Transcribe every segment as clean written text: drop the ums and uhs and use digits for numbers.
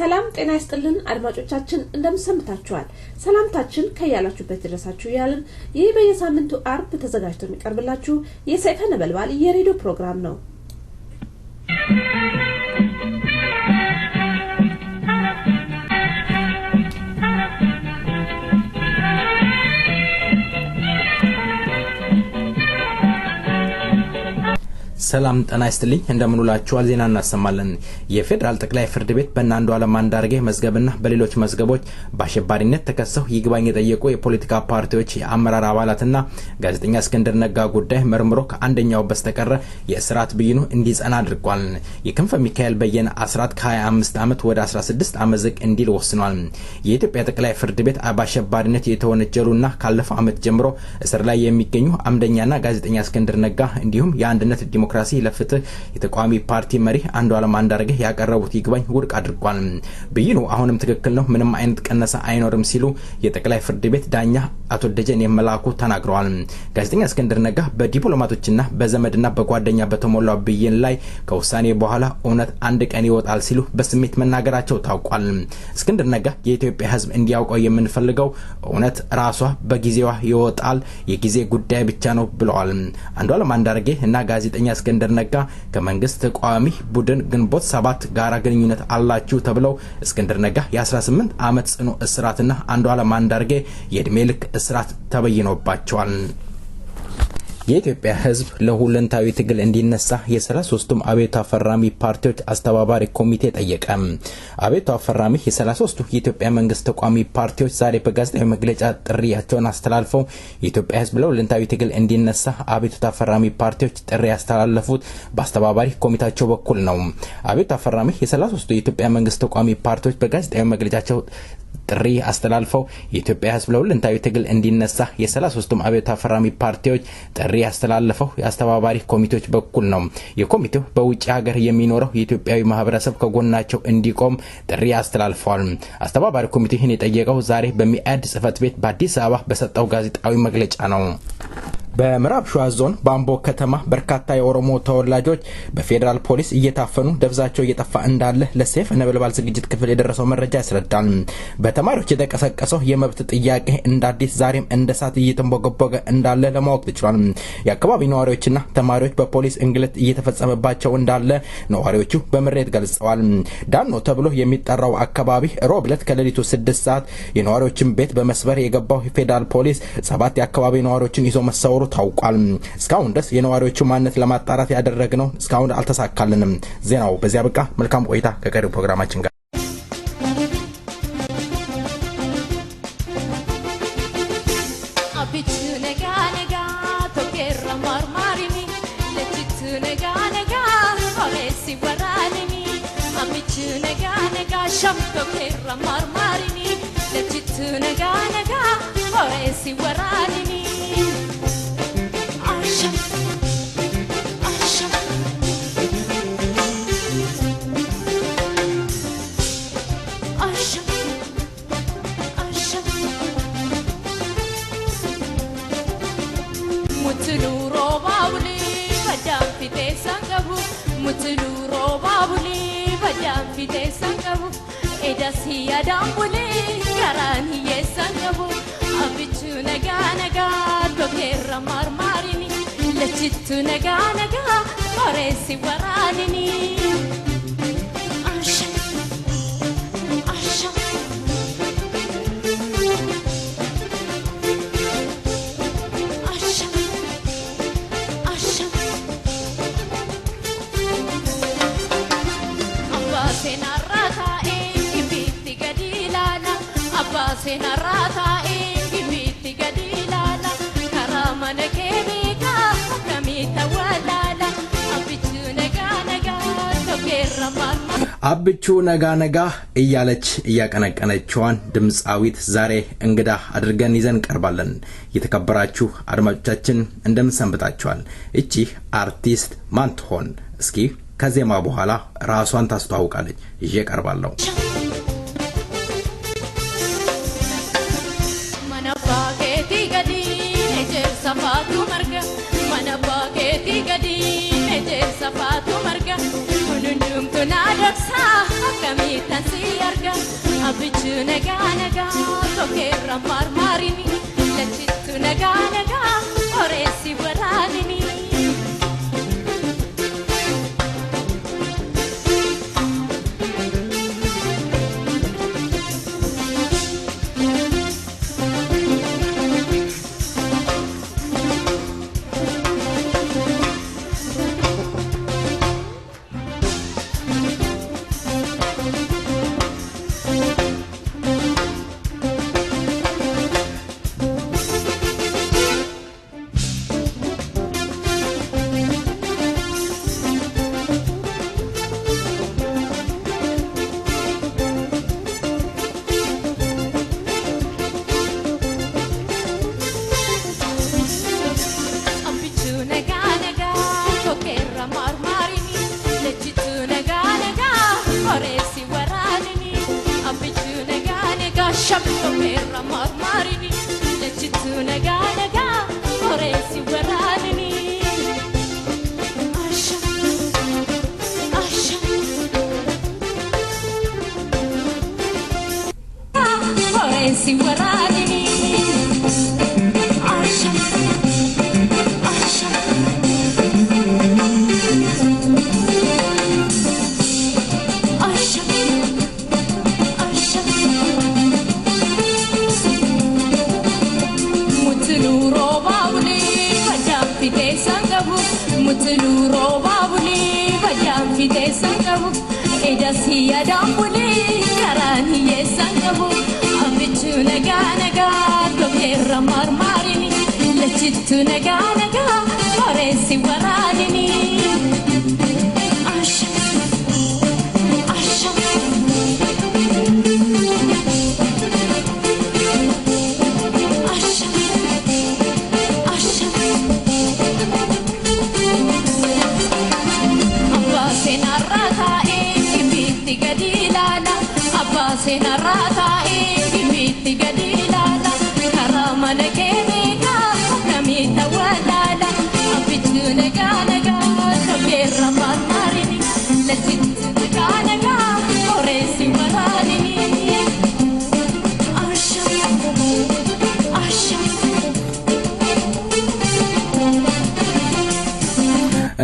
ሰላም ጤና ይስጥልን አድማጮቻችን እንደምሰምታችኋል ሰላምታችን ከያላችሁበት ድረሳችሁ ያለን ይህ በየሳምንቱ አርብ ተዘጋጅቶ የሚቀርብላችሁ የሰይፈ ነበልባል የሬዲዮ ፕሮግራም ነው ሰላም ጤና ይስጥልኝ እንደምንውላችኋል ዜና እናሰማለን የፌደራል ጠቅላይ ፍርድ ቤት በእናንዱ ዓለም አንዳርጌ መዝገብና በሌሎች መዝገቦች በአሸባሪነት ተከሰው ይግባኝ የጠየቁ የፖለቲካ ፓርቲዎች የአመራር አባላትና ጋዜጠኛ እስክንድር ነጋ ጉዳይ መርምሮ ከአንደኛው በስተቀር የእስራት ብይኑ እንዲጸና አድርጓል የክንፈ ሚካኤል በየነ እስራት ከ25 ዓመት ወደ 16 ዓመት ዝቅ እንዲል ወስኗል የኢትዮጵያ ጠቅላይ ፍርድ ቤት በአሸባሪነት የተወነጀሉና ካለፈው ዓመት ጀምሮ እስር ላይ የሚገኙ አምደኛና ጋዜጠኛ እስክንድር ነጋ እንዲሁም የአንድነት ዲሞክራሲ ለፍትህ የተቋሚ ፓርቲ መሪ አንዱ ዓለም አንዳርጌ ያቀረቡት ይግባኝ ውድቅ አድርጓል ብይኑ አሁንም ትክክል ነው ምንም አይነት ቀነሳ አይኖርም ሲሉ የጠቅላይ ፍርድ ቤት ዳኛ አቶ ደጀኔ መላኩ ተናግረዋል ጋዜጠኛ እስክንድር ነጋ በዲፕሎማቶችና በዘመድና በጓደኛ በተሞላው ብይን ላይ ከውሳኔ በኋላ እውነት አንድ ቀን ይወጣል ሲሉ በስሜት መናገራቸው ታውቋል እስክንድር ነጋ የኢትዮጵያ ሕዝብ እንዲያውቀው የምንፈልገው እውነት ራሷ በጊዜዋ ይወጣል የጊዜ ጉዳይ ብቻ ነው ብለዋል አንዱ ዓለም አንዳርጌ እና ጋዜጠኛ እስክንድር ነጋ ከመንግስት ተቋሚ ቡድን ግንቦት 7 ጋራ ግንኙነት አላችሁ ተብለው እስክንድር ነጋ የ18 ዓመት ጽኑ እስራትና አንዱ ዓለም አንዳርጌ የእድሜ ልክ እስራት ተበይኖባቸዋል የኢትዮጵያ ህዝብ ለሁለንታዊ ትግል እንዲነሳ የ33ቱም አቤቱ አፈራሚ ፓርቲዎች አስተባባሪ ኮሚቴ ጠየቀ አቤቱ አፈራሚ የ33ቱ የኢትዮጵያ መንግስት ተቋሚ ፓርቲዎች ዛሬ በጋዜጣዊ መግለጫ ጥሪያቸውን አስተላልፈው የኢትዮጵያ ህዝብ ለሁለንታዊ ትግል እንዲነሳ አቤቱ አፈራሚ ፓርቲዎች ጥሪ ያስተላለፉት በአስተባባሪ ኮሚቴያቸው በኩል ነው አቤቱ አፈራሚ የ33ቱ የኢትዮጵያ መንግስት ተቋሚ ፓርቲዎች በጋዜጣዊ መግለጫቸው ጥሪ አስተላልፈው የኢትዮጵያ ህዝብ ለሁለንታዊ ትግል እንዲነሳ የ33ቱም አቤቱ አፈራሚ ፓርቲዎች ጥሪ ያስተላልፈው የአስተባባሪ ኮሚቴዎች በኩል ነው የኮሚቴው በውጭ ሀገር የሚኖረው የኢትዮጵያዊ ማህበረሰብ ከጎናቸው እንዲቆም ጥሪ አስተላልፈዋል አስተባባሪ ኮሚቴውን የጠየቀው ዛሬ በሚአድ ጽፈት ቤት በአዲስ አበባ በሰጠው ጋዜጣዊ መግለጫ ነው በምዕራብ ሸዋ ዞን ባምቦ ከተማ በርካታ የኦሮሞ ተወላጆች በፌደራል ፖሊስ እየታፈኑ ደብዛቸው እየጠፋ እንዳለ ለሰይፈ ነበልባል ዝግጅት ክፍል የደረሰው መረጃ ያስረዳል በተማሪዎች የተቀሰቀሰው የመብት ጥያቄ እንደ አዲስ ዛሬም እንደ ሳት እየተንቦገቦገ እንዳለ ለማወቅ ተችሏል የአካባቢ ነዋሪዎችና ተማሪዎች በፖሊስ እንግልት እየተፈጸመባቸው እንዳለ ነዋሪዎቹ በመሬት ገልጸዋል ዳኖ ተብሎ የሚጠራው አካባቢ ሮብለት ከሌሊቱ 6 ሰዓት የነዋሪዎችን ቤት በመስበር የገባው ፌደራል ፖሊስ 7 የአካባቢ ነዋሪዎችን ይዞ መሰወሩ ታውቋል እስካሁን ድረስ የነዋሪዎቹ ማንነት ለማጣራት ያደረግነው እስካሁን አልተሳካልንም ዜናው በዚያ በቃ መልካም ቆይታ ከቀሪው ፕሮግራማችን ጋር አብቹ ነጋ ነጋ እያለች እያቀነቀነችዋን ድምጻዊት ዛሬ እንግዳ አድርገን ይዘን ቀርባለን የተከበራችሁ አድማጮቻችን እንደምን ሰንብታችኋል እቺ አርቲስት ማን ትሆን እስኪ ከዜማ በኋላ ራሷን ታስተዋውቃለች ይዤ ቀርባለሁ Safatu marga, kunundum tunadaksa, kami tansi abichu naga naga tokera marmarini lechitu naga naga oresi waranini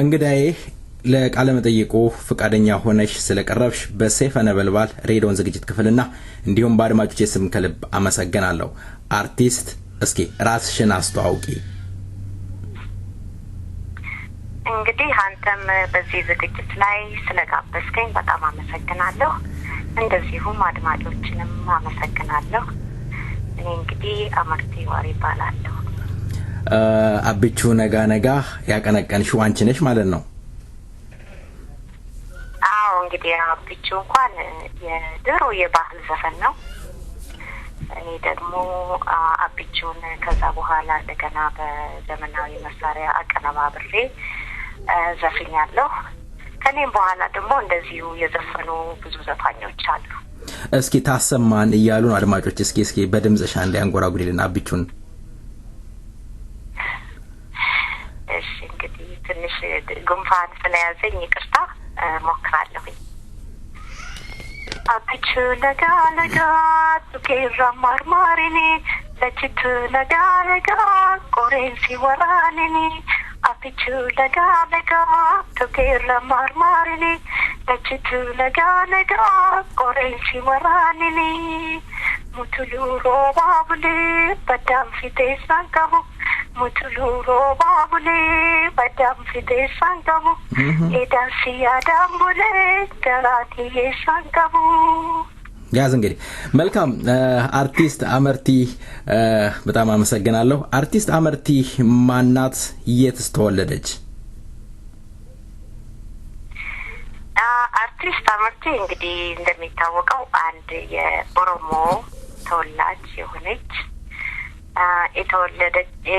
እንግዳዬ ለቃለ መጠይቁ ፍቃደኛ ሆነሽ ስለቀረብሽ በሰይፈ ነበልባል ሬዲዮን ዝግጅት ክፍልና እንዲሁም በአድማጮች ስም ከልብ አመሰግናለሁ። አርቲስት እስኪ ራስሽን አስተዋውቂ። እንግዲህ አንተም በዚህ ዝግጅት ላይ ስለጋበዝከኝ በጣም አመሰግናለሁ። እንደዚሁም አድማጮችንም አመሰግናለሁ። እኔ እንግዲህ አመርቲ ዋሪ ባላለሁ። አብቹ ነጋ ነጋ ያቀነቀንሽው አንቺ ነሽ ማለት ነው? አዎ እንግዲህ አብቹ እንኳን የድሮ የባህል ዘፈን ነው። እኔ ደግሞ አብቹን ከዛ በኋላ እንደገና በዘመናዊ መሳሪያ አቀነባብሬ ዘፍኛለሁ። ከኔም በኋላ ደግሞ እንደዚሁ የዘፈኑ ብዙ ዘፋኞች አሉ። እስኪ ታሰማን እያሉን አድማጮች እስኪ በድምጽሽ አንዴ አንጎራጉሪልን አብቹን። እሺ እንግዲህ ትንሽ ጉንፋን ስለያዘኝ ይቅርታ ሞክራለሁ። አብቹ ነጋ ነጋ ቱኬራ ማርማሪኒ ለችቱ ነጋ ነጋ ቆሬን ሲወራኒኒ አብቹ ነጋ ነጋ ቱኬራ ማርማሪኒ ለችቱ ነጋ ነጋ ቆሬን ሲወራኒኒ ሙቱሉ ሮባቡሌ በዳም ፊቴ ሳንቀቡ ሙቱሉ ሮባቡሌ በዳም ፊቴ ሳንቀቡ ኤዳንሲያ ዳምቡሌ ደራቲ ሳንቀቡ። ያዝ እንግዲህ መልካም አርቲስት አመርቲ በጣም አመሰግናለሁ። አርቲስት አመርቲ ማናት? የትስ ተወለደች? አርቲስት አመርቲ እንግዲህ እንደሚታወቀው አንድ የኦሮሞ ተወላጅ የሆነች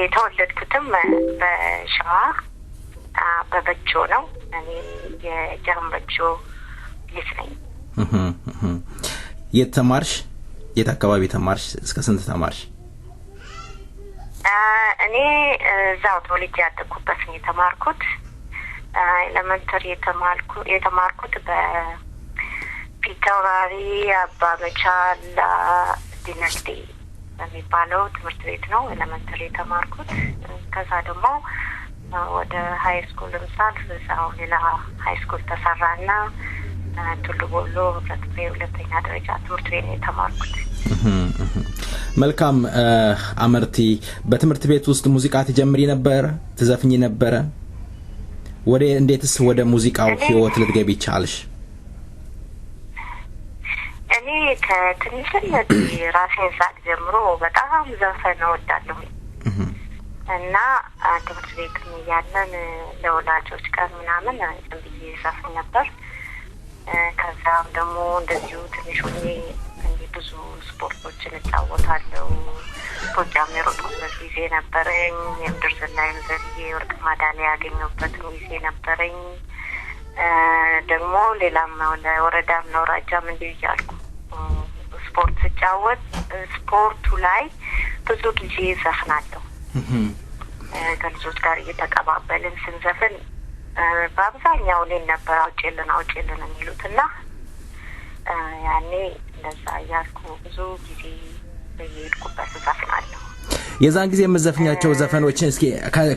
የተወለድኩትም በሸዋ በበጆ ነው። እኔ የጃምበጆ ልጅ ነኝ። የት ተማርሽ? የት አካባቢ ተማርሽ? እስከ ስንት ተማርሽ? እኔ እዛው ተወልጄ ያደግኩበት ነው የተማርኩት። ኤሌመንተሪ የተማርኩት በፒ ፊታውራሪ አባ መቻል ዲነስቲ የሚባለው ትምህርት ቤት ነው ኤሌመንተሪ ተማርኩት። ከዛ ደግሞ ወደ ሃይ ስኩል ምሳል እዛው ሌላ ሃይ ስኩል ተሰራና ቱሉ ቦሎ ሁለተኛ ደረጃ ትምህርት ቤት ተማርኩት። መልካም አመርቲ በትምህርት ቤት ውስጥ ሙዚቃ ትጀምሪ ነበር ትዘፍኚ ነበር ወደ እንዴትስ ወደ ሙዚቃው ህይወት ልትገቢ ቻልሽ? እኔ ከትንሽነት ራሴን ሳልጀምሮ በጣም ዘፈን እወዳለሁ እና ትምህርት ቤት ያለን ለወላጆች ቀን ምናምን እንብዬ ዘፈን ነበር። ከዛም ደግሞ እንደዚሁ ትንሽ ሆኜ ብዙ ስፖርቶችን እጫወታለሁ። ፕሮግራም የሮጥኩበት ጊዜ ነበረኝ። የምድር ዝላይ ዘልዬ ወርቅ ሜዳሊያ ያገኘሁበት ጊዜ ነበረኝ። ደግሞ ሌላም ለወረዳም ለወራጃም እንዲህ እያልኩ ስፖርት ስጫወት ስፖርቱ ላይ ብዙ ጊዜ ዘፍናለሁ። ከልጆች ጋር እየተቀባበልን ስንዘፍን በአብዛኛው እኔን ነበር አውጪልን የሚሉትና ያኔ እንደዛ ያልኩ ብዙ ጊዜ በየሄድኩበት ዘፍናለሁ። የዛን ጊዜ የምትዘፍኛቸው ዘፈኖችን እስኪ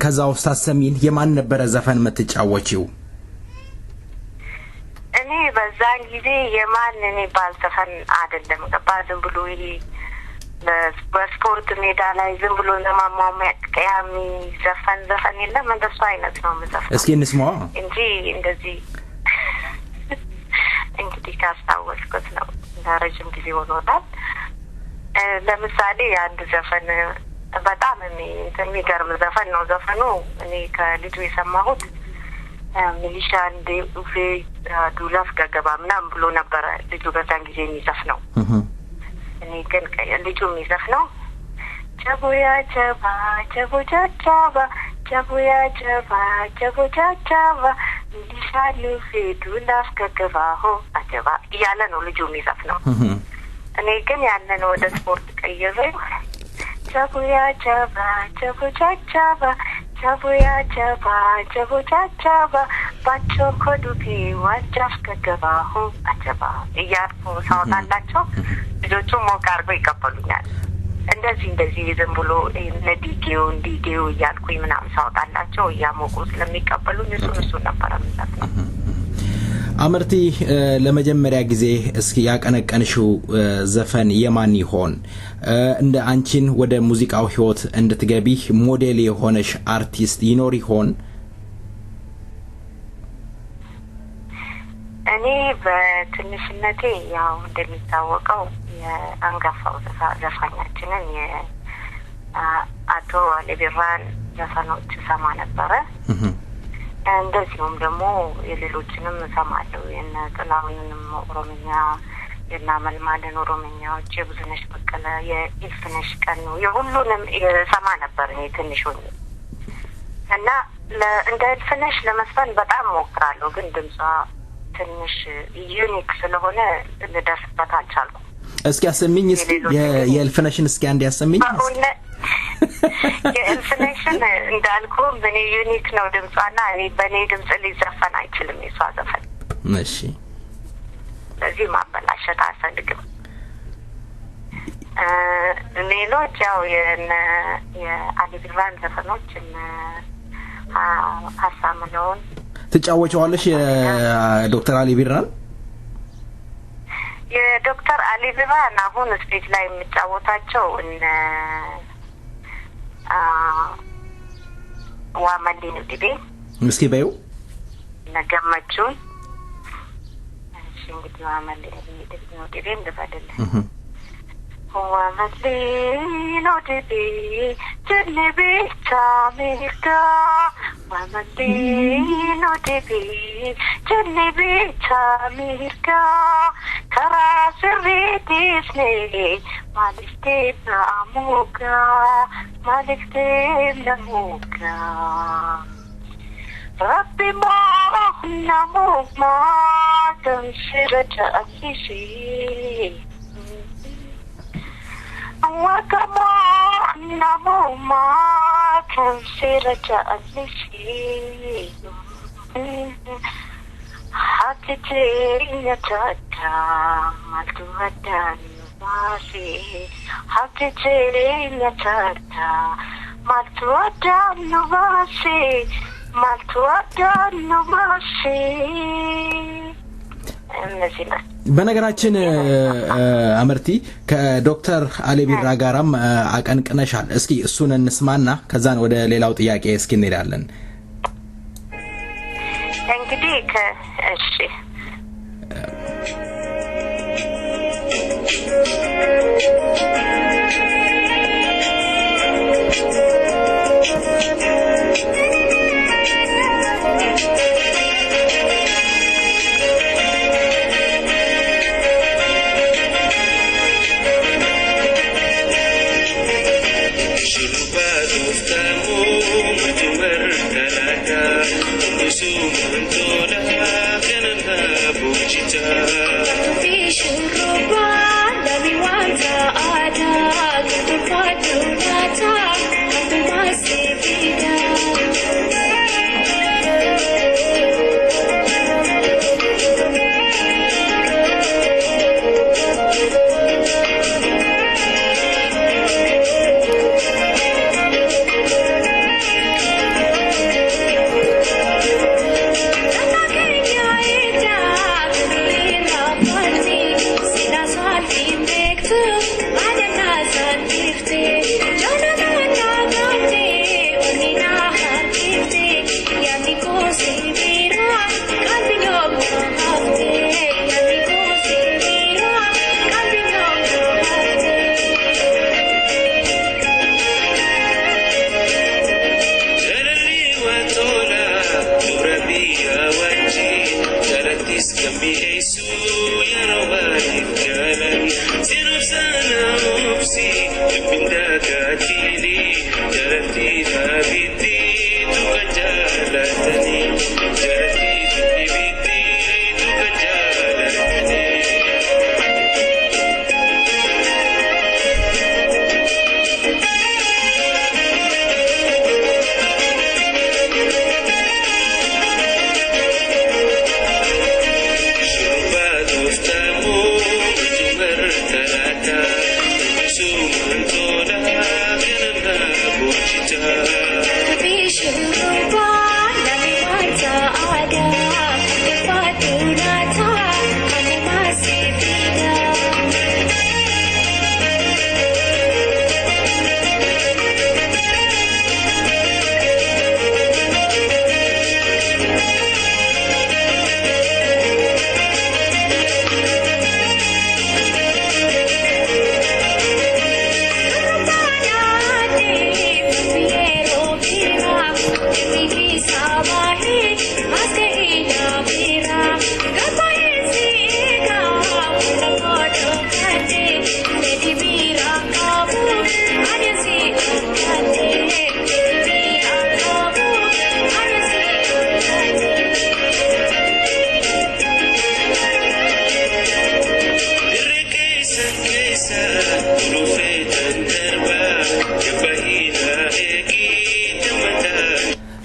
ከዛው ታሰሚን የማን ነበረ ዘፈን የምትጫወቺው? እኔ በዛን ጊዜ የማን የሚባል ዘፈን አይደለም ገባዝም ብሎ ይሄ በስፖርት ሜዳ ላይ ዝም ብሎ ለማሟሟቂያ ዘፈን የለም እንደሱ አይነት ነው የምዘፍነው። እስኪ እንስማው እንጂ እንደዚህ እንግዲህ ካስታወስኩት ነው ለረጅም ጊዜ ሆኖታል። ለምሳሌ አንድ ዘፈን በጣም የሚገርም ዘፈን ነው። ዘፈኑ እኔ ከልጁ የሰማሁት ሚሊሻ እንደ ኡፌ ዱላፍ ገገባ ምናምን ብሎ ነበረ ልጁ በዛን ጊዜ የሚዘፍነው። እኔ ግን ልጁ የሚዘፍነው ጀቡያ ጀባ ጀቡጃ ጀባ ጀቡያ ጀባ ጀቡጃ ጀባ ሚሊሻ ኡፌ ዱላፍ ገገባ ሆ አጀባ እያለ ነው ልጁ የሚዘፍነው። እኔ ግን ያንን ወደ ስፖርት ቀይሬው ጀቡያ ጀባ ጀቡጃ ጀባ ጀቡያ ጀባ ጀቡጃ ጀባ ባቾ ኮዱፒ ዋጃፍ ገገባ ሆ አጀባ እያልኩ ሳወጣላቸው ልጆቹ ሞቅ አድርገው ይቀበሉኛል። እንደዚህ ዝም ብሎ እንዲጌው እያልኩኝ ምናምን ሳወጣላቸው እያሞቁ ስለሚቀበሉኝ እሱ ነበር የሚዘፍነው። አመርቲ ለመጀመሪያ ጊዜ እስኪ ያቀነቀንሽው ዘፈን የማን ይሆን? እንደ አንቺን ወደ ሙዚቃው ህይወት እንድትገቢ ሞዴል የሆነሽ አርቲስት ይኖር ይሆን? እኔ በትንሽነቴ ያው እንደሚታወቀው የአንጋፋው ዘፋኛችንን የአቶ አሊቢራን ዘፈኖች ሰማ ነበረ። እንደዚሁም ደግሞ የሌሎችንም ሰማለሁ። የነ ጥላሁንንም ኦሮምኛ የናመልማልን ኦሮምኛዎች የብዙነሽ በቀለ የኢልፍነሽ ቀኑ የሁሉንም ሰማ ነበር እኔ ትንሽ ሆኜ እና እንደ ኢልፍነሽ ለመስፈን በጣም ሞክራለሁ። ግን ድምጿ ትንሽ ዩኒክ ስለሆነ ልደርስበት አልቻልኩም። እስኪ አሰሚኝ እስኪ የኢልፍነሽን እስኪ አንድ ያሰሚኝ። የኢንፍሌሽን እንዳልኩ በኔ ዩኒክ ነው ድምጿና እኔ በኔ ድምጽ ሊዘፈን አይችልም የሷ ዘፈን። እሺ ለዚህ ማበላሸት አልፈልግም። ሌሎች ያው የአሊቢራን ዘፈኖች ሀሳምነውን ትጫወቻለሽ? የዶክተር አሊቢራን የዶክተር አሊቢራን አሁን ስቴጅ ላይ የምጫወታቸው ዋመሊን ዲቤ እስኪ በዩ ነገመቹን እንግዲህ ዋመሊን ዲቤ እንደባደለ ዋመሊን ዲቤ ጀልቤ ታሚርካ ዋመሊን ዲቤ ጀልቤ ታሚርካ ከራስሪቲስኔ ማልስቴ ናሙካ ማልስቴ ለሙካ ربي ما نموت ما تنشر تأسيسي وكما نموت ما تنشر تأسيسي حتى تيني تأتى مالتو هدان باسي حبتي نتاتا مالتو هدان باسي مالتو هدان باسي በነገራችን አመርቲ ከዶክተር አሊ ቢራ ጋራም አቀንቅነሻል እስኪ እሱን እንስማና ከዛን ወደ ሌላው ጥያቄ እስኪ እንሄዳለን እንግዲህ እሺ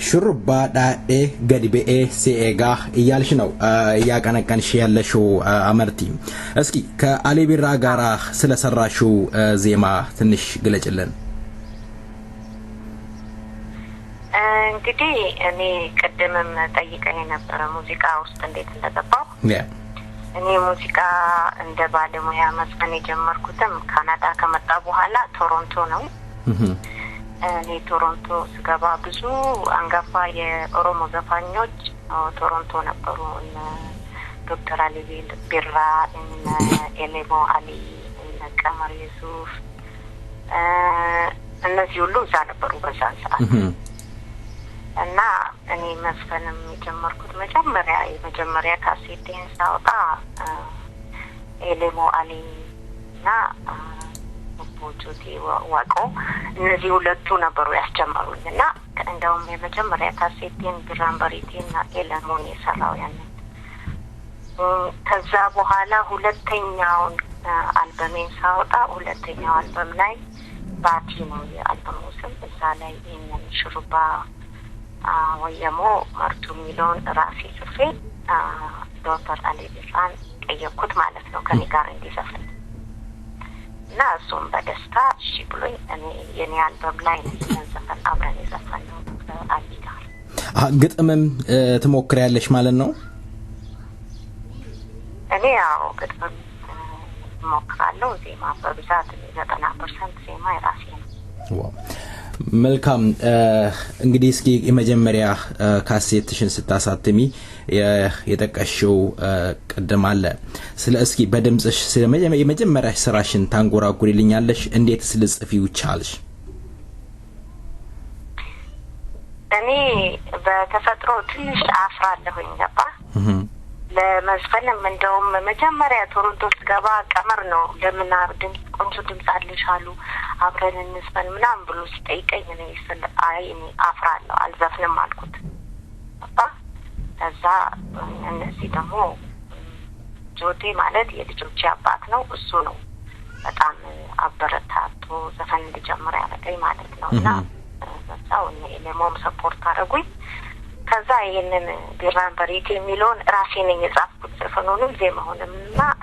ሹሩባ ዳዴ ገዲቤ ሲኤጋ እያልሽ ነው ያቀነቀንሽ ያለሽው አመርቲ እስኪ ከአሊ ቢራ ጋራ ስለሰራሽው ዜማ ትንሽ ግለጭልን እንግዲህ እኔ ቀደምም ጠይቀኝ ነበር ሙዚቃ ውስጥ እንዴት እንደገባው እኔ ሙዚቃ እንደ ባለሙያ መስፈን የጀመርኩትም ካናዳ ከመጣ በኋላ ቶሮንቶ ነው እኔ ቶሮንቶ ስገባ ብዙ አንጋፋ የኦሮሞ ዘፋኞች ቶሮንቶ ነበሩ እነ ዶክተር አሊ ቢራ እነ ኤሌሞ አሊ እነ ቀመር ዩሱፍ እነዚህ ሁሉ እዛ ነበሩ በዛን ሰዓት እና እኔ መስፈንም የጀመርኩት የመጀመሪያ ካሴቴን ሳውጣ ኤሌሞ አሊ እና ቦጆቴ ዋቆ እነዚህ ሁለቱ ነበሩ ያስጀመሩኝና እንደውም የመጀመሪያ ካሴቴን ግራምበሪቴና ኤለሞን የሰራው ያንን ከዛ በኋላ ሁለተኛውን አልበሜን ሳውጣ ሁለተኛው አልበም ላይ ባቲ ነው የአልበሙ ስም እዛ ላይ ይሄንን ሹሩባ ወየሞ ማርቱ ሚሊዮን ራሴ ጽፌ ዶክተር አሊ ቢራን የጠየቅኩት ማለት ነው ከኔ ጋር እንዲዘፍን እና እሱም በደስታ እሺ ብሎኝ እኔ የኔ አልበም ላይ ዘፈን አብረን የዘፈነው አሊ ጋር ግጥምም ትሞክሪያለሽ ማለት ነው? እኔ ያው ግጥም ሞክራለሁ። ዜማ በብዛት 90% ዜማ የራሴ ነው። ዋው መልካም። እንግዲህ እስኪ የመጀመሪያ ካሴትሽን ስታሳትሚ የጠቀሽው ቀደም አለ ስለ እስኪ በድምጽሽ የመጀመሪያ ስራሽን ታንጎራጉሪልኛለሽ? እንዴትስ ልጽፊው ቻልሽ? እኔ በተፈጥሮ ትንሽ አፍራለሁኝ ገባ ለመዝፈንም እንደውም መጀመሪያ ቶሮንቶ ስገባ ቀመር ነው ለምን ድምጽ ቆንጆ ድምጽ አለሽ አሉ አብረን እንስፈን ምናምን ብሎ ሲጠይቀኝ እኔ እኔ አፍራለሁ አልዘፍንም አልኩት። ከዛ እነዚህ ደግሞ ጆቴ ማለት የልጆቼ አባት ነው እሱ ነው በጣም አበረታቶ ዘፈን እንድጀምር ያደረገኝ ማለት ነው እና በዛው እኔም ሰፖርት አደረጉኝ። ከዛ ይሄንን ቢራንበሪት የሚለውን ራሴ ነኝ የጻፍኩት ዘፈኑንም ዜማውንም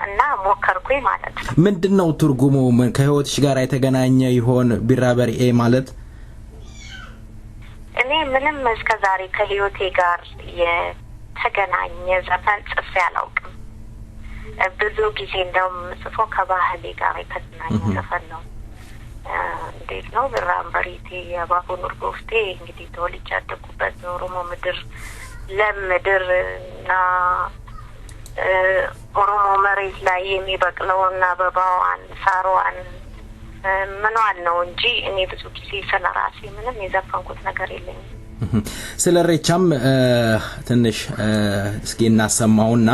እና ሞከርኩኝ ማለት ነው። ምንድነው ትርጉሙ? ከህይወትሽ ጋር የተገናኘ ይሆን ቢራበሪኤ ማለት? እኔ ምንም እስከዛሬ ከህይወቴ ጋር የተገናኘ ዘፈን ጽፌ አላውቅም። ብዙ ጊዜ እንደውም ጽፎ ከባህሌ ጋር የተገናኘ ዘፈን ነው። እንዴት ነው ቢራንበሪቴ የባቡን ወርጎፍቴ እንግዲህ ተወልጄ ያደኩበት ኦሮሞ ምድር ለምድርና ኦሮሞ መሬት ላይ የሚበቅለውና አበባዋን ሳሯን ምኗን ነው እንጂ እኔ ብዙ ጊዜ ስለራሴ ምንም የዘፈንኩት ነገር የለኝም። ስለ ሬቻም ትንሽ እስኪ እናሰማውና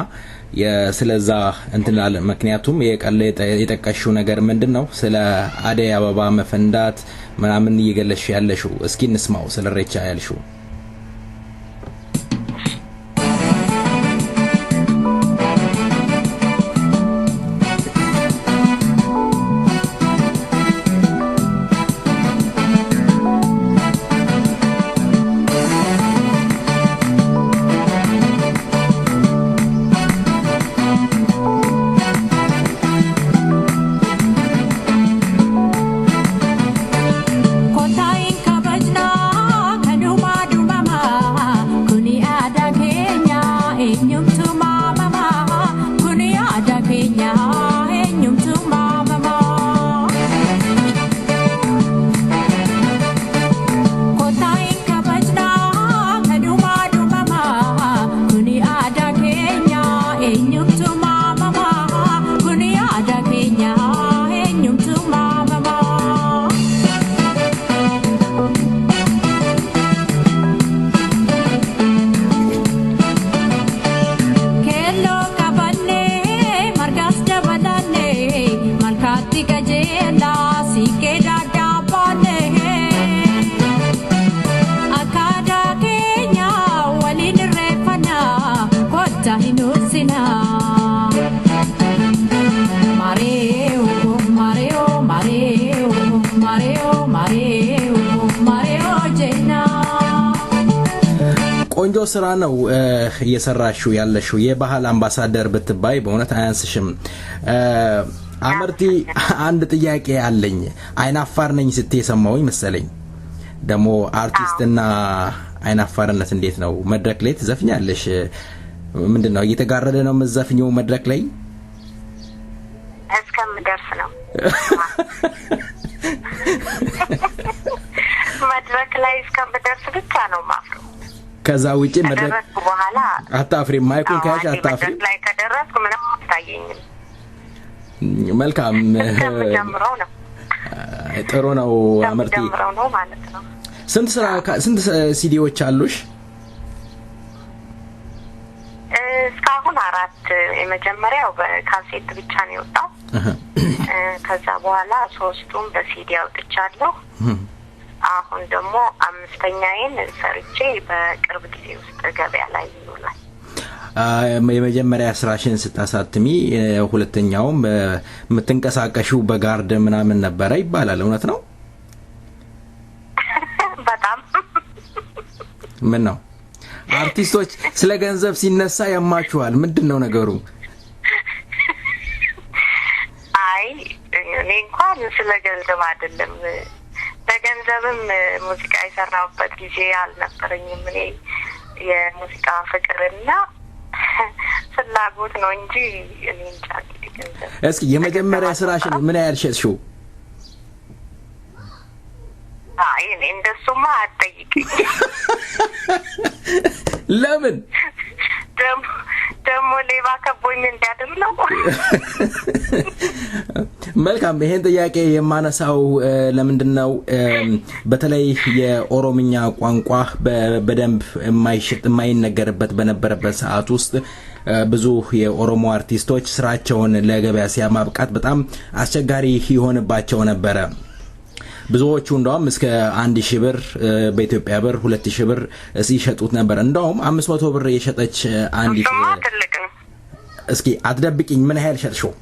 ስለዛ እንትናል ምክንያቱም የጠቀሽው ነገር ምንድነው? ስለ አደይ አበባ መፈንዳት ምናምን እየገለሽ ያለሽው እስኪ እንስማው ስለ ሬቻ ያልሽው። ቆንጆ ስራ ነው እየሰራሽው ያለሽው። የባህል አምባሳደር ብትባይ በእውነት አያንስሽም። አመርቲ አንድ ጥያቄ አለኝ። አይናፋር ነኝ ስትይ ሰማሁኝ መሰለኝ። ደሞ አርቲስትና አይናፋርነት እንዴት ነው? መድረክ ላይ ትዘፍኛለሽ? ምንድነው እየተጋረደ ነው መዘፍኛው መድረክ ላይ? እስከምደርስ ነው መድረክ ላይ እስከምደርስ ብቻ ነው ማፍረው። ከዛ ውጪ መድረክ በኋላ አታፍሪ። ማይኩን ካሽ አታፍሪ። ላይ ከደረስኩ ምንም አይታየኝም። መልካም ጀምረው ነው። ጥሩ ነው አመርቲ። ጀምረው ነው ማለት ነው። ስንት ሲዲዎች አሉሽ? እስካሁን 4። የመጀመሪያው በካሴት ብቻ ነው የወጣው። ከዛ በኋላ 3ቱም በሲዲ አውጥቻለሁ። አሁን ደግሞ 5ኛዬን ሰርቼ በቅርብ ጊዜ ውስጥ ገበያ ላይ ይውላል። የመጀመሪያ ስራሽን ስታሳትሚ ሁለተኛውም የምትንቀሳቀሽው በጋርድ ምናምን ነበር ይባላል። እውነት ነው? በጣም ምን ነው አርቲስቶች ስለ ገንዘብ ሲነሳ ያማችኋል? ምንድነው ነገሩ? ስለ ገንዘብ አይደለም ለገንዘብም ሙዚቃ የሰራሁበት ጊዜ አልነበረኝም እኔ የሙዚቃ ፍቅርና ፍላጎት ነው እንጂ እኔ እንጃ ገንዘብ እስኪ የመጀመሪያ ስራሽን ምን ያህል ሸጥሽው አይ እኔ እንደሱማ አትጠይቅኝ ለምን ደሞ ሌባ ከቦኝ እንዲያድር ነው መልካም ይሄን ጥያቄ የማነሳው ለምንድነው በተለይ የኦሮምኛ ቋንቋ በደንብ የማይነገርበት በነበረበት ሰዓት ውስጥ ብዙ የኦሮሞ አርቲስቶች ስራቸውን ለገበያ ሲያማብቃት በጣም አስቸጋሪ ይሆንባቸው ነበር ብዙዎቹ እንደውም እስከ 1000 ብር በኢትዮጵያ ብር 2000 ብር ሲሸጡት ነበር እንደውም 500 ብር የሸጠች አንዲት እስኪ አትደብቂኝ ምን ያህል ሸጥሽው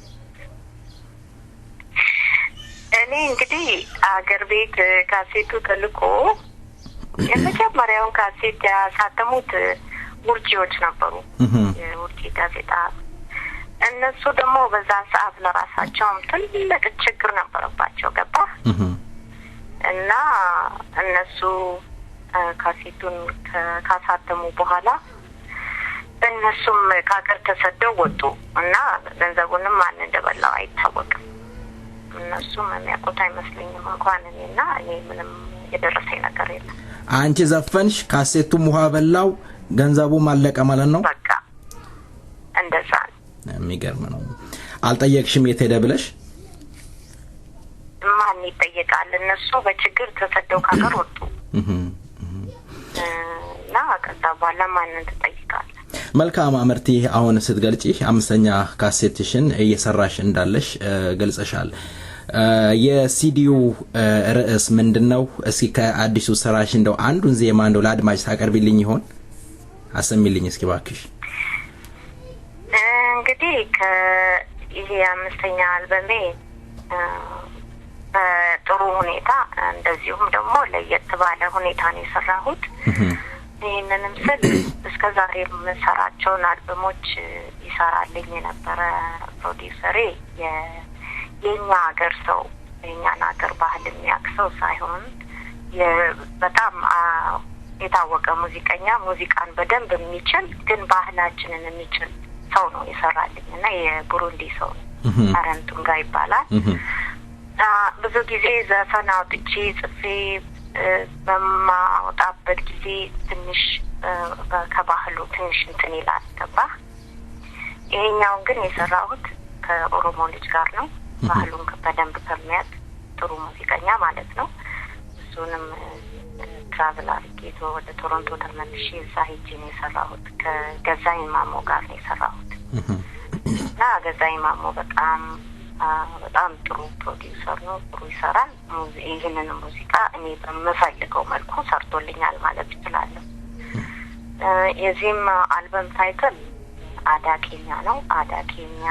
እኔ እንግዲህ አገር ቤት ካሴቱ ተልቆ የመጀመሪያውን ካሴት ያሳተሙት ውርጂዎች ነበሩ ውርጂ ጋዜጣ እነሱ ደግሞ በዛ ሰዓት ለራሳቸው ትልቅ ችግር ነበረባቸው ገባ እና እነሱ ካሴቱን ካሳተሙ በኋላ እነሱም ከሀገር ተሰደው ወጡ እና ገንዘቡንም ማን እንደበላው አይታወቅም እነሱም የሚያውቁት አይመስለኝም እንኳን እኔና እኔ ምንም የደረሰኝ ነገር የለም አንቺ ዘፈንሽ ካሴቱም ውሃ በላው ገንዘቡም አለቀ ማለት ነው በቃ እንደዛ የሚገርም ነው አልጠየቅሽም የት ሄደ ብለሽ ማን ይጠየቃል እነሱ በችግር ተሰደው ከሀገር ወጡ እና ከዛ በኋላ ማንን ትጠይቃለህ መልካም አመርቲ አሁን ስትገልጪ አምስተኛ ካሴትሽን እየሰራሽ እንዳለሽ ገልጸሻል የሲዲው ርዕስ ምንድነው እስኪ ከአዲሱ ስራሽ እንደው አንዱን ዜማ እንደው ለአድማጭ ታቀርቢልኝ ይሆን አሰሚልኝ እስኪ ባክሽ እንግዲህ ከይሄ አምስተኛ አልበሜ በጥሩ ሁኔታ እንደዚሁም ደግሞ ለየት ባለ ሁኔታ ነው የሰራሁት ይሄንንም ስል እስከዛሬ የምሰራቸውን አልበሞች ይሰራልኝ የነበረ ፕሮዲውሰሬ የኛ ሀገር ሰው የኛን ሀገር ባህል የሚያክሰው ሳይሆን በጣም የታወቀ ሙዚቀኛ ሙዚቃን በደንብ የሚችል ግን ባህላችንን የሚችል ሰው ነው የሰራልኝና የቡሩንዲ ሰው አረንቱንጋ ይባላል ብዙ ጊዜ ዘፈን አውጥቼ ጽፌ በማውጣበት ጊዜ ትንሽ ከባህሉ ትንሽ እንትን ይላል ገባ ይሄኛውን ግን የሰራሁት ከኦሮሞ ልጅ ጋር ነው ባህሉን በደንብ ከሚያውቅ ጥሩ ሙዚቀኛ ማለት ነው እሱንም ትራቭል አድርጌ ወደ ቶሮንቶ ተመልሼ እዛ ሄጄ ነው የሰራሁት ከገዛኝ ማሞ ጋር ነው የሰራሁት እና ገዛኝ ማሞ በጣም ጥሩ ፕሮዲውሰር ነው ጥሩ ይሰራል ይሄንን ሙዚቃ እኔ በመፈልገው መልኩ ሰርቶልኛል ማለት እችላለሁ የዚህም አልበም ታይትል አዳኬኛ ነው አዳኬኛ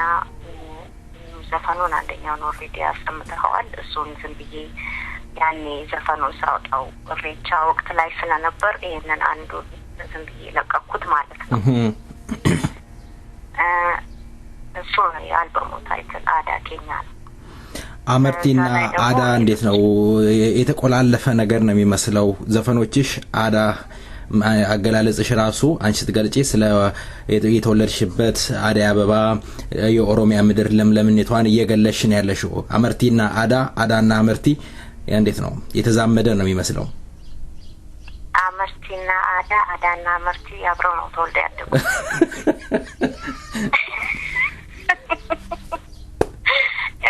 ዘፈኑን አንደኛውን ኦልሬዲ አሰምተኸዋል እሱን ዝም ብዬ ያኔ ዘፈኑን ሳውጣው ሬቻ ወቅት ላይ ስለነበር ይሄንን አንዱ ዝም ብዬ ለቀኩት ማለት ነው እሱ የአልበሙ ታይትል አዳኬኛ ነው አመርቲና አዳ እንዴት ነው የተቆላለፈ ነገር ነው የሚመስለው ዘፈኖችሽ አዳ አገላለጽሽ ራሱ አንቺ ስትገልጪ ስለ የተወለድሽበት አዳ አበባ የኦሮሚያ ምድር ለምለምነቷን እየገለሽን ያለሽው አመርቲና አዳና አመርቲ እንዴት ነው የተዛመደ ነው የሚመስለው አመርቲና አዳና አመርቲ አብረው ነው ተወልደው ያደጉት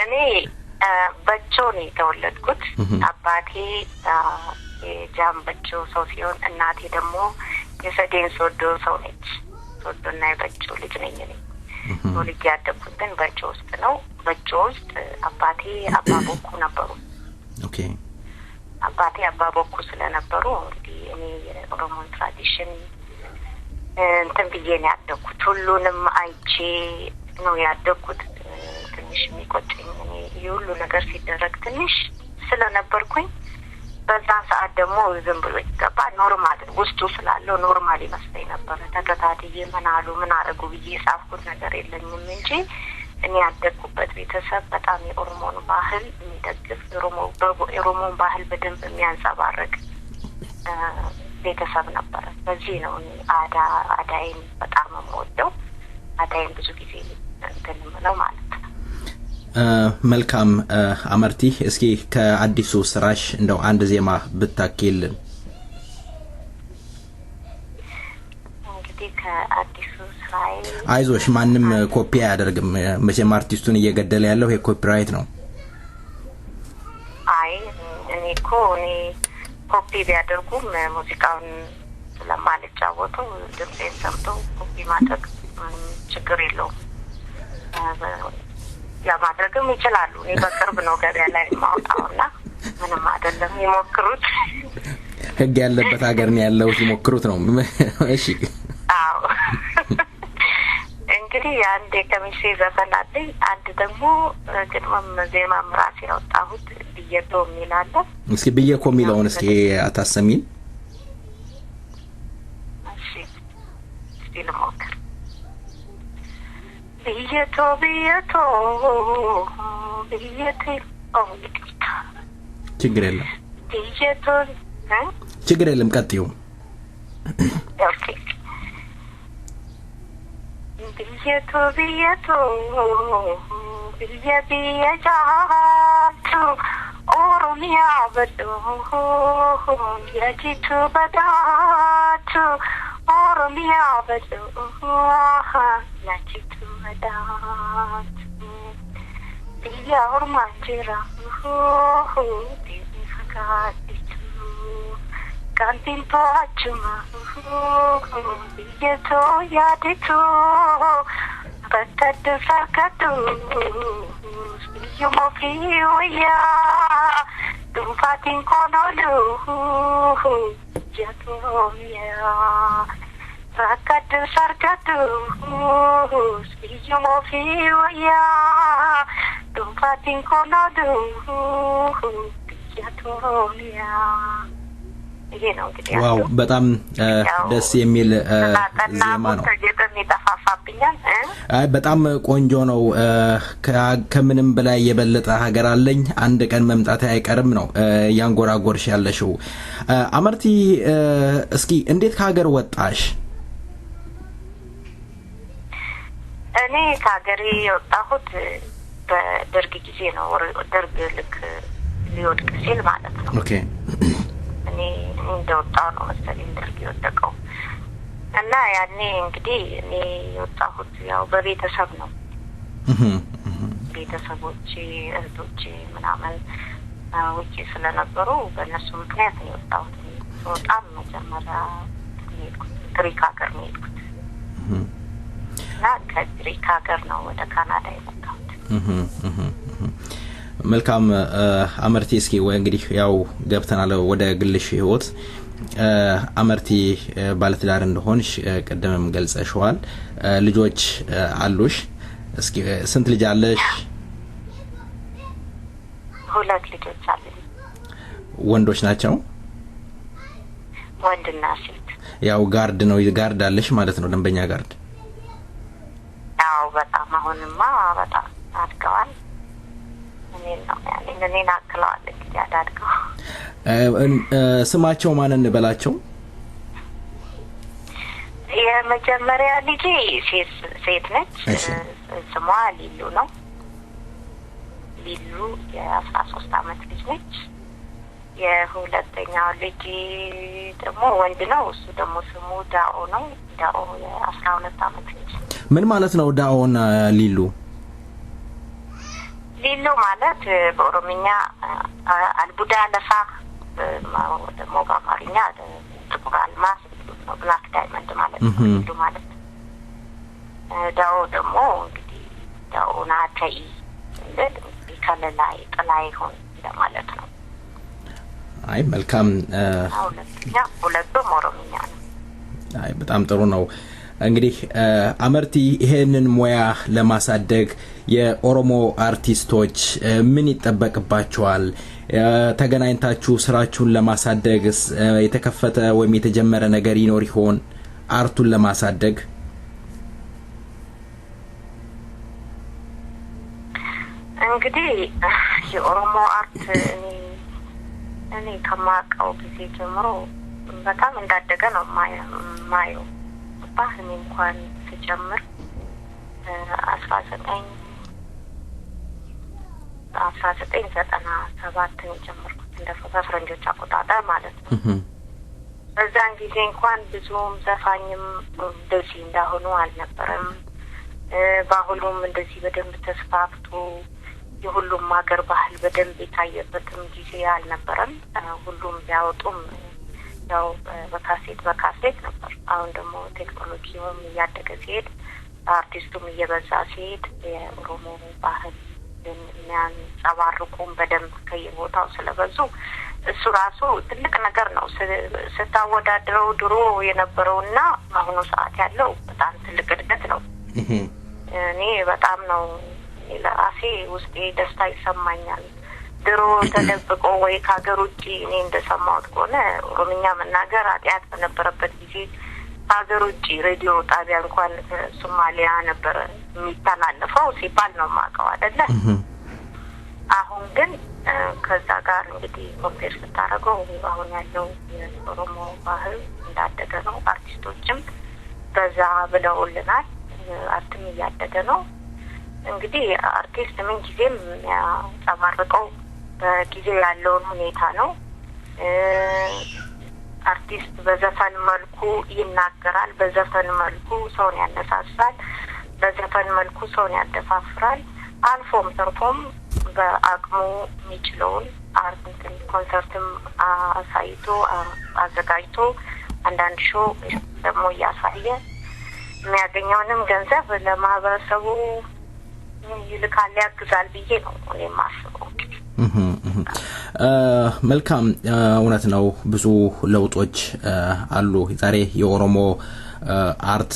እኔ በቾ ነው የተወለድኩት አባቴ የጃምበቾ ሰው ሲሆን እናቴ ደግሞ የሰዴን ሶዶ ሰው ነች ሶዶና የበቾ ልጅ ነኝ እኔ ልጅ ያደግኩት ግን በቾ ውስጥ ነው በቾ ውስጥ አባቴ አባቦኩ ነበሩ ኦኬ አባቴ አባቦኩ ስለነበሩ እንግዲህ እኔ የኦሮሞን ትራዲሽን እንትን ብዬ ነው ያደግኩት ሁሉንም አይቼ ነው ያደግኩት ትንሽ የሚቆጨኝ እኔ የሁሉ ነገር ሲደረግ ትንሽ ስለነበርኩኝ በዛ ሰዓት ደግሞ ዝም ብሎ ይገባ ኖርማል ውስጡ ስላለው ኖርማል ይመስለኝ ነበር ተከታትዬ ምን አሉ ምን አረጉ ብዬ ሳፍኩት ነገር የለኝም እንጂ እኔ ያደግኩበት ቤተሰብ በጣም የኦሮሞን ባህል የሚደግፍ የኦሮሞን ባህል በደንብ የሚያንጸባርቅ ቤተሰብ ነበረ። በዚህ ነው አዳይን በጣም የምወደው። አዳይን ብዙ ጊዜ እንትን ነው ማለት ነው። መልካም አመርቲ፣ እስኪ ከአዲሱ ስራሽ እንደው አንድ ዜማ ብታኪልን። እንግዲህ ከአዲሱ ስራዬ አይዞሽ፣ ማንም ኮፒ አያደርግም መቼም አርቲስቱን እየገደለ ያለው ይሄ ኮፒራይት ነው። አይ እኔ ኮፒ ቢያደርጉም ሙዚቃውን ስለማልጫወቱ ድምጼን ሰምተው ኮፒ ማድረግ ችግር የለውም። ለማድረግም ይችላሉ። እኔ በቅርብ ነው ገበያ ላይ ማውጣውና ምንም አይደለም፣ ይሞክሩት። ህግ ያለበት ሀገር ነው ያለው፣ ይሞክሩት ነው። እሺ አዎ። እንግዲህ አንድ ከሚሴ ዘፈን አለኝ፣ አንድ ደግሞ ግጥምም ዜማም ራሴ ያወጣሁት ብየቶ የሚል አለ። እስኪ ብየኮ የሚለውን እስኪ አታሰሚን? እሺ እስቲ ልሞክር። ብየቶ ችግር የለም ብየቶ ችግር የለም፣ ቀጥዩ። ኦኬ ብየቶ ቢያጃቱ ኦሮሚያ በዶ ያጂቱ በዳቱ ኦሮሚያ በዶ ያጂቱ በዳቱ ብያ ኦርማንጅራ ቢፈካዲቱ ካንቲንቶ አቹማ ብየቶ ያዲቱ በተድ ፈርከቱ Yumofiya Dumpatin konolu Jatomia Rakatu sarkatu Yumofiya Dumpatin konolu Jatomia. ዋው በጣም ደስ የሚል ዜማ ነው። በጣም ቆንጆ ነው። ከምንም በላይ የበለጠ ሀገር አለኝ አንድ ቀን መምጣት አይቀርም ነው ያንጎራጎርሽ ያለሽው። አመርቲ እስኪ እንዴት ከሀገር ወጣሽ? እኔ ከሀገሬ የወጣሁት በደርግ ጊዜ ነው። ደርግ ልክ ሊወድቅ ሲል ማለት ነው። ኦኬ እኔ እንደወጣሁ ነው መሰለኝ ደርግ የወደቀው እና ያኔ እንግዲህ እኔ የወጣሁት ያው በቤተሰብ ነው። ቤተሰቦቼ እህቶቼ ምናምን ውጪ ስለነበሩ በእነሱ ምክንያት ነው የወጣሁት። በጣም መጀመሪያ ግሪክ ሀገር ነው የሄድኩት እና ከግሪክ ሀገር ነው ወደ ካናዳ የመጣሁት። መልካም አመርቲ፣ እስኪ ወይ እንግዲህ ያው ገብተናል ወደ ግልሽ ህይወት። አመርቲ ባለትዳር እንደሆንሽ ቀደምም ገልጸሽዋል። ልጆች አሉሽ? እስኪ ስንት ልጅ አለሽ? 2 ልጆች አሉኝ። ወንዶች ናቸው? ወንድና ሴት። ያው ጋርድ ነው ጋርድ አለሽ ማለት ነው፣ ደንበኛ ጋርድ? ያው በጣም አሁንማ በጣም አድገዋል። እኔን አክለዋል እንግዲህ አዳድገው። ስማቸው ማን እንበላቸው? የመጀመሪያ ልጄ ሴት ነች። ስሟ ሊሉ ነው። ሊሉ የ13 አመት ልጅ ነች። የሁለተኛው ልጅ ደግሞ ወንድ ነው። እሱ ደግሞ ስሙ ዳኦ ነው። ዳኦ የ12 አመት ልጅ። ምን ማለት ነው ዳኦና ሊሉ? ሊሉ ማለት በኦሮምኛ አልቡዳ ለፋ ደግሞ በአማርኛ ጥቁር አልማዝ ነው፣ ብላክ ዳይመንድ ማለት ነው ሊሉ ማለት። ዳኦ ደግሞ እንግዲህ ዳኦና ተይ ከለላይ ጥላይ ሆን ለማለት ነው። አይ መልካም። ሁለቱም ኦሮምኛ ነው። አይ በጣም ጥሩ ነው። እንግዲህ አመርቲ ይሄንን ሙያ ለማሳደግ የኦሮሞ አርቲስቶች ምን ይጠበቅባቸዋል? ተገናኝታችሁ ስራችሁን ለማሳደግ የተከፈተ ወይም የተጀመረ ነገር ይኖር ይሆን አርቱን ለማሳደግ? እንግዲህ የኦሮሞ አርት እኔ ከማውቀው ጊዜ ጀምሮ በጣም እንዳደገ ነው ማየው። ባህል እንኳን ተጀምር 1997 ነው ጀመርኩት እንደ ፈረንጆች አቆጣጠር ማለት ነው። በዛን ጊዜ እንኳን ብዙም ዘፋኝም እንደዚህ እንዳሆኑ አልነበረም። ባህሉም እንደዚህ በደንብ ተስፋፍቶ የሁሉም ሀገር ባህል በደንብ የታየበትም ጊዜ አልነበረም። ሁሉም ቢያወጡም ያው በካሴት ነበር። አሁን ደግሞ ቴክኖሎጂውም እያደገ ሲሄድ አርቲስቱም እየበዛ ሲሄድ የኦሮሞ ባህል የሚያንጸባርቁም በደንብ ከየቦታው ስለበዙ እሱ ራሱ ትልቅ ነገር ነው። ስታወዳድረው ድሮ የነበረውና አሁኑ ሰዓት ያለው በጣም ትልቅ እድገት ነው። እኔ በጣም ነው ለራሴ ውስጤ ደስታ ይሰማኛል። ድሮ ተደብቆ ወይ ከሀገር ውጪ እኔ እንደሰማሁት ከሆነ ኦሮምኛ መናገር ኃጢአት በነበረበት ጊዜ ሀገር ውጪ ሬዲዮ ጣቢያ እንኳን ሶማሊያ ነበር የሚተላለፈው ሲባል ነው የማውቀው አይደለ? አሁን ግን ከዛ ጋር እንግዲህ ኮምፔር ስታደርገው አሁን ያለው የኦሮሞ ባህል እንዳደገ ነው። አርቲስቶችም በዛ ብለውልናል። አርትም እያደገ ነው። እንግዲህ አርቲስት ምን ጊዜም ያንጸባርቀው በጊዜው ያለውን ሁኔታ ነው። አርቲስት በዘፈን መልኩ ይናገራል፣ በዘፈን መልኩ ሰውን ያነሳሳል፣ በዘፈን መልኩ ሰውን ያደፋፍራል። አልፎም ተርፎም በአቅሙ የሚችለውን አርቲስትን ኮንሰርትም አሳይቶ አዘጋጅቶ አንዳንድ ሾው ደግሞ እያሳየ የሚያገኘውንም ገንዘብ ለማህበረሰቡ ይልካል፣ ያግዛል ብዬ ነው እኔ የማስበው። መልካም እውነት ነው። ብዙ ለውጦች አሉ። ዛሬ የኦሮሞ አርት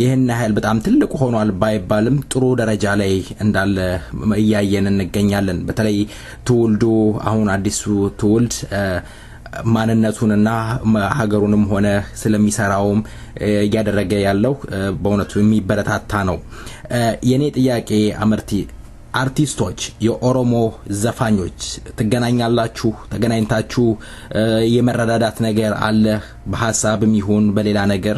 ይሄን ያህል በጣም ትልቅ ሆኗል ባይባልም ጥሩ ደረጃ ላይ እንዳለ እያየን እንገኛለን። በተለይ ትውልዱ አሁን አዲሱ ትውልድ ማንነቱንና ሀገሩንም ሆነ ስለሚሰራውም ያደረገ ያለው በእውነቱ የሚበረታታ ነው። የኔ ጥያቄ አመርቲ አርቲስቶች የኦሮሞ ዘፋኞች ትገናኛላችሁ? ተገናኝታችሁ የመረዳዳት ነገር አለ በሐሳብም ይሁን በሌላ ነገር?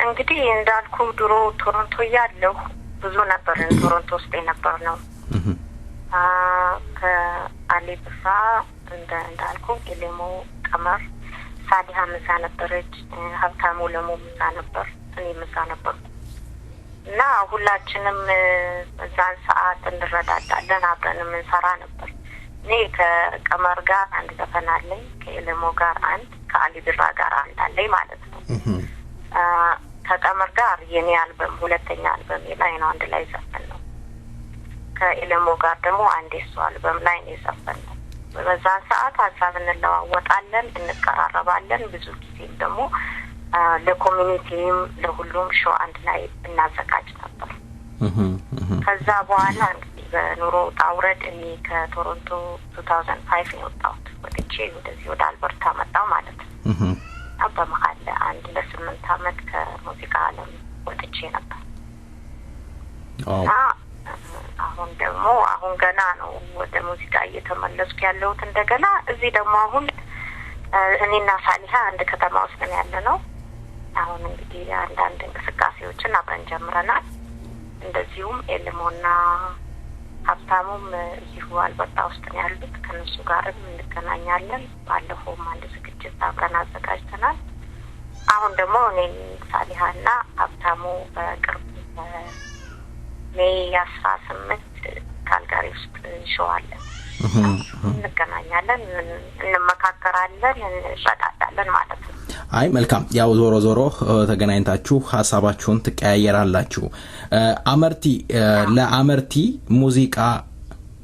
እንግዲህ እንዳልኩ ድሮ ቶሮንቶ ያለው ብዙ ነበር። ቶሮንቶ ውስጥ ነበር ነው ከአሊብሳ እንዳልኩ ሌሞ ቀመር ሳዲሃ ምሳ ነበረች፣ ሀብታሙ ለሞ ምሳ ነበር፣ እኔ ምሳ ነበር እና ሁላችንም በዛን ሰዓት እንረዳዳለን፣ አብረን እንሰራ ነበር። እኔ ከቀመር ጋር አንድ ዘፈን አለኝ፣ ከሌሞ ጋር አንድ፣ ከአሊብራ ጋር አንድ አለኝ ማለት ነው። ከቀመር ጋር የኔ አልበም ሁለተኛ አልበም ላይ ነው አንድ ላይ ዘፈን ነው። ከኤለሞ ጋር ደግሞ አንድ እሱ አልበም ላይ ነው ዘፈን ነው። በዛን ሰዓት ሀሳብ እንለዋወጣለን፣ እንቀራረባለን። ብዙ ጊዜም ደግሞ ለኮሚኒቲም ለሁሉም ሾው አንድ ላይ እናዘጋጅ ነበር። ከዛ በኋላ እንግዲህ በኑሮ ጣውረድ እኔ ከቶሮንቶ 2005 ነው ወጣሁት። ወጥቼ ወደዚህ ወደ አልበርታ መጣሁ ማለት ነው። በመሀል አንድ ለ8 አመት ከሙዚቃ ዓለም ወጥቼ ነበር። አሁን ደግሞ አሁን ገና ነው ወደ ሙዚቃ እየተመለስኩ ያለሁት እንደገና። እዚህ ደግሞ አሁን እኔና ሳሊሃ አንድ ከተማ ውስጥ ነው ያለነው። አሁን እንግዲህ አንዳንድ እንቅስቃሴዎችን አብረን ጀምረናል። እንደዚሁም ኤልሞና ሀብታሙም እዚሁ አልበርታ ውስጥ ነው ያሉት። ከነሱ ጋርም እንገናኛለን። ባለፈውም አንድ ዝግጅት አብረን አዘጋጅተናል። አሁን ደግሞ እኔን ሳሊሃና ሀብታሙ በቅርብ ሜይ 18 ካልጋሪ ውስጥ ሾው አለ። እንገናኛለን፣ እንመካከራለን፣ እንረዳዳለን ማለት ነው። አይ መልካም። ያው ዞሮ ዞሮ ተገናኝታችሁ ሐሳባችሁን ትቀያየራላችሁ። አመርቲ ለአመርቲ ሙዚቃ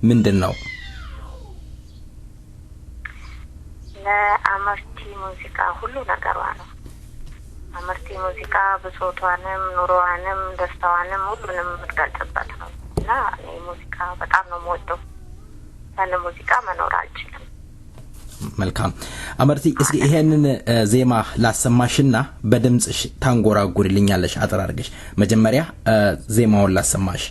ምንድነው? ለአመርቲ ሙዚቃ ሁሉ ነገሯ ነው። አመርቲ ሙዚቃ ብሶቷንም ኑሮዋንም ደስታዋንም ሁሉንም የምትገልጽበት ነው እና እኔ ሙዚቃ በጣም ነው የምወደው። ያለ ሙዚቃ መኖር አልችልም። መልካም አመርቲ እስኪ ይሄንን ዜማ ላሰማሽና በድምጽሽ ታንጎራጉሪልኛለሽ አጥራርገሽ መጀመሪያ ዜማውን ላሰማሽ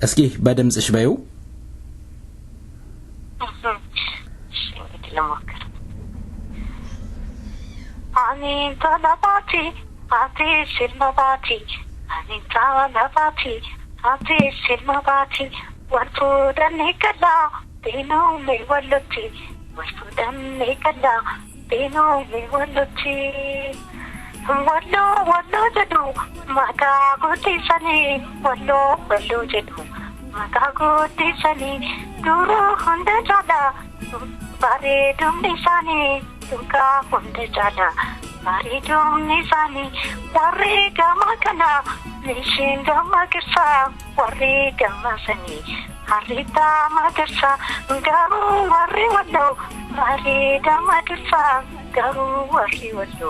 እስኪ በድምጽሽ በዩ አኒ ታላባቲ አቲ ሲልማባቲ አኒ ታላባቲ አቲ ሲልማባቲ ወርቱ ደንከላ ዲኖ ሜወለቲ ወርቱ ደንከላ ዲኖ ሜወለቲ ወሎ ጀዱ ማጋ ጉዲሰኒ ወሎ ጀዱ ማጋ ጉዲሰኒ ዱሩ ሁንደ ጃላ ባሬዱም ኒሳኒ ዱካ ሁንደ ጃላ ባሬዱም ኒሳኒ ወሪ ገማ ከና ኒሽን ገማ ግርሳ ወሪ ገማ ሰኒ ሀሪታ ማግርሳ ገሩ ወሪ ወሎ ባሬዳ ማግርሳ ገሩ ወሪ ወሎ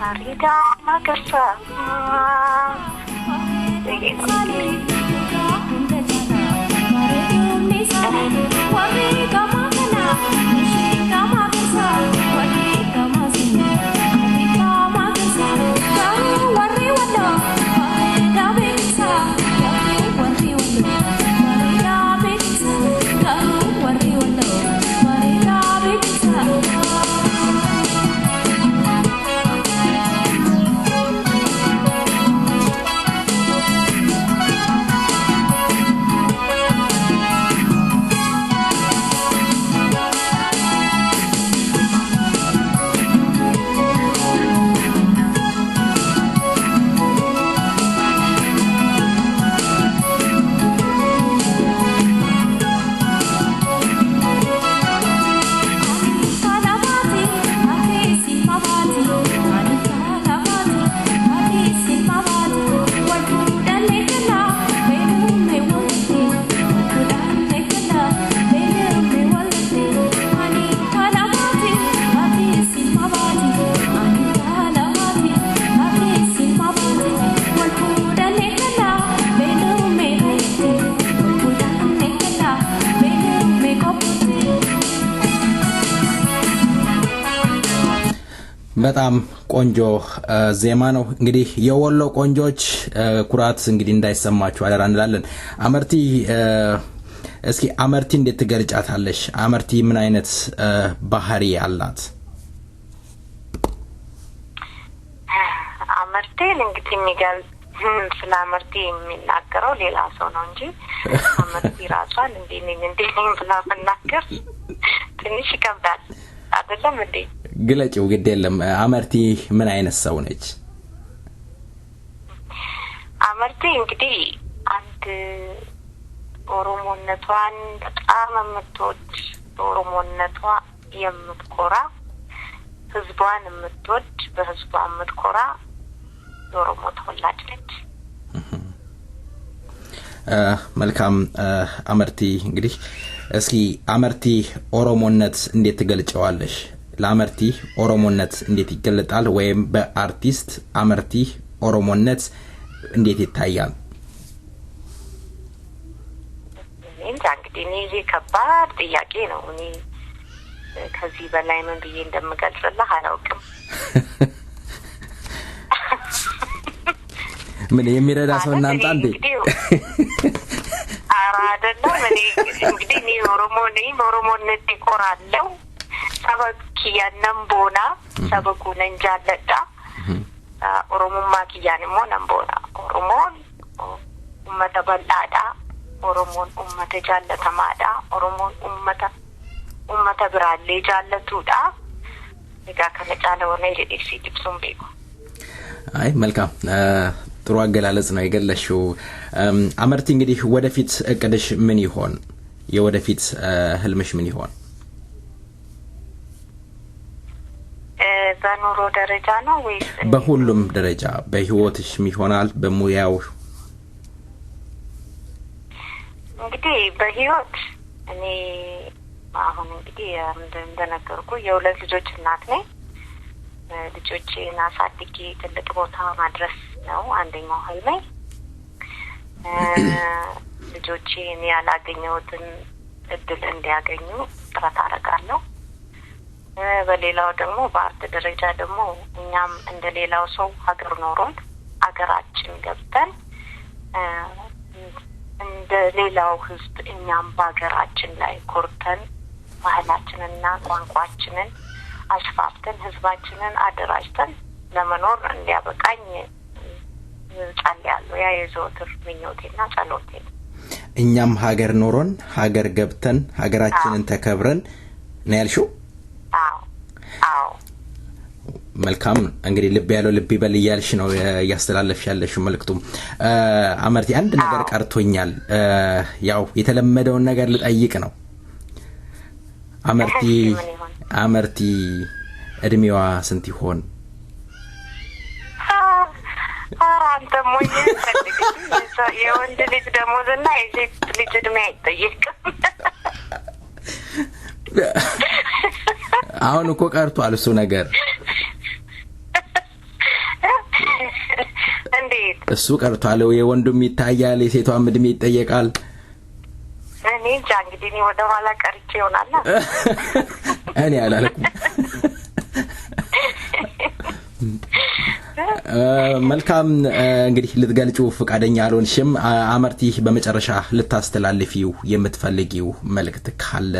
Arida magarsa በጣም ቆንጆ ዜማ ነው እንግዲህ የወሎ ቆንጆች ኩራት እንግዲህ እንዳይሰማችሁ አደራ እንላለን አመርቲ እስኪ አመርቲ እንዴት ትገልጫታለሽ አመርቲ ምን አይነት ባህሪ አላት አመርቲ እንግዲህ የሚገል ስለ አመርቲ የሚናገረው ሌላ ሰው ነው እንጂ አመርቲ ራሷን እንዴት ብላ መናገር ትንሽ ይከብዳል አይደለም እንዴ ግለጪው ግድ የለም አመርቲ ምን አይነት ሰው ነች አመርቲ እንግዲህ አንድ ኦሮሞነቷን በጣም የምትወድ ኦሮሞነቷ የምትኮራ ህዝቧን የምትወድ በህዝቧ የምትኮራ ኦሮሞ ተወላጅ ነች መልካም አመርቲ እንግዲህ እስኪ አመርቲ ኦሮሞነት እንዴት ትገልጫዋለሽ ለአመርቲ ኦሮሞነት እንዴት ይገለጣል ወይም በአርቲስት አመርቲ ኦሮሞነት እንዴት ይታያል እንግዲህ እኔ ከባድ ጥያቄ ነው እኔ ከዚህ በላይ ምን ብዬ እንደምገልጽልህ አላውቅም ምን የሚረዳ ሰው እናንተ አንዴ አራደና እኔ እንግዲህ እኔ ኦሮሞነት ይቆራለው ሰበኪ ያነምቦና ሰበኩ ነንጃለዳ Oromummaa kiyyaan immoo nan boona. Oromoon ummata bal'aadha. Oromoon ummata jaallatamaadha. Oromoon ummata biraallee jaallatudha. Egaa kana caalawanii jedhee ibsuun beeku. አይ መልካም ጥሩ አገላለጽ ነው የገለሽው። አመርቲ እንግዲህ ወደፊት እቅድሽ ምን ይሆን? የወደፊት ህልምሽ ምን ይሆን? በኑሮ ደረጃ ነው ወይስ በሁሉም ደረጃ በህይወትሽ ይሆናል በሙያው? እንግዲህ በህይወት እኔ አሁን እንግዲህ እንደነገርኩ የሁለት ልጆች እናት ነኝ። ልጆቼን አሳድጌ ትልቅ ቦታ ማድረስ ነው አንደኛው ህልሜ። ልጆቼን ያላገኘሁትን እድል እንዲያገኙ ጥረት አደርጋለሁ። በሌላው ደግሞ በአርት ደረጃ ደግሞ እኛም እንደሌላው ሰው ሀገር ኖሮን ሀገራችን ገብተን እንደሌላው ህዝብ እኛም በሀገራችን ላይ ኮርተን ባህላችንና ቋንቋችንን አስፋፍተን ህዝባችንን አደራጅተን ለመኖር እንዲያበቃኝ ጸልያለሁ። ያ የዘወትር ምኞቴና ጸሎቴ ነው። እኛም ሀገር ኖሮን ሀገር ገብተን ሀገራችንን ተከብረን ነው ያልሽው? አዎ መልካም እንግዲህ ልብ ያለው ልብ ይበል እያልሽ ነው ያስተላለፍሽ ያለሽው መልክቱም። አመርቲ አንድ ነገር ቀርቶኛል። ያው የተለመደውን ነገር ልጠይቅ ነው። አመርቲ እድሜዋ ስንት ይሆን? አንተ ሞኝ የወንድ ልጅ ደሞዝና የሴት ልጅ እድሜ አይጠየቅም። አሁን እኮ ቀርቷል እሱ ነገር። እንዴት እሱ ቀርቷል? የወንዱም ይታያል የሴቷም እድሜ ይጠየቃል። እኔ እንጃ እንግዲህ እኔ ወደ ኋላ ቀርቼ ይሆናል። እኔ አላልኩም። መልካም እንግዲህ ልትገልጪው ፍቃደኛ አልሆንሽም። አመርቲ በመጨረሻ ልታስተላልፊው የምትፈልጊው መልእክት ካለ?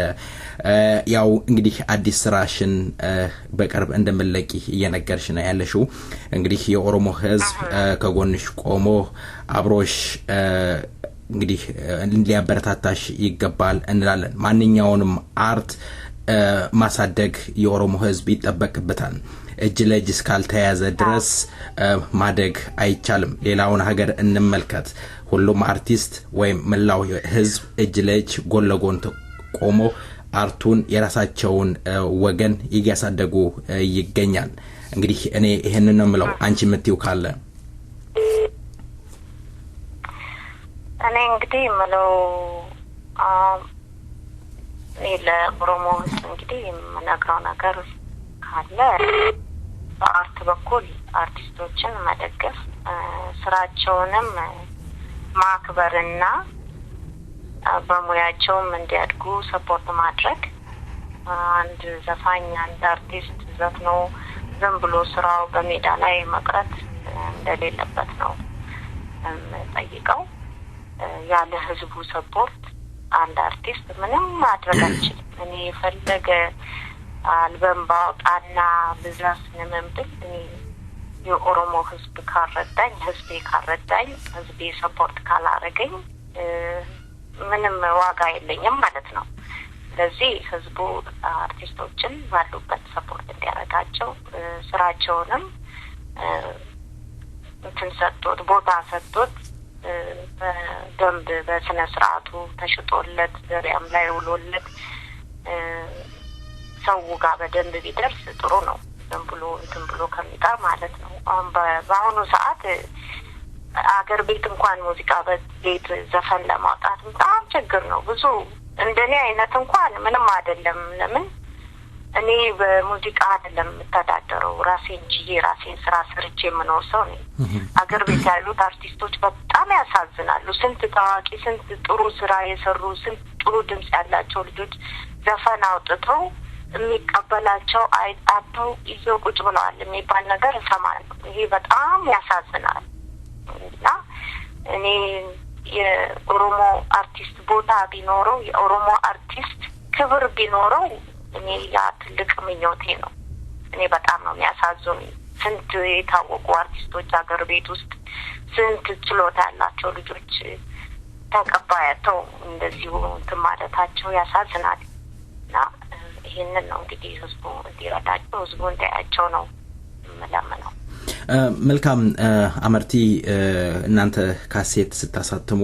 ያው እንግዲህ አዲስ ስራሽን በቅርብ እንደምትለቂ እየነገርሽ ነው ያለሽው። እንግዲህ የኦሮሞ ህዝብ ከጎንሽ ቆሞ አብሮሽ እንግዲህ ሊያበረታታሽ ይገባል እንላለን። ማንኛውንም አርት ማሳደግ የኦሮሞ ህዝብ ይጠበቅበታል። እጅ ለእጅ እስካልተያዘ ድረስ ማደግ አይቻልም። ሌላውን ሀገር እንመልከት። ሁሉም አርቲስት ወይም መላው ህዝብ እጅ ለእጅ ጎን ለጎን ቆሞ አርቱን የራሳቸውን ወገን እያሳደጉ ይገኛል። እንግዲህ እኔ ይሄንን ነው የምለው። አንቺ የምትይው ካለ? እኔ እንግዲህ የምለው ለኦሮሞ ህዝብ እንግዲህ የምነግረው ነገር ካለ በአርት በኩል አርቲስቶችን መደገፍ፣ ስራቸውንም ማክበርና በሙያቸውም እንዲያድጉ ሰፖርት ማድረግ። አንድ ዘፋኝ አንድ አርቲስት ዘፍኖ ዝም ብሎ ስራው በሜዳ ላይ መቅረት እንደሌለበት ነው ጠይቀው። ያለ ህዝቡ ሰፖርት አንድ አርቲስት ምንም ማድረግ አይችልም። እኔ ፈለገ አልበም ባውጣና ብዛት ነምብል የኦሮሞ ህዝብ ካረዳኝ፣ ህዝቤ ካረዳኝ፣ ህዝቤ ሰፖርት ካላረገኝ ምንም ዋጋ የለኝም ማለት ነው። ስለዚህ ህዝቡ አርቲስቶችን ባሉበት ሰፖርት እንዲያረጋቸው፣ ስራቸውንም እንትን ቦታ ሰጥቶት በደንብ በስነ ስርዓቱ ተሽጦለት ገበያም ላይ ውሎለት ሰው ጋር በደንብ ቢደርስ ጥሩ ነው። ዝም ብሎ እንትን ብሎ ከሚቀር ማለት ነው። በአሁኑ ሰዓት አገር ቤት እንኳን ሙዚቃ ቤት ዘፈን ለማውጣት በጣም ችግር ነው። ብዙ እንደኔ አይነት እንኳን ምንም አይደለም። ለምን እኔ በሙዚቃ አይደለም ተዳደረው ራሴን ጂዬ ራሴን ስራ ሰርቼ የምኖር ሰው ነኝ። አገር ቤት ያሉት አርቲስቶች በጣም ያሳዝናሉ። ስንት ታዋቂ ስንት ጥሩ ስራ የሰሩ ስንት ጥሩ ድምጽ ያላቸው ልጆች ዘፈን አውጥተው የሚቀበላቸው አጥተው ይዘው ቁጭ ብለዋል የሚባል ነገር እሰማለሁ። ይሄ በጣም ያሳዝናል። እና እኔ የኦሮሞ አርቲስት ቦታ ቢኖረው የኦሮሞ አርቲስት ክብር ቢኖረው እኔ ያ ትልቅ ምኞቴ ነው። እኔ በጣም ነው የሚያሳዝኑኝ ስንት የታወቁ አርቲስቶች አገር ቤት ውስጥ ስንት ችሎታ ያላቸው ልጆች ተቀባያቸው እንደዚሁ እንትን ማለታቸው ያሳዝናል። እና ይሄንን ነው እንግዲህ ህዝቡ እንዲረዳቸው ህዝቡ እንዲያያቸው ነው የምለምነው። መልካም አመርቲ እናንተ ካሴት ስታሳትሙ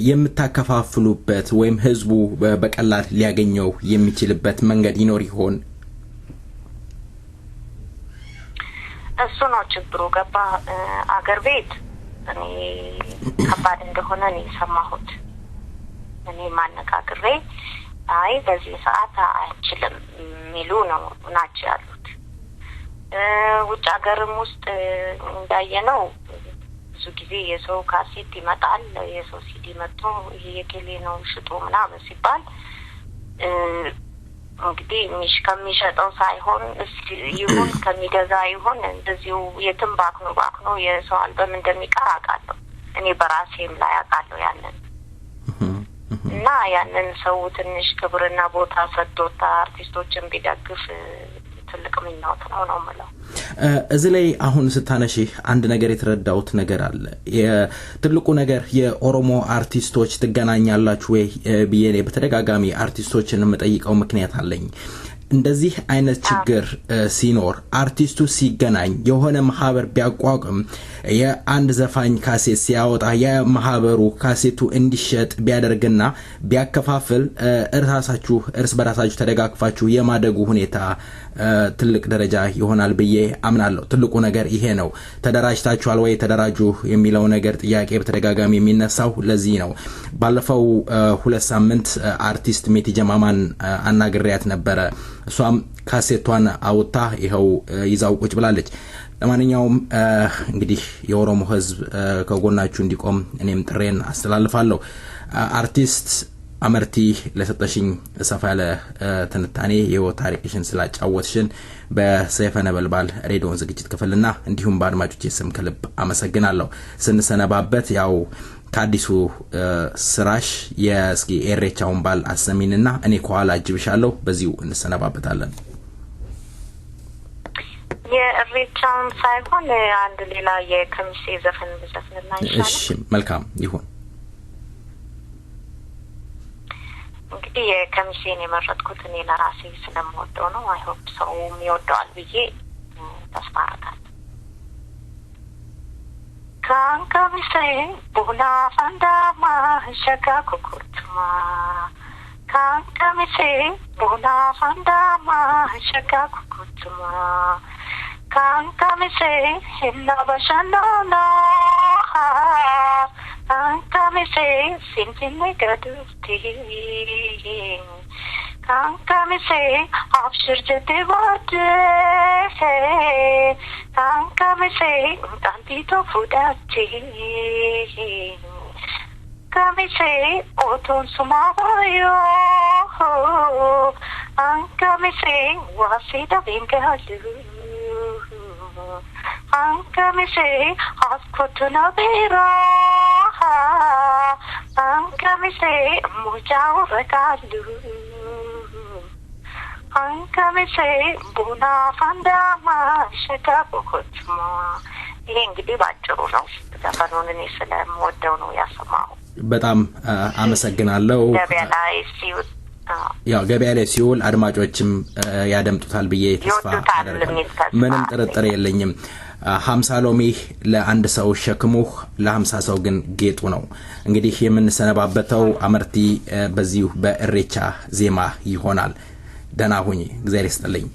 የምታከፋፍሉበት ወይም ህዝቡ በቀላል ሊያገኘው የሚችልበት መንገድ ይኖር ይሆን? እሱ ነው ችግሩ። ገባ አገር ቤት እኔ ከባድ እንደሆነ ነው የሰማሁት። እኔ ማነጋግሬ አይ በዚህ ሰዓት አይችልም የሚሉ ነው ናቸው ያሉት። ውጭ ሀገርም ውስጥ እንዳየነው ብዙ ጊዜ የሰው ካሴት ይመጣል፣ የሰው ሲዲ መጥቶ ይሄ የኬሌ ነው ሽጡ ምናምን ሲባል እንግዲህ ከሚሸጠው ሳይሆን ይሁን ከሚገዛ ይሁን እንደዚሁ የትም ባክኖ የሰው አልበም እንደሚቀር አውቃለሁ። እኔ በራሴም ላይ አውቃለሁ ያንን እና ያንን ሰው ትንሽ ክብርና ቦታ ሰጥቶት አርቲስቶችን ቢደግፍ ትልቅ ምኞት ነው ማለት። እዚህ ላይ አሁን ስታነሺ አንድ ነገር የተረዳሁት ነገር አለ። የትልቁ ነገር የኦሮሞ አርቲስቶች ትገናኛላችሁ ወይ ብዬ በተደጋጋሚ አርቲስቶችን መጠይቀው ምክንያት አለኝ። እንደዚህ አይነት ችግር ሲኖር አርቲስቱ ሲገናኝ የሆነ ማህበር ቢያቋቁም የአንድ ዘፋኝ ካሴት ሲያወጣ የማህበሩ ካሴቱ እንዲሸጥ ቢያደርግና ቢያከፋፍል እርስ በራሳችሁ ተደጋግፋችሁ የማደጉ ሁኔታ ትልቅ ደረጃ ይሆናል ብዬ አምናለሁ። ትልቁ ነገር ይሄ ነው። ተደራጅታችኋል ወይ ተደራጁ የሚለው ነገር ጥያቄ በተደጋጋሚ የሚነሳው ለዚህ ነው። ባለፈው 2 ሳምንት አርቲስት ሜቲ ጀማማን አናግሬያት ነበር። እሷም ካሴቷን አውጣ ይሄው ይዛው ቁጭ ብላለች። ለማንኛውም እንግዲህ የኦሮሞ ህዝብ ከጎናችሁ እንዲቆም እኔም ጥሬን አስተላልፋለሁ። አርቲስት አመርቲ ለሰጠሽኝ ሰፋ ያለ ትንታኔ የህይወት ታሪክሽን ስላጫወትሽን በሰይፈ ነበልባል ሬዲዮ ዝግጅት ክፍልና እንዲሁም በአድማጮቼ ስም ከልብ አመሰግናለሁ። ስንሰነባበት ያው ከአዲሱ ስራሽ የእስኪ ኤሬቻውን ባል አሰሚንና እኔ ከኋላ አጅብሻለሁ። በዚሁ እንሰነባበታለን። የኤሬቻውን ሳይሆን አንድ ሌላ የከሚሴ ዘፈን ብዘፍንና ይሻላል። እሺ መልካም ይሁን። እንግዲህ የከሚሴን የመረጥኩት እኔ ለራሴ ስለምወደው ነው። አይ ሆፕ ሰውም ይወደዋል ብዬ ተስፋ አደርጋለሁ። ካንከሚሴ ቡና ፈንዳማ ሸጋ ኩኩርቱማ ካንከሚሴ ቡና ፈንዳማ ሸጋ ኩኩርቱማ ካንከሚሴ ሂና በሸናና ካንከሚሴ ሲንቲኔ ገዱፍቲ ካንከሚሴ አብሽር ጀቴ ባደ ካንከሚሴ ጣንቲቶ ፉዳቼ ካንከሚሴ ኦቶን ሱማባዮ ካንከሚሴ ዋሲዳ ቤንጋሉ ካንከሚሴ አስኮቱና ቤራ ካንከሚሴ ሙጃው ረጋሉ ካንከሚሴ ቡና ፈንዳማ ሸጋ ኩኩርቱማ። ይሄ እንግዲህ ባጭሩ ነው። ዘፈኑን እኔ ስለምወደው ነው ያሰማው። በጣም አመሰግናለሁ። ገበያ ላይ ሲውል አድማጮችም ያደምጡታል ብዬ ተስፋ አደርጋለሁ። ምንም ጥርጥር የለኝም። 50 ሎሚ ለአንድ ሰው ሸክሙ ለ50 ሰው ግን ጌጡ ነው። እንግዲህ የምንሰነባበተው አመርቲ በዚሁ በእሬቻ ዜማ ይሆናል። ደህና ሁኚ። እግዚአብሔር ይስጥልኝ።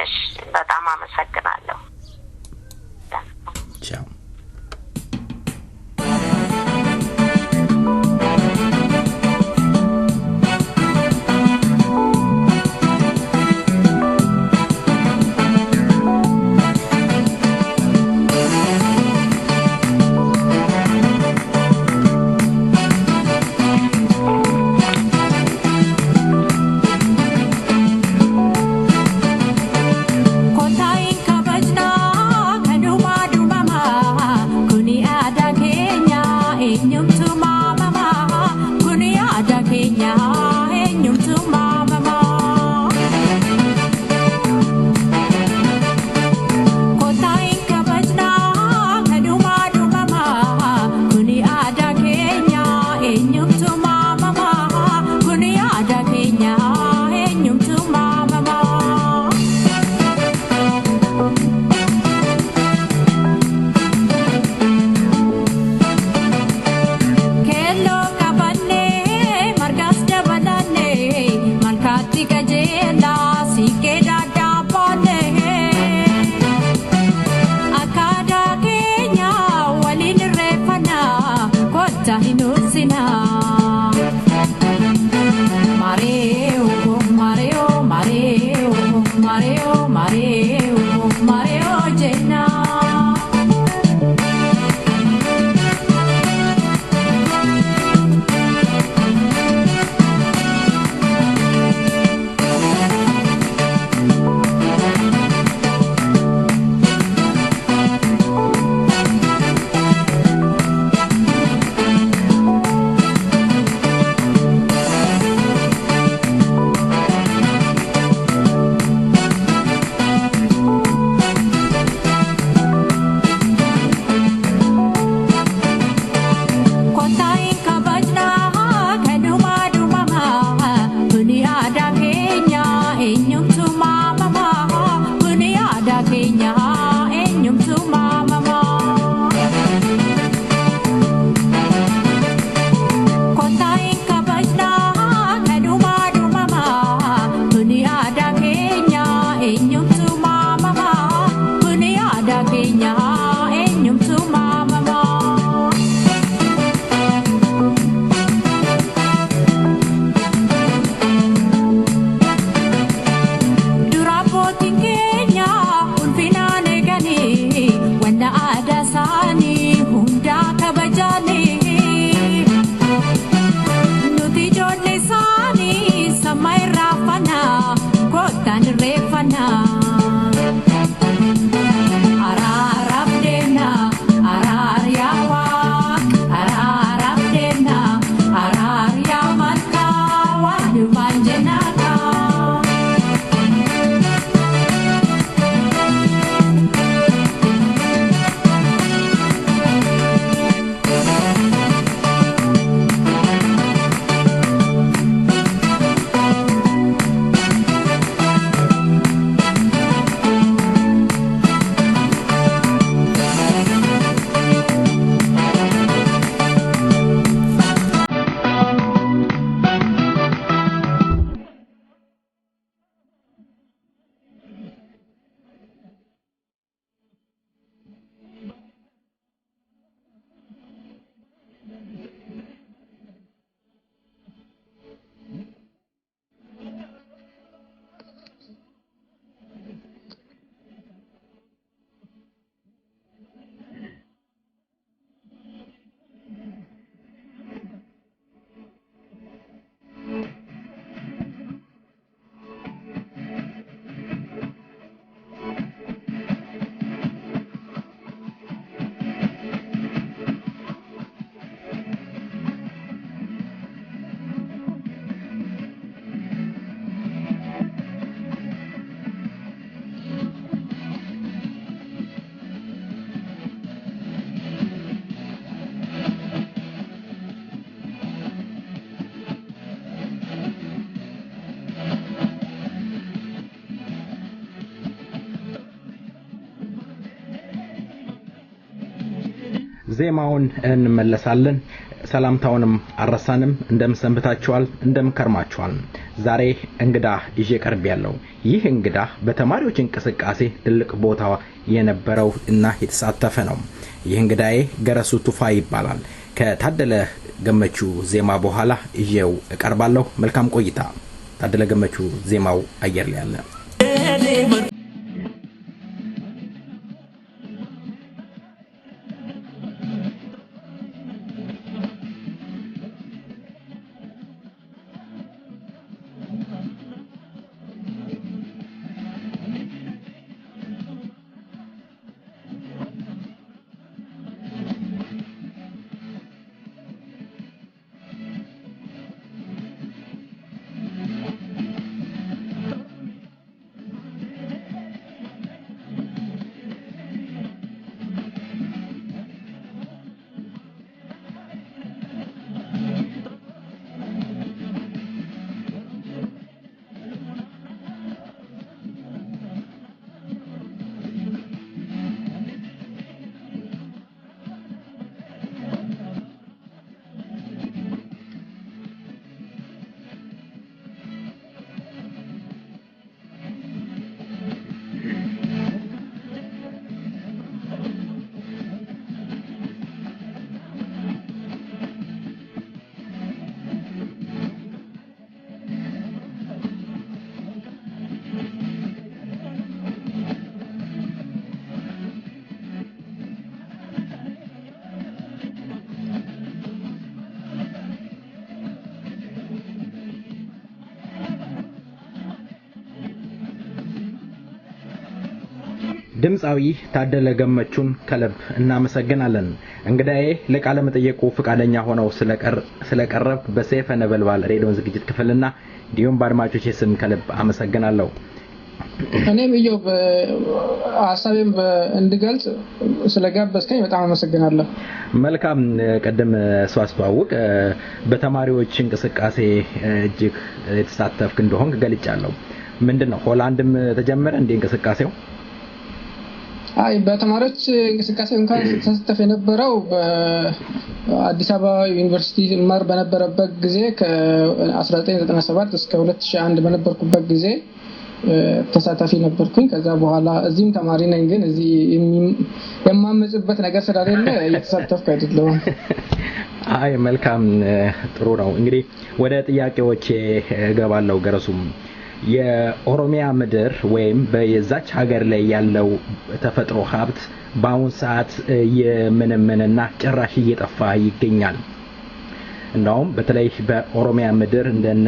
እሺ በጣም አመሰግናለሁ። ቻው። Kotain kabajna sikajela sikeda pone akada kenya walin refana kota hinusina mareo mareo mareo mareo mareo mareo jena ዜማውን እንመለሳለን ሰላምታውንም አረሳንም እንደምሰንብታችኋል እንደምከርማችኋል ዛሬ እንግዳ ይዤ ቀርቤያለሁ ይህ እንግዳ በተማሪዎች እንቅስቃሴ ትልቅ ቦታ የነበረው እና የተሳተፈ ነው ይህ እንግዳዬ ገረሱ ቱፋ ይባላል ከታደለ ገመቹ ዜማ በኋላ ይዤው እቀርባለሁ መልካም ቆይታ ታደለ ገመቹ ዜማው አየር ላይ ያለ ድምጻዊ ታደለ ገመቹን ከልብ እናመሰግናለን። እንግዳዬ ለቃለ መጠየቁ ፍቃደኛ ሆነው ስለቀረብ በሰይፈ ነበልባል ሬዲዮ ዝግጅት ክፍልና እንዲሁም በአድማጮቼ ስም ከልብ አመሰግናለሁ። እኔም ኢዮብ ሐሳቤን እንድገልጽ ስለጋበዝከኝ በጣም አመሰግናለሁ። መልካም። ቀደም አስተዋውቅ በተማሪዎች እንቅስቃሴ እጅግ የተሳተፍክ እንደሆንክ ገልጫለሁ። ምንድነው ሆላንድም ተጀመረ እንደ እንቅስቃሴው? አይ በተማሪዎች እንቅስቃሴ እንኳን ተሳተፍ የነበረው በአዲስ አበባ ዩኒቨርሲቲ ማር በነበረበት ጊዜ ከ1997 እስከ 2001 በነበርኩበት ጊዜ ተሳታፊ ነበርኩኝ። ከዛ በኋላ እዚህም ተማሪ ነኝ፣ ግን እዚህ የማመጽበት ነገር ስለሌለ እየተሳተፍኩ አይደለም። አይ መልካም ጥሩ ነው። እንግዲህ ወደ ጥያቄዎቼ እገባለሁ። ገረሱም የኦሮሚያ ምድር ወይም በየዛች ሀገር ላይ ያለው ተፈጥሮ ሀብት በአሁን ሰዓት የምንምንና ጭራሽ እየጠፋ ይገኛል። እንደውም በተለይ በኦሮሚያ ምድር እንደነ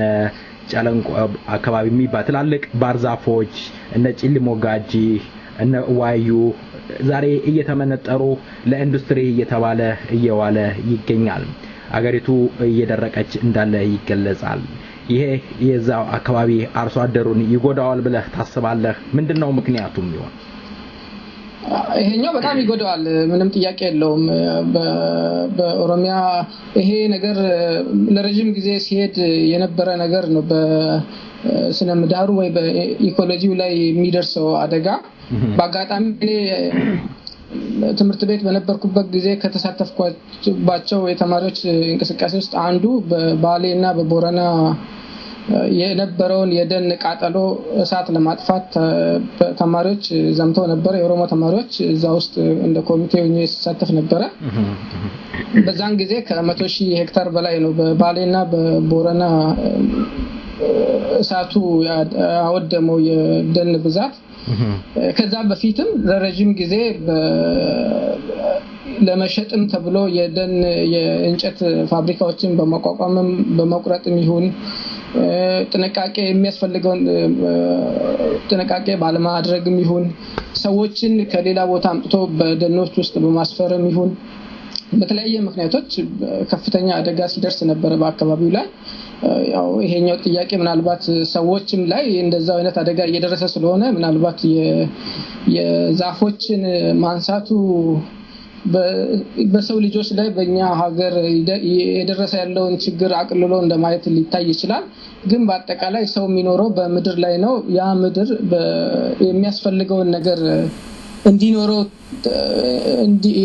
ጫለንቆ አካባቢ የሚባል ትላልቅ ባርዛፎች እነ ጭልሞ ጋጂ እነ ዋዩ ዛሬ እየተመነጠሩ ለኢንዱስትሪ እየተባለ እየዋለ ይገኛል። አገሪቱ እየደረቀች እንዳለ ይገለጻል። ይሄ የዛው አካባቢ አርሶ አደሩን ይጎዳዋል ብለህ ታስባለህ? ምንድነው ምክንያቱም ይሆን? ይሄኛው በጣም ይጎዳዋል፣ ምንም ጥያቄ የለውም። በኦሮሚያ ይሄ ነገር ለረጅም ጊዜ ሲሄድ የነበረ ነገር ነው። በስነ ምህዳሩ ወይ በኢኮሎጂው ላይ የሚደርሰው አደጋ በአጋጣሚ ትምህርት ቤት በነበርኩበት ጊዜ ከተሳተፍኳቸው የተማሪዎች እንቅስቃሴ ውስጥ አንዱ በባሌና በቦረና የነበረውን የደን ቃጠሎ እሳት ለማጥፋት ተማሪዎች ዘምተው ነበር። የኦሮሞ ተማሪዎች እዛ ውስጥ እንደ ኮሚቴ ሆኜ ሲሳተፍ ነበር። በዛን ጊዜ ከ100,000 ሄክታር በላይ ነው በባሌና በቦረና እሳቱ ያወደመው የደን ብዛት። ከዛ በፊትም ለረጅም ጊዜ ለመሸጥም ተብሎ የደን የእንጨት ፋብሪካዎችን በማቋቋምም በመቁረጥም ይሁን ጥንቃቄ የሚያስፈልገውን ጥንቃቄ ባለማድረግም ይሁን ሰዎችን ከሌላ ቦታ አምጥቶ በደኖች ውስጥ በማስፈርም ይሁን በተለያየ ምክንያቶች ከፍተኛ አደጋ ሲደርስ ነበር በአካባቢው ላይ። ያው ይሄኛው ጥያቄ ምናልባት ሰዎችም ላይ እንደዛው አይነት አደጋ እየደረሰ ስለሆነ ምናልባት የዛፎችን ማንሳቱ በሰው ልጆች ላይ በእኛ ሀገር የደረሰ ያለውን ችግር አቅልሎ እንደማየት ሊታይ ይችላል። ግን በአጠቃላይ ሰው የሚኖረው በምድር ላይ ነው። ያ ምድር የሚያስፈልገውን ነገር እንዲኖረው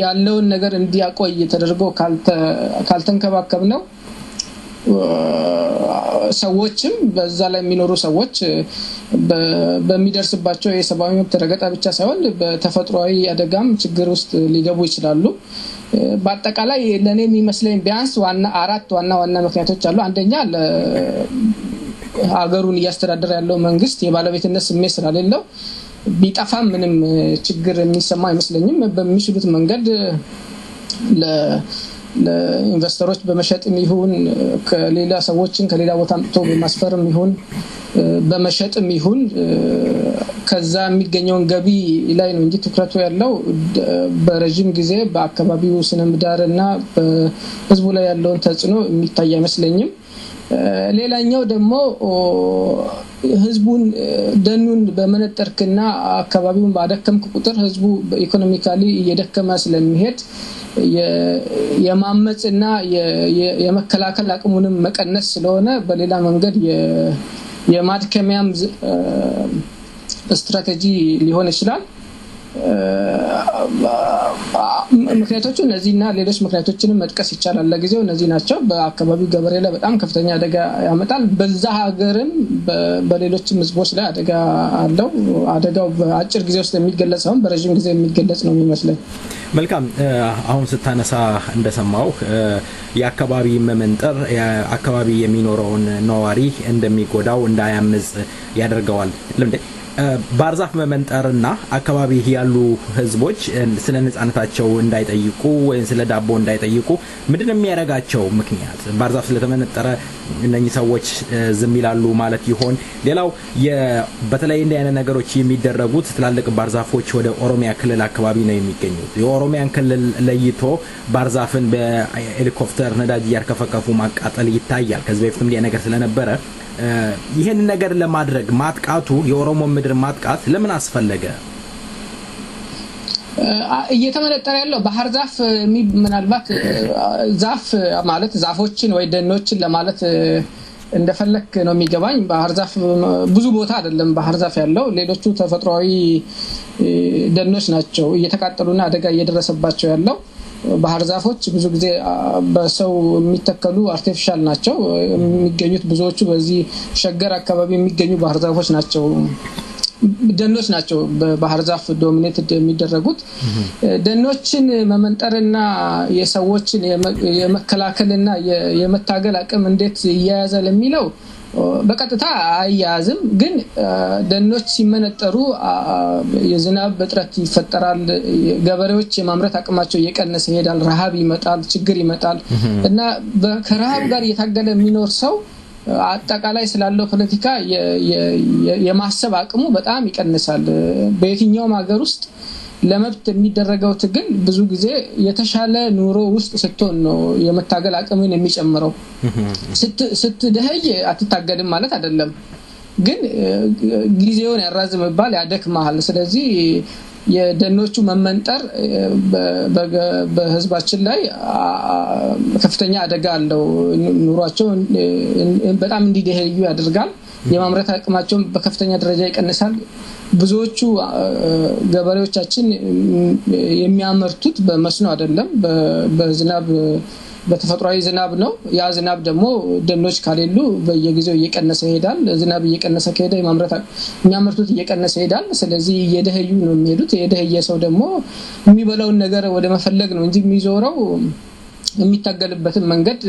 ያለውን ነገር እንዲያቆይ ተደርጎ ካልተንከባከብ ነው ሰዎችም በዛ ላይ የሚኖሩ ሰዎች በሚደርስባቸው የሰብአዊ መብት ረገጣ ብቻ ሳይሆን በተፈጥሯዊ አደጋም ችግር ውስጥ ሊገቡ ይችላሉ። በአጠቃላይ ለኔ የሚመስለኝ ቢያንስ አራት ዋና ምክንያቶች አሉ። አንደኛ ለሀገሩን እያስተዳደረ ያለው መንግስት የባለቤትነት ስሜት ስለሌለው ቢጠፋም ምንም ችግር የሚሰማ አይመስለኝም። በሚችሉት መንገድ ለኢንቨስተሮች በመሸጥም ይሁን ከሌላ ሰዎችን ከሌላ ቦታ አምጥቶ በማስፈርም ይሁን በመሸጥም ይሁን ከዛ የሚገኘውን ገቢ ላይ ነው እንጂ ትኩረቱ ያለው በረጅም ጊዜ በአካባቢው ስነ ምህዳርና በህዝቡ ላይ ያለውን ተጽዕኖ የሚታይ አይመስለኝም። ሌላኛው ደግሞ ህዝቡን ደኑን በመነጠርክና አካባቢውን ባደከምክ ቁጥር ህዝቡ ኢኮኖሚካሊ እየደከመ ስለሚሄድ የማመጽና የመከላከል አቅሙንም መቀነስ ስለሆነ በሌላ መንገድ የማድከሚያም ስትራቴጂ ሊሆን ይችላል። ምክንያቶቹ እነዚህና ሌሎች ምክንያቶችንም መጥቀስ ይቻላል። ለጊዜው እነዚህ ናቸው። በአካባቢው ገበሬ ላይ በጣም ከፍተኛ አደጋ ያመጣል። በዛ ሀገርም በሌሎችም ህዝቦች ላይ አደጋ አለው። አደጋው በአጭር ጊዜ ውስጥ የሚገለጽ ሳይሆን በረጅም ጊዜ የሚገለጽ ነው የሚመስለኝ። መልካም። አሁን ስታነሳ እንደሰማው የአካባቢ መመንጠር የአካባቢ የሚኖረውን ነዋሪ እንደሚጎዳው እንዳያምጽ ያደርገዋል። ባርዛፍ መመንጠርና አካባቢ ያሉ ህዝቦች ስለ ነጻነታቸው እንዳይጠይቁ ወይ ስለ ዳቦ እንዳይጠይቁ ምንድነው የሚያረጋቸው ምክንያት? ባርዛፍ ስለተመነጠረ እነኚህ ሰዎች ዝም ይላሉ ማለት ይሆን? ሌላው በተለይ እንደ አይነት ነገሮች የሚደረጉት ትላልቅ ባርዛፎች ወደ ኦሮሚያ ክልል አካባቢ ነው የሚገኙት። የኦሮሚያን ክልል ለይቶ ባርዛፍን በሄሊኮፕተር ነዳጅ ያርከፈከፉ ማቃጠል ይታያል። ከዚህ በፊትም እንዲያ ነገር ስለነበረ ይሄን ነገር ለማድረግ ማጥቃቱ የኦሮሞ ምድር ማጥቃት ለምን አስፈለገ? እየተመነጠረ ያለው ባህር ዛፍ ምናልባት ዛፍ ማለት ዛፎችን ወይ ደኖችን ለማለት እንደፈለክ ነው የሚገባኝ። ባህር ዛፍ ብዙ ቦታ አይደለም ባህር ዛፍ ያለው፣ ሌሎቹ ተፈጥሯዊ ደኖች ናቸው እየተቃጠሉና አደጋ እየደረሰባቸው ያለው። ባህር ዛፎች ብዙ ጊዜ በሰው የሚተከሉ አርቲፊሻል ናቸው የሚገኙት። ብዙዎቹ በዚህ ሸገር አካባቢ የሚገኙ ባህር ዛፎች ናቸው፣ ደኖች ናቸው በባህር ዛፍ ዶሚኔትድ የሚደረጉት። ደኖችን መመንጠርና የሰዎችን የመከላከልና የመታገል አቅም እንዴት ይያያዛል ለሚለው በቀጥታ አያያዝም። ግን ደኖች ሲመነጠሩ የዝናብ እጥረት ይፈጠራል፣ ገበሬዎች የማምረት አቅማቸው እየቀነሰ ይሄዳል፣ ረሃብ ይመጣል፣ ችግር ይመጣል እና ከረሃብ ጋር እየታገለ የሚኖር ሰው አጠቃላይ ስላለው ፖለቲካ የማሰብ አቅሙ በጣም ይቀንሳል። በየትኛውም ሀገር ውስጥ ለመብት የሚደረገው ትግል ብዙ ጊዜ የተሻለ ኑሮ ውስጥ ስትሆን ነው የመታገል አቅምን የሚጨምረው። ስትደህይ አትታገልም ማለት አይደለም፣ ግን ጊዜውን ያራዝምባል፣ ያደክማል። ስለዚህ የደኖቹ መመንጠር በህዝባችን ላይ ከፍተኛ አደጋ አለው። ኑሯቸው በጣም እንዲደህዩ ያደርጋል፣ የማምረት አቅማቸውን በከፍተኛ ደረጃ ይቀንሳል። ብዙዎቹ ገበሬዎቻችን የሚያመርቱት በመስኖ አይደለም፣ በዝናብ በተፈጥሯዊ ዝናብ ነው። ያ ዝናብ ደግሞ ደኖች ካሌሉ በየጊዜው እየቀነሰ ይሄዳል። ዝናብ እየቀነሰ ከሄደ የሚያመርቱት እየቀነሰ ይሄዳል። ስለዚህ እየደህዩ ነው የሚሄዱት። የደህየ ሰው ደግሞ የሚበላውን ነገር ወደ መፈለግ ነው እንጂ የሚዞረው የሚታገልበትን መንገድ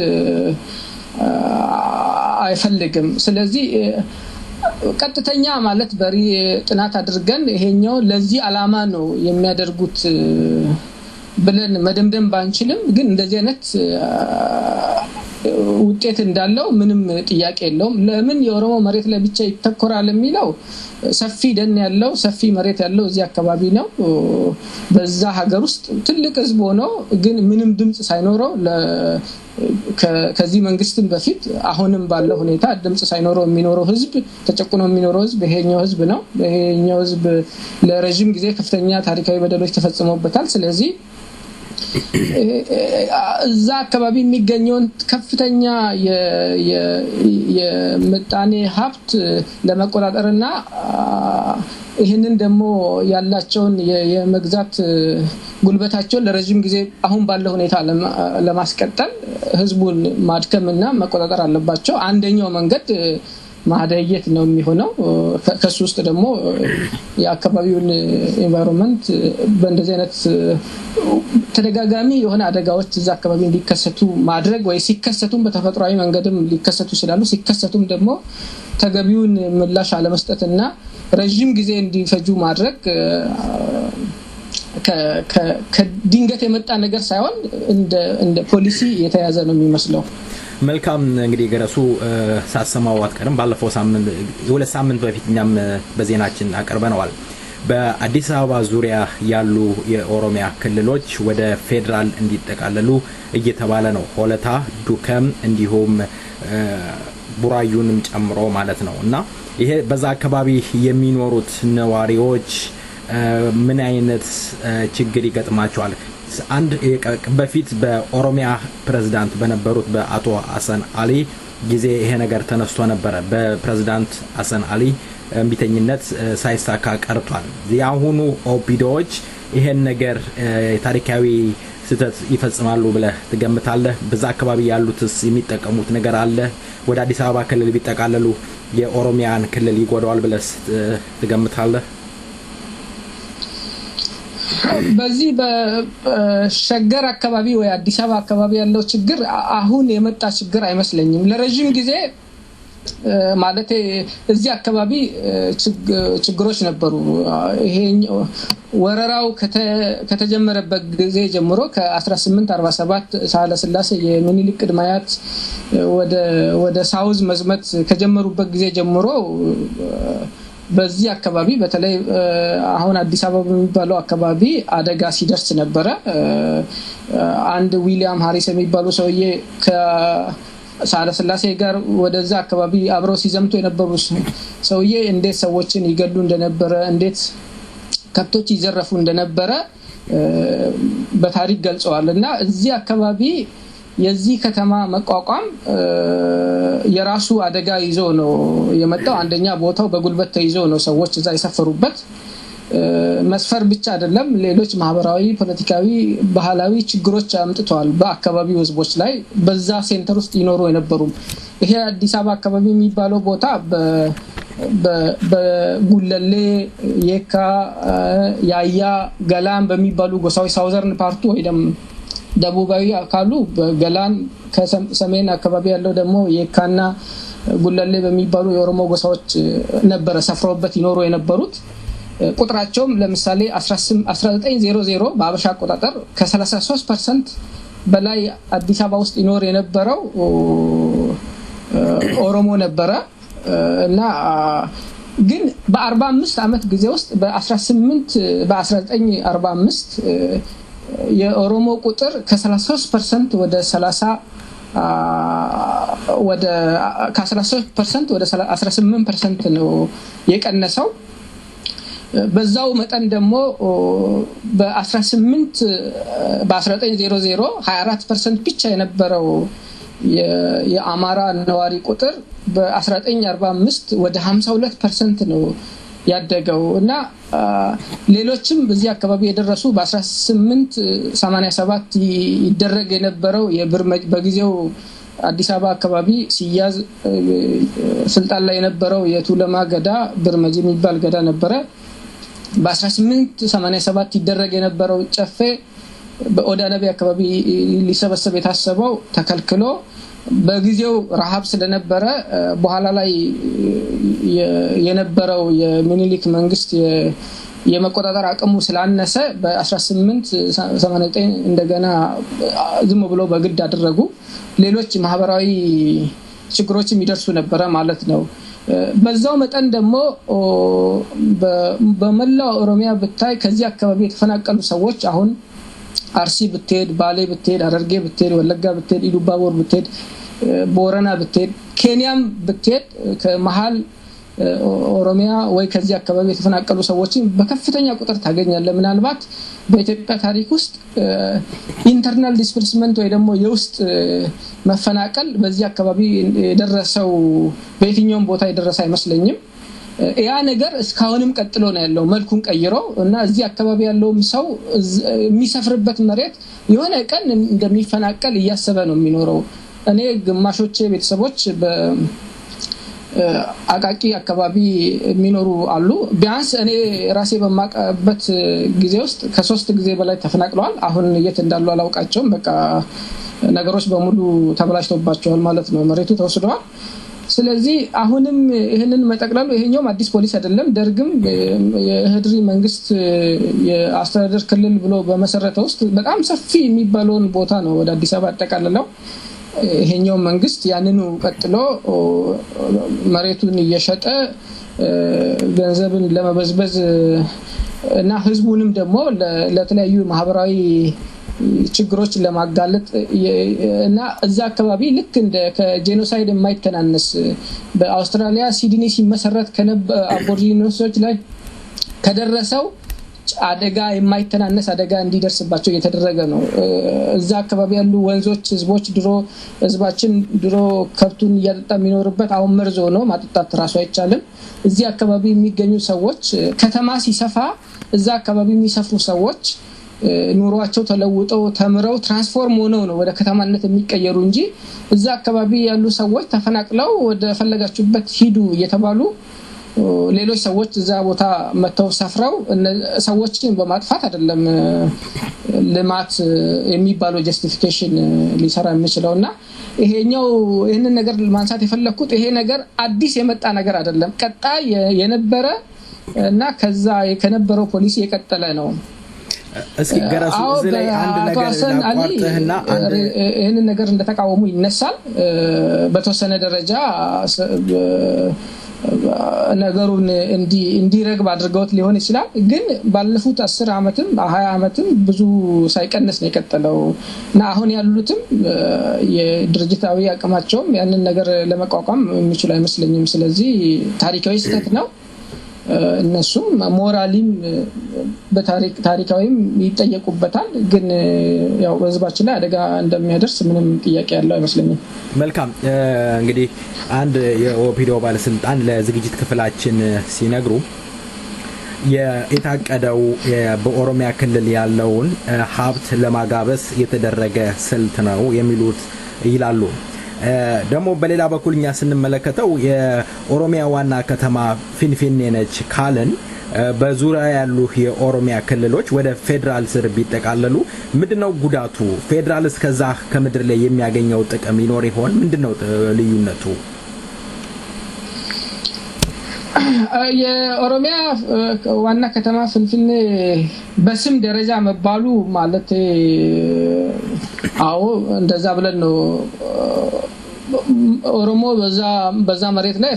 አይፈልግም። ስለዚህ ቀጥተኛ ማለት በሪ ጥናት አድርገን ይሄኛው ለዚህ አላማ ነው የሚያደርጉት ብለን መደምደም ባንችልም፣ ግን እንደዚህ አይነት ውጤት እንዳለው ምንም ጥያቄ የለውም። ለምን የኦሮሞ መሬት ላይ ብቻ ይተኮራል የሚለው ሰፊ ደን ያለው ሰፊ መሬት ያለው እዚህ አካባቢ ነው። በዛ ሀገር ውስጥ ትልቅ ህዝብ ሆኖ ግን ምንም ድምጽ ሳይኖረው ከዚህ መንግስትም በፊት አሁንም ባለው ሁኔታ ድምጽ ሳይኖረው የሚኖረው ህዝብ፣ ተጨቁኖ የሚኖረው ህዝብ ይሄኛው ህዝብ ነው። ይሄኛው ህዝብ ለረጅም ጊዜ ከፍተኛ ታሪካዊ በደሎች ተፈጽመውበታል። ስለዚህ እዛ አካባቢ የሚገኘውን ከፍተኛ የምጣኔ ሀብት ለመቆጣጠርና ይህንን ደግሞ መግዛት የመግዛት ጉልበታቸውን ለረጅም ጊዜ አሁን ባለው ሁኔታ ለማስቀጠል ህዝቡን ማድከምና መቆጣጠር አለባቸው። አንደኛው መንገድ ማደየት ነው የሚሆነው። ከሱ ውስጥ ደግሞ የአካባቢውን ኢንቫይሮንመንት በእንደዚህ አይነት ተደጋጋሚ የሆነ አደጋዎች እዛ አካባቢ እንዲከሰቱ ማድረግ፣ ወይ ሲከሰቱም በተፈጥሯዊ መንገድም ሊከሰቱ ይችላሉ፣ ሲከሰቱም ደግሞ ተገቢውን ምላሽ አለመስጠትና ረጅም ጊዜ እንዲፈጁ ማድረግ ከድንገት የመጣ ነገር ሳይሆን እንደ ፖሊሲ የተያዘ ነው የሚመስለው። መልካም እንግዲህ ገረሱ ሳሰማው አትቀርም። ባለፈው ሳምንት የሁለት ሳምንት በፊት እኛም በዜናችን አቀርበነዋል። በአዲስ አበባ ዙሪያ ያሉ የኦሮሚያ ክልሎች ወደ ፌደራል እንዲጠቃለሉ እየተባለ ነው። ሆለታ፣ ዱከም እንዲሁም ቡራዩንም ጨምሮ ማለት ነው። እና ይሄ በዛ አካባቢ የሚኖሩት ነዋሪዎች ምን አይነት ችግር ይገጥማቸዋል? አንድ በፊት በኦሮሚያ ፕሬዝዳንት በነበሩት በአቶ ሐሰን አሊ ጊዜ ይሄ ነገር ተነስቶ ነበር። በፕሬዝዳንት ሐሰን አሊ እምቢተኝነት ሳይሳካ ቀርቷል። ያሁኑ ኦፒዶዎች ይሄን ነገር ታሪካዊ ስህተት ይፈጽማሉ ብለህ ትገምታለህ? በዛ አካባቢ ያሉትስ የሚጠቀሙት ነገር አለ? ወደ አዲስ አበባ ክልል ቢጠቃለሉ የኦሮሚያን ክልል ይጎዳዋል ብለህ ትገምታለህ? በዚህ በሸገር አካባቢ ወይ አዲስ አበባ አካባቢ ያለው ችግር አሁን የመጣ ችግር አይመስለኝም። ለረጅም ጊዜ ማለት እዚህ አካባቢ ችግሮች ነበሩ ይሄ ወረራው ከተጀመረበት ጊዜ ጀምሮ ከ1847 ሳህለ ስላሴ የሚኒሊክ ቅድማያት ወደ ሳውዝ መዝመት ከጀመሩበት ጊዜ ጀምሮ በዚህ አካባቢ በተለይ አሁን አዲስ አበባ የሚባለው አካባቢ አደጋ ሲደርስ ነበር አንድ ዊሊያም ሃሪስ የሚባሉ ሰውዬ ሳህለ ስላሴ ጋር ወደዛ አካባቢ አብረው ሲዘምቱ የነበሩ ሰውዬ እንዴት ሰዎችን ይገሉ እንደነበረ እንዴት ከብቶች ይዘረፉ እንደነበረ በታሪክ ገልጸዋልና እዚህ አካባቢ የዚህ ከተማ መቋቋም የራሱ አደጋ ይዞ ነው የመጣው አንደኛ ቦታው በጉልበት ተይዞ ነው ሰዎች እዛ ይሰፈሩበት መስፈር ብቻ አይደለም ሌሎች ማህበራዊ ፖለቲካዊ ባህላዊ ችግሮች አምጥተዋል በአካባቢው ህዝቦች ላይ በዛ ሴንተር ውስጥ ይኖሩ የነበሩ ይሄ አዲስ አበባ አካባቢ የሚባለው ቦታ በጉለሌ የካ ያያ ገላን በሚባሉ ጎሳዎች ሳውዘርን ፓርቱ ወይም ደቡባዊ አካሉ በገላን ከሰሜን አካባቢ ያለው ደግሞ የካና ጉለሌ በሚባሉ የኦሮሞ ጎሳዎች ነበር ሰፍረውበት ይኖሩ የነበሩት ቁጥራቸውም ለምሳሌ 1900 በአበሻ አቆጣጠር ከ33% በላይ አዲስ አበባ ውስጥ ይኖር የነበረው ኦሮሞ ነበረ እና ግን በ45 አመት ጊዜ ውስጥ በ1945 የኦሮሞ ቁጥር ከ33% ወደ 30 ወደ ከ13% ወደ 18% ነው የቀነሰው በዛው መጠን ደግሞ በ1900 24% ብቻ የነበረው የአማራ ነዋሪ ቁጥር በ1945 ወደ 52% ነው ያደገው እና ሌሎችም በዚህ አካባቢ የደረሱ በ1887 ይደረግ የነበረው በጊዜው አዲስ አበባ አካባቢ ሲያዝ ስልጣን ላይ የነበረው የቱለማ ገዳ ብርመጂ የሚባል ገዳ ነበረ በ1887 ይደረግ የነበረው ጨፌ በኦዳነቢ አካባቢ ሊሰበሰብ የታሰበው ተከልክሎ በጊዜው ረሃብ ስለነበረ በኋላ ላይ የነበረው የሚኒሊክ መንግስት የመቆጣጠር አቅሙ ስላነሰ በ1889 እንደገና ዝም ብሎ በግድ አደረጉ ሌሎች ማህበራዊ ችግሮች የሚደርሱ ነበር ማለት ነው በዛው መጠን ደግሞ በመላው ኦሮሚያ ብታይ ከዚህ አካባቢ የተፈናቀሉ ሰዎች አሁን አርሲ ብትሄድ ባሌ ብትሄድ አደርጌ ብትሄድ ወለጋ ብትሄድ ኢሉባቦር ብትሄድ ቦረና ብትሄድ ኬንያም ብትሄድ ከመሃል ኦሮሚያ ወይ ከዚህ አካባቢ የተፈናቀሉ ሰዎችን በከፍተኛ ቁጥር ታገኛለህ ምናልባት በኢትዮጵያ ታሪክ ውስጥ ኢንተርናል ዲስፕሌስመንት ወይ ደግሞ የውስጥ መፈናቀል በዚህ አካባቢ የደረሰው በየትኛውም ቦታ የደረሰ አይመስለኝም ያ ነገር እስካሁንም ቀጥሎ ነው ያለው መልኩን ቀይሮ እና እዚህ አካባቢ ያለው ሰው የሚሰፍርበት መሬት የሆነ ቀን እንደሚፈናቀል እያሰበ ነው የሚኖረው እኔ ግማሾቼ ቤተሰቦች አቃቂ አካባቢ የሚኖሩ አሉ ቢያንስ እኔ ራሴ በማቀበት ጊዜ ውስጥ ከ3 ጊዜ በላይ ተፈናቅለዋል አሁን የት እንዳሉ አላውቃቸውም በቃ ነገሮች በሙሉ ተበላሽቶባቸዋል ማለት ነው መሬቱ ተወስዷል ስለዚህ አሁንም ይሄንን መጠቅላሉ ይሄኛው አዲስ ፖሊስ አይደለም ደርግም የህድሪ መንግስት የአስተዳደር ክልል ብሎ በመሰረተ ውስጥ በጣም ሰፊ የሚባለውን ቦታ ነው ወደ አዲስ አበባ አጠቃልለው ይሄኛው መንግስት ያንኑ ቀጥሎ መሬቱን እየሸጠ ገንዘብን ለመበዝበዝ እና ህዝቡንም ደግሞ ለተለያዩ ማህበራዊ ችግሮች ለማጋለጥ እና እዛ አካባቢ ልክ እንደ ከጄኖሳይድ የማይተናነስ በአውስትራሊያ ሲድኒ ሲመሰረት አቦሪጂኖሶች ላይ ከደረሰው አደጋ የማይተናነስ አደጋ እንዲደርስባቸው እየተደረገ ነው እዛ አካባቢ ያሉ ወንዞች ህዝባችን ድሮ ከብቱን እያጠጣ የሚኖርበት አሁን መርዞ ነው ማጠጣት ራሱ አይቻልም እዚህ አካባቢ የሚገኙ ሰዎች ከተማ ሲሰፋ እዛ አካባቢ የሚሰፍሩ ሰዎች ኑሯቸው ተለውጠው ተምረው ትራንስፎርም ሆነው ነው ወደ ከተማነት የሚቀየሩ እንጂ እዛ አካባቢ ያሉ ሰዎች ተፈናቅለው ወደ ፈለጋችሁበት ሂዱ እየተባሉ ሌሎች ሰዎች እዛ ቦታ መተው ሰፍረው ሰዎችን በማጥፋት አይደለም ልማት የሚባለው ጀስቲፊኬሽን ሊሰራ የሚችለውና ይሄንን ነገር ማንሳት የፈለኩት ይሄ ነገር አዲስ የመጣ ነገር አይደለም ቀጣይ የነበረ እና ከዛ ከነበረው ፖሊሲ የቀጠለ ነው እስኪ ገራሱ እዚህ ላይ አንድ ነገር አቋርጠህና አንድ ይሄንን ነገር እንደተቃወሙ ይነሳል በተወሰነ ደረጃ ነገሩን እንዲረግብ አድርገውት ሊሆን ይችላል ግን ባለፉት 10 አመትም 20 አመትም ብዙ ሳይቀንስ ነው የቀጠለው እና አሁን ያሉትም የድርጅታዊ አቅማቸውም ያንን ነገር ለመቋቋም የሚችሉ አይመስልኝም ስለዚህ ታሪካዊ ስህተት ነው እነሱም ሞራሊም በታሪካዊም ይጠየቁበታል ግን ያው ህዝባችን ላይ አደጋ እንደሚያደርስ ምንም ጥያቄ ያለው አይመስልኝም መልካም እንግዲህ አንድ የኦፒዲዮ ባለስልጣን ለዝግጅት ክፍላችን ሲነግሩ የታቀደው በኦሮሚያ ክልል ያለውን ሀብት ለማጋበስ የተደረገ ስልት ነው የሚሉት ይላሉ ደግሞ በሌላ በኩልኛ ስንመለከተው የኦሮሚያ ዋና ከተማ ፊንፊኔ ነች ካለን በዙሪያ ያሉ የኦሮሚያ ክልሎች ወደ ፌደራል ስር ቢጠቃለሉ ምንድነው ጉዳቱ ፌደራል እስከዛ ከምድር ላይ የሚያገኘው ጥቅም ይኖር ይሆን ምንድነው ልዩነቱ የኦሮሚያ ዋና ከተማ ፊንፊኔ በስም ደረጃ መባሉ ማለት አዎ እንደዛ ብለን ነው ኦሮሞ በዛ መሬት ላይ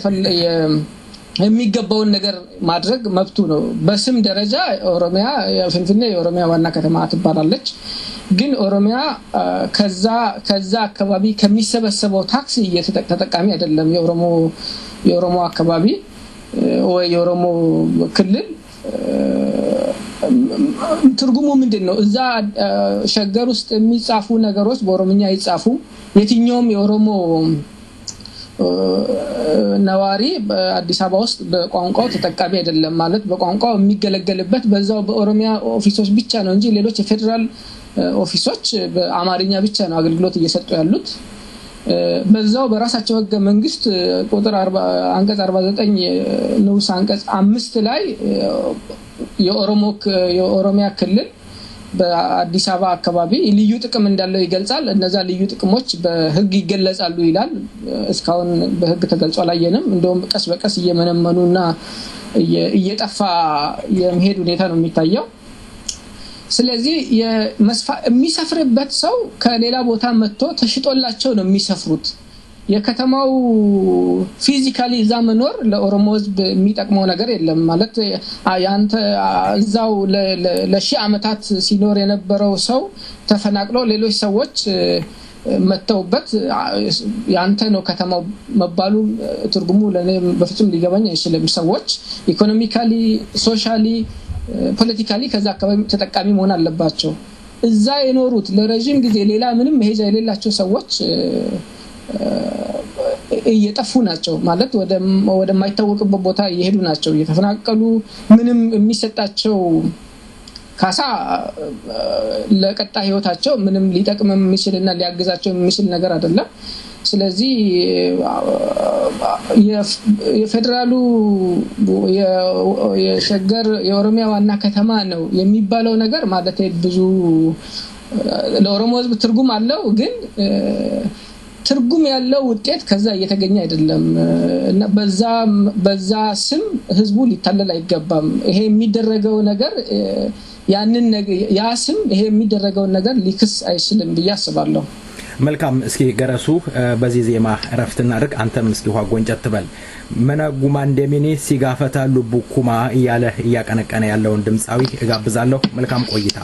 የሚገባውን ነገር ማድረግ መብቱ ነው በስም ደረጃ ኦሮሚያ ፊንፊኔ የኦሮሚያ ዋና ከተማ ትባላለች ግን ኦሮሚያ ከዛ አካባቢ ከሚሰበሰበው ታክስ እየተጠቃሚ አይደለም የኦሮሞ አካባቢ ወይ የኦሮሞ ክልል ትርጉሙ ምንድነው እዛ ሸገር ውስጥ የሚጻፉ ነገሮች በኦሮምኛ ይጻፉ የትኛውም የኦሮሞ ነዋሪ በአዲስ አበባ ውስጥ በቋንቋው ተጠቃሚ አይደለም ማለት በቋንቋው የሚገለገልበት በዛው በኦሮሚያ ኦፊሶች ብቻ ነው እንጂ ሌሎች የፌደራል ኦፊሶች በአማርኛ ብቻ ነው አገልግሎት እየሰጡ ያሉት በዛው በራሳቸው ህገ መንግስት ቁጥር 40 አንቀጽ 49 ንዑስ አንቀጽ 5 ላይ የኦሮሚያ ክልል በአዲስ አበባ አካባቢ ልዩ ጥቅም እንዳለው ይገልጻል እነዛ ልዩ ጥቅሞች በህግ ይገለጻሉ ይላል እስካሁን በህግ ተገልጾ አላየንም እንደውም ቀስ በቀስ እየመነመኑና እየጠፋ የመሄድ ሁኔታ ነው የሚታየው ስለዚህ የሚሰፍርበት ሰው ከሌላ ቦታ መጥቶ ተሽጦላቸው ነው የሚሰፍሩት የከተማው ፊዚካሊ እዛ መኖር ለኦሮሞ ህዝብ የሚጠቅመው ነገር የለም ማለት ያንተ እዛው ለሺህ አመታት ሲኖር የነበረው ሰው ተፈናቅሎ ሌሎች ሰዎች መተውበት ያንተ ነው ከተማው መባሉ ትርጉሙ ለኔ በፍጹም ሊገባኝ አይችልም ሰዎች ኢኮኖሚካሊ ሶሻሊ ፖለቲካሊ ከዛ አካባቢ ተጠቃሚ መሆን አለባቸው እዛ የኖሩት ለረጅም ጊዜ ሌላ ምንም መሄጃ የሌላቸው ሰዎች እየጠፉ ናቸው ማለት ወደ ማይታወቅበት ቦታ እየሄዱ ናቸው እየተፈናቀሉ ምንም የሚሰጣቸው ካሳ ለቀጣ ህይወታቸው ምንም ሊጠቅም የሚችልና ሊያግዛቸው የሚችል ነገር አይደለም ስለዚህ የፌደራሉ የሸገር የኦሮሚያ ዋና ከተማ ነው የሚባለው ነገር ማለት ብዙ ለኦሮሞ ህዝብ ትርጉም አለው ግን ትርጉም ያለው ውጤት ከዛ እየተገኘ አይደለም እና በዛ ስም ህዝቡ ሊታለል አይገባም ይሄ የሚደረገው ነገር ያንን ያ ስም ይሄ የሚደረገው ነገር ሊክስ አይችልም በያስባለሁ መልካም እስኪ ገረሱ በዚህ ዜማ ረፍትና ርቅ አንተም እስኪ ጓጎንጨት ተበል መናጉማ እንደሚኔ ሲጋፈታ ሉቡኩማ እያቀነቀነ ያለውን ድምጻዊ እጋብዛለሁ መልካም ቆይታ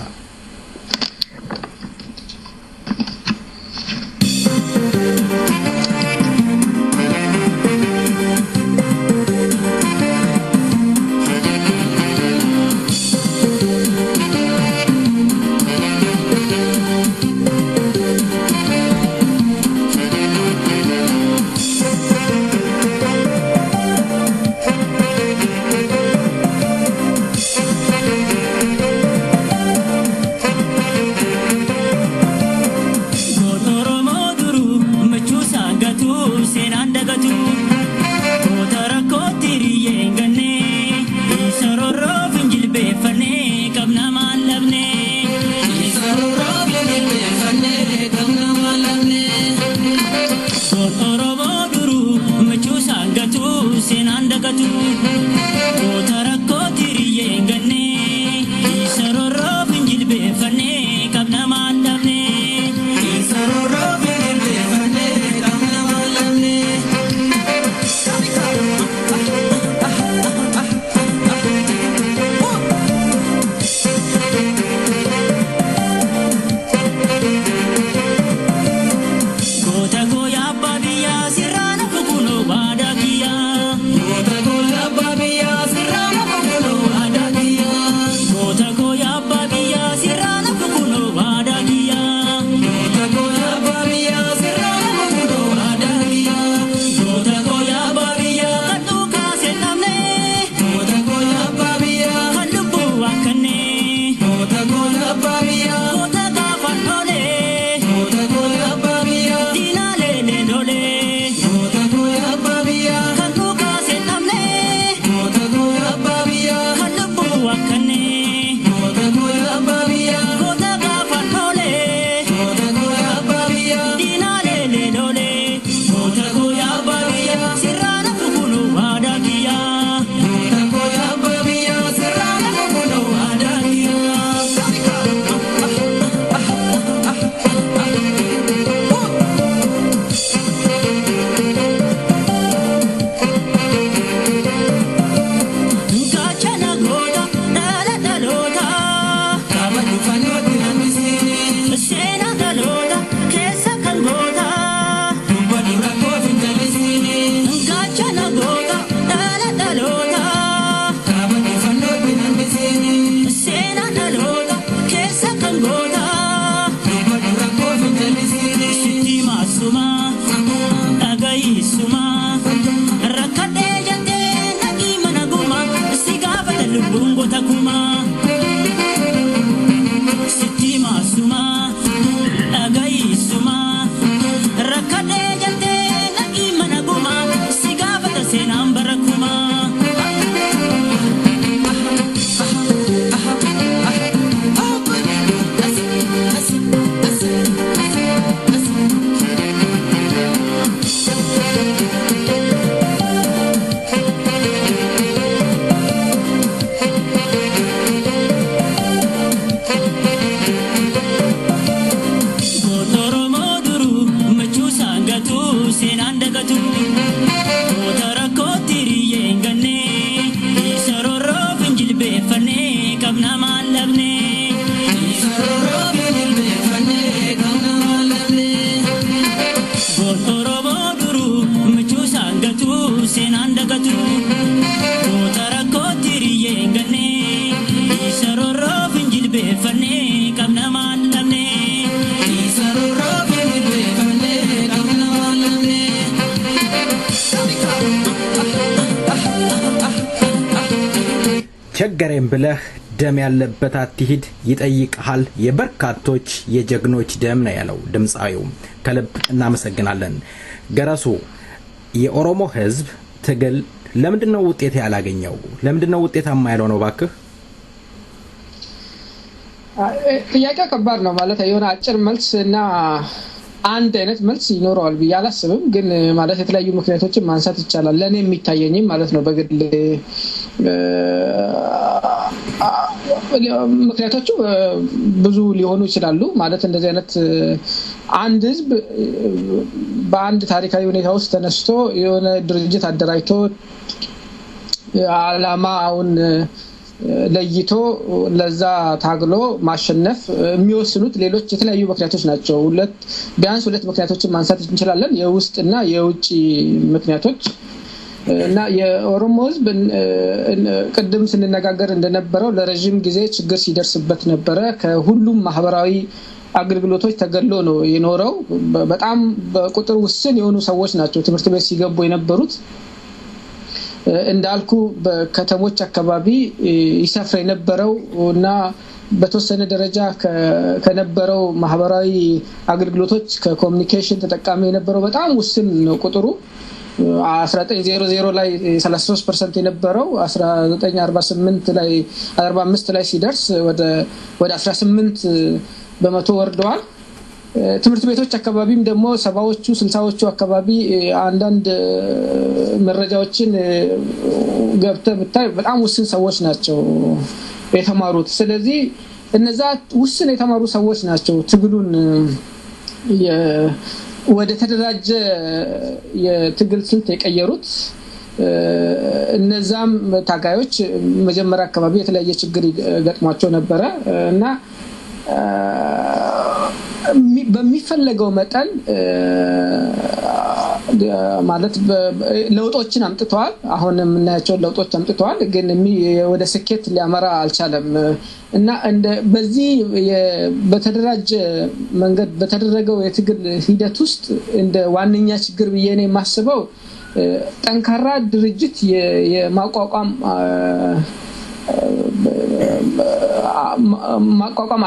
Senanda gatu, kota rakoti riyengan dagatu Gotarakko tiriye ganne Isarorro finjilbe fanne kabna mandamne Isarorro finjilbe fanne kabna mandamne ቸገረኝ ብለህ ደም ያለበት አትሂድ ይጠይቅሃል የበርካቶች የጀግኖች ደም ነው ያለው ድምጻዊው ከልብ እናመሰግናለን ገራሱ የኦሮሞ ህዝብ ትግል ለምንድነው ውጤት ያላገኘው ለምንድነው ውጤታማ ያለው ነው ባክህ ጥያቄ ከባድ ነው ማለት የሆነ አጭር መልስና አንድ አይነት መልስ ይኖረዋል ብያላስብም ግን ማለት የተለያዩ ምክንያቶችን ማንሳት ይቻላል ለኔ የሚታየኝ ማለት ነው በግል ምክንያቶቹ ብዙ ሊሆኑ ይችላሉ ማለት እንደዚህ አይነት አንድ ህዝብ በአንድ ታሪካዊ ሁኔታ ውስጥ ተነስቶ የሆነ ድርጅት አደራጅቶ አላማውን ለይቶ ለዛ ታግሎ ማሸነፍ የሚወስኑት ሌሎች የተለያዩ ምክንያቶች ናቸው ቢያንስ ሁለት ምክንያቶችን ማንሳት እንችላለን የውስጥና የውጪ ምክንያቶች እና የኦሮሞ ህዝብ ቀደም ስንነጋገር እንደነበረው ለረጅም ጊዜ ችግር ሲደርስበት ነበር ከሁሉም ማህበራዊ አገልግሎቶች ተገሎ ነው የኖረው በጣም በቁጥር ውስን የሆኑ ሰዎች ናቸው ትምህርት ቤት ሲገቡ የነበሩት እንዳልኩ በከተሞች አካባቢ ይሰፍር የነበረውና በተወሰነ ደረጃ ከነበረው ማህበራዊ አገልግሎቶች ከኮሙኒኬሽን ተጠቃሚ የነበረው በጣም ውስን ነው ቁጥሩ 1900 ላይ 33% የነበረው 1948 ላይ 45 ላይ ሲደርስ ወደ 18 በመቶ ወርደዋል ትምህርት ቤቶች አካባቢም ደግሞ 70ዎቹ 60ዎቹ አካባቢ አንዳንድ መረጃዎችን ገብተህ ብታይ በጣም ውስን ሰዎች ናቸው የተማሩት ስለዚህ እነዛ ውስን የተማሩ ሰዎች ናቸው ትግሉን ወደ ተደራጀ የትግል ስልት የቀየሩት እነዛም ታጋዮች መጀመሪያ አካባቢ የተለያየ ችግር ገጥሟቸው ነበር እና በሚፈልገው መጠን ማለት ለውጦችን አምጥተዋል አሁን የምናያቸው ለውጦች አምጥተዋል ግን ወደ ስኬት ሊያመራ አልቻለም እና በዚህ በተደራጀ መንገድ በተደረገው የትግል ሂደት ውስጥ እንደ ዋነኛ ችግር ብዬ ነው የማስበው ጠንካራ ድርጅት የማቋቋም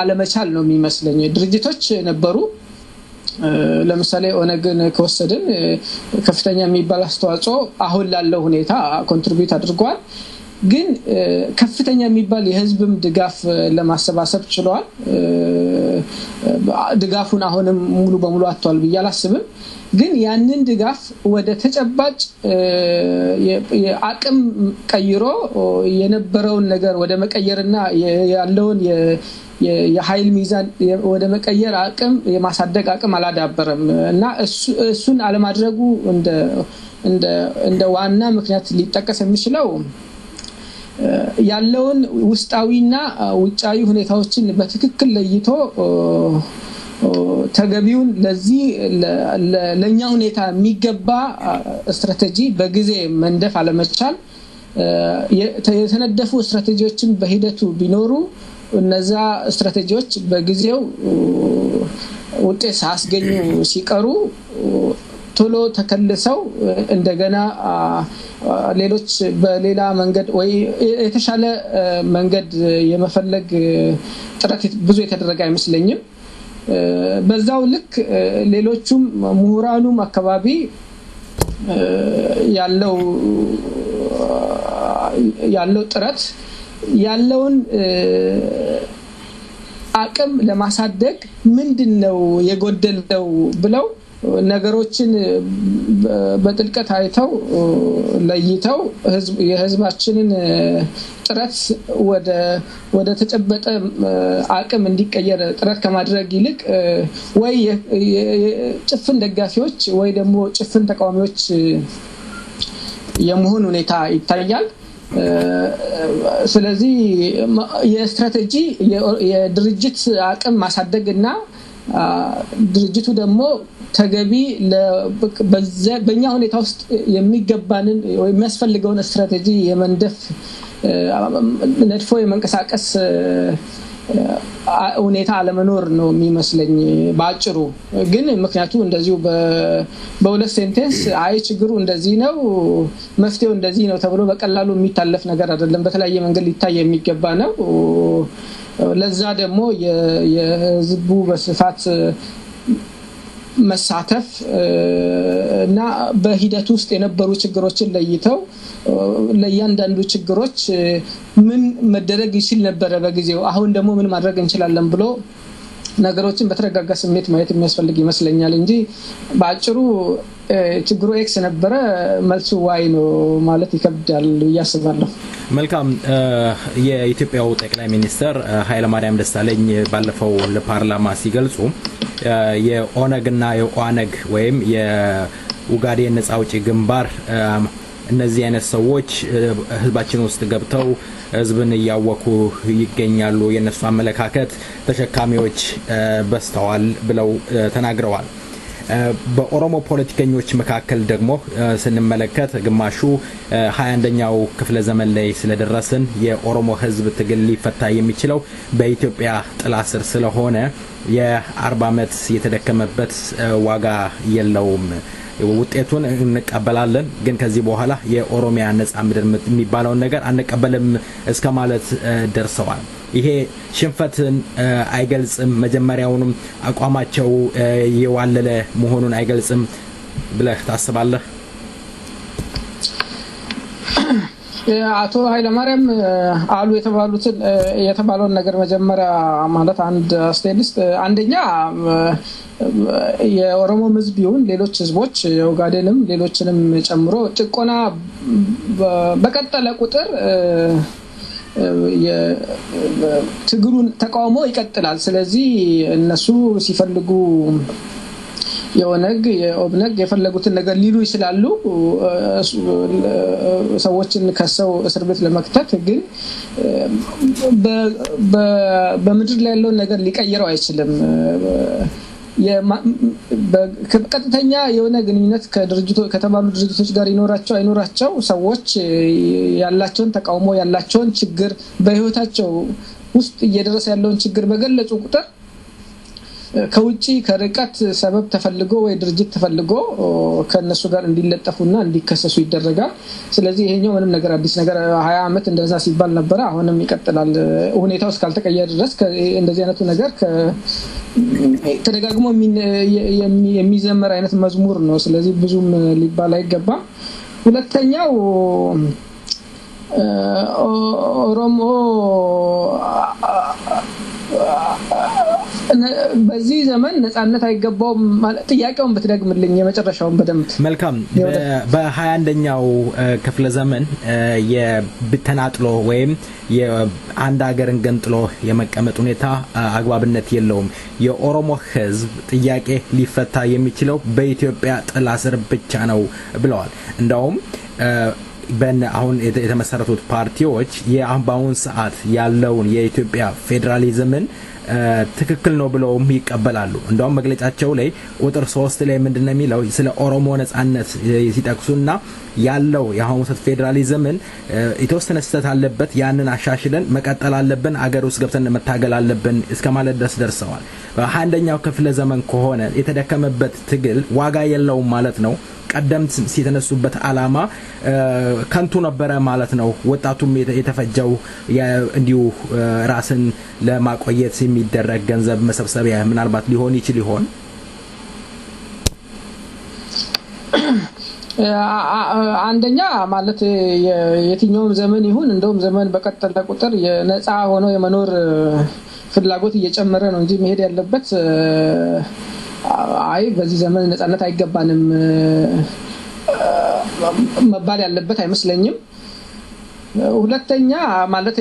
አለመቻል ነው የሚመስለኝ ድርጅቶች ነበሩ ለምሳሌ ኦነግን ከወሰድን ከፍተኛ የሚባል አስተዋጽኦ አሁን ላለው ሁኔታ ኮንትሪቢዩት አድርጓል ግን ከፍተኛ የሚባል የህዝብም ድጋፍ ለማሰባሰብ ችሏል ድጋፉን አሁንም ሙሉ በሙሉ አጥቷል ብያላስብም ግን ያንን ድጋፍ ወደ ተጨባጭ የአቅም ቀይሮ የነበረውን ነገር ወደ መቀየርና ያለውን የኃይል ሚዛን ወደ መቀየር አቅም የማሳደግ አቅም አላዳበረም እና እሱን አለማድረጉ እንደ ዋና ምክንያት ሊጠቀስ የሚችለው ያለውን ውስጣዊና ውጫዊ ሁኔታዎችን በትክክል ለይቶ ተገቢውን ለዚህ ለኛ ሁኔታ የሚገባ ስትራቴጂ በጊዜ መንደፍ አለመቻል የተነደፉ ስትራቴጂዎችን በሂደቱ ቢኖሩ እነዛ ስትራቴጂዎች በጊዜው ውጤት ሳያስገኙ ሲቀሩ ቶሎ ተከልሰው እንደገና ሌሎች በሌላ መንገድ ወይ የተሻለ መንገድ የመፈለግ ጥረት ብዙ የተደረገ አይመስለኝም በዛው ልክ ሌሎችም ምሁራኑም አካባቢ ያለው ጥረት ያለውን አቅም ለማሳደግ ምንድነው የጎደለው ብለው ነገሮችን በጥልቀት አይተው ለይተው የህዝባችንን ጥረት ወደ ተጨበጠ አቅም እንዲቀየር ጥረት ከማድረግ ይልቅ ወይ ጭፍን ደጋፊዎች ወይ ደግሞ ጭፍን ተቃዋሚዎች የመሆን ሁኔታ ይታያል ስለዚህ የስትራቴጂ የድርጅት አቅም ማሳደግና ድርጅቱ ደግሞ ተገቢ በእኛ ሁኔታ ውስጥ የሚገባንን ወይ የሚያስፈልገውን ስትራቴጂ የመንደፍ ነድፎ የመንቀሳቀስ ሁኔታ አለመኖር ነው የሚመስለኝ ባጭሩ ግን ምክንያቱ እንደዚሁ በሁለት ሴንቴንስ ችግሩ እንደዚህ ነው መፍትሄው እንደዚህ ነው ተብሎ በቀላሉ የሚታለፍ ነገር አይደለም በተለያየ መንገድ ሊታይ የሚገባ ነው ለዛ ደግሞ የህዝቡ በስፋት መሳተፍ እና በሂደት ውስጥ የነበሩ ችግሮችን ለይተው ለያንዳንዱ ችግሮች ምን መደረግ ይችላል ነበር በጊዜው አሁን ደግሞ ምን ማድረግ እንችላለን ብሎ ነገሮችን በተረጋጋ ስሜት ማየት የሚያስፈልግ ይመስለኛል እንጂ ባጭሩ ችግሩ ኤክስ ነበር መልሱ ዋይ ነው ማለት ይከብዳል ያስባለሁ መልካም የኢትዮጵያው ጠቅላይ ሚኒስትር ኃይለማርያም ደሳለኝ ባለፈው ለፓርላማ ሲገልጹ የኦነግና የኦአነግ ወይም የኡጋዴን ነፃ አውጪ ግንባር እነዚህ አይነት ሰዎች ህዝባችን ውስጥ ገብተው ህዝብን ያወኩ ይገኛሉ የነሱ አመለካከት ተሸካሚዎች በስተዋል ብለው ተናግረዋል በኦሮሞ ፖለቲከኞች መካከል ደግሞ ስንመለከት ግማሹ 21ኛው ክፍለ ዘመን ላይ ስለደረስን የኦሮሞ ህዝብ ትግል ሊፈታ የሚችለው በኢትዮጵያ ጥላ ስር ስለሆነ የ40 አመት የተደከመበት ዋጋ የለውም ውጤቱን እንቀበላለን ግን ከዚህ በኋላ የኦሮሚያ ነፃ ምድር የሚባለውን ነገር አንቀበልም እስከማለት ደርሰዋል ይሄ ሽንፈትን አይገልጽም መጀመሪያውንም አቋማቸው የዋለለ መሆኑን አይገልጽም ብለህ ታስባለህ አቶ ኃይለማርያም አሉ የተባለውን ነገር መጀመሪያ ማለት አንድ አስተያየት አንደኛ የኦሮሞ ህዝብ ይሁን ሌሎች ህዝቦች የኦጋዴንም ሌሎችንም ጨምሮ ጭቆና በቀጠለ ቁጥር የትግሉን ተቃውሞ ይቀጥላል። ስለዚህ እነሱ ሲፈልጉ የኦብነግ የፈለጉትን ነገር ሊሉ ይችላሉ ሰዎችን ከሰው እስር ቤት ለመክተት ግን በምድር ላይ ያለው ነገር ሊቀይረው አይችልም። በቀጥተኛ የሆነ ግንኙነት ከተባሉ ድርጅቶች ጋር ይኖራቸው አይኖራቸው ሰዎች ያላቸውን ተቃውሞ ያላቸውን ችግር በህይወታቸው ውስጥ እየደረሰ ያለውን ችግር በገለጹ ቁጥር ከውጪ ከርቀት ሰበብ ተፈልጎ ወይ ድርጅት ተፈልጎ ከነሱ ጋር እንዲለጠፉና እንዲከሰሱ ይደረጋል። ስለዚህ ይሄኛው ምንም ነገር አዲስ ነገር 20 አመት እንደዛ ሲባል ነበር አሁንም ይቀጥላል። ሁኔታው እስካልተቀየረ ድረስ እንደዚህ አይነቱ ነገር ተደጋግሞ የሚዘመር አይነት መዝሙር ነው። ስለዚህ ብዙም ሊባል አይገባም። ሁለተኛው ኦሮሞ በዚህ ዘመን ነፃነት አይገባውም ማለት ጥያቄውን በትደግምልኝ የመጨረሻውን በደንብ መልካም በ21ኛው ክፍለ ዘመን የብተናጥሎ ወይም የአንድ ሀገርን ገንጥሎ የመቀመጥ ሁኔታ አግባብነት የለውም። የኦሮሞ ህዝብ ጥያቄ ሊፈታ የሚችለው በኢትዮጵያ ጥላ ስር ብቻ ነው ብለዋል። እንደውም አሁን የተመሰረቱት ፓርቲዎች የአሁን ሰዓት ያለውን የኢትዮጵያ ፌደራሊዝምን ትክክል ነው ብለውም ይቀበላሉ። እንደውም መግለጫቸው ላይ ቁጥር 3 ላይ ምንድነው የሚለው ስለ ኦሮሞ ነጻነት ሲጠቅሱና ያለው የአሁኑ ሰዓት ፌደራሊዝምን የተወሰነ ስህተት አለበት ያንን አሻሽለን መቀጠል አለብን አገር ውስጥ ገብተን መታገል አለብን እስከማለት ድረስ ደርሰዋል። በ21ኛው ክፍለ ዘመን ከሆነ የተደከመበት ትግል ዋጋ የለውም ማለት ነው። ቀደምት ሲተነሱበት አላማ ከንቱ ነበረ ማለት ነው። ወጣቱም የተፈጀው እንዲሁ ራስን ለማቆየት የሚደረግ ገንዘብ መሰብሰቢያ ምናልባት ሊሆን ይችል ይሆን? አንደኛ ማለት የትኛውም ዘመን ይሁን እንደውም ዘመን በቀጠለ ቁጥር የነፃ ሆኖ የመኖር ፍላጎት እየጨመረ ነው እንጂ መሄድ ያለበት አይ በዚህ ዘመን ነፃነት አይገባንም መባል ያለበት አይመስለኝም። ሁለተኛ ማለት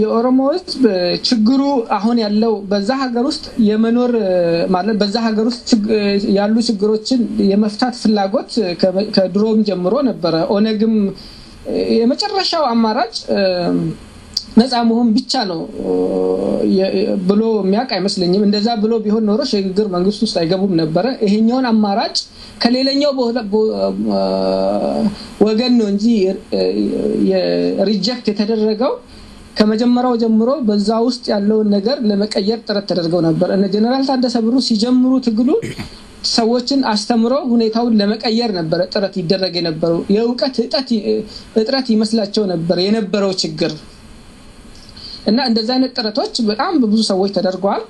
የኦሮሞ ህዝብ ችግሩ አሁን ያለው በዛ ሀገር ውስጥ የመኖር ማለት በዛ ሀገር ውስጥ ያሉ ችግሮችን የመፍታት ፍላጎት ከድሮም ጀምሮ ነበር። ኦነግም የመጨረሻው አማራጭ ነፃ መሆን ብቻ ነው ብሎ የሚያውቅ አይመስለኝም። እንደዛ ብሎ ቢሆን ኖሮ ሽግግር መንግስት ውስጥ አይገቡም ነበር። ይሄኛውን አማራጭ ከሌላኛው ወገን ነው እንጂ የሪጀክት የተደረገው ከመጀመሪያው ጀምሮ በዛ ውስጥ ያለውን ነገር ለመቀየር ጥረት ተደርገው ነበር። እነ ጀነራል ታደሰ ብሩ ሲጀምሩ ትግሉ ሰዎችን አስተምረው ሁኔታውን ለመቀየር ነበር ጥረት ይደረግ የነበረው። የእውቀት እጥረት ይመስላቸው ነበር የነበረው ችግር እና እንደዛ አይነት ጥረቶች በጣም ብዙ ሰዎች ተደርጓል።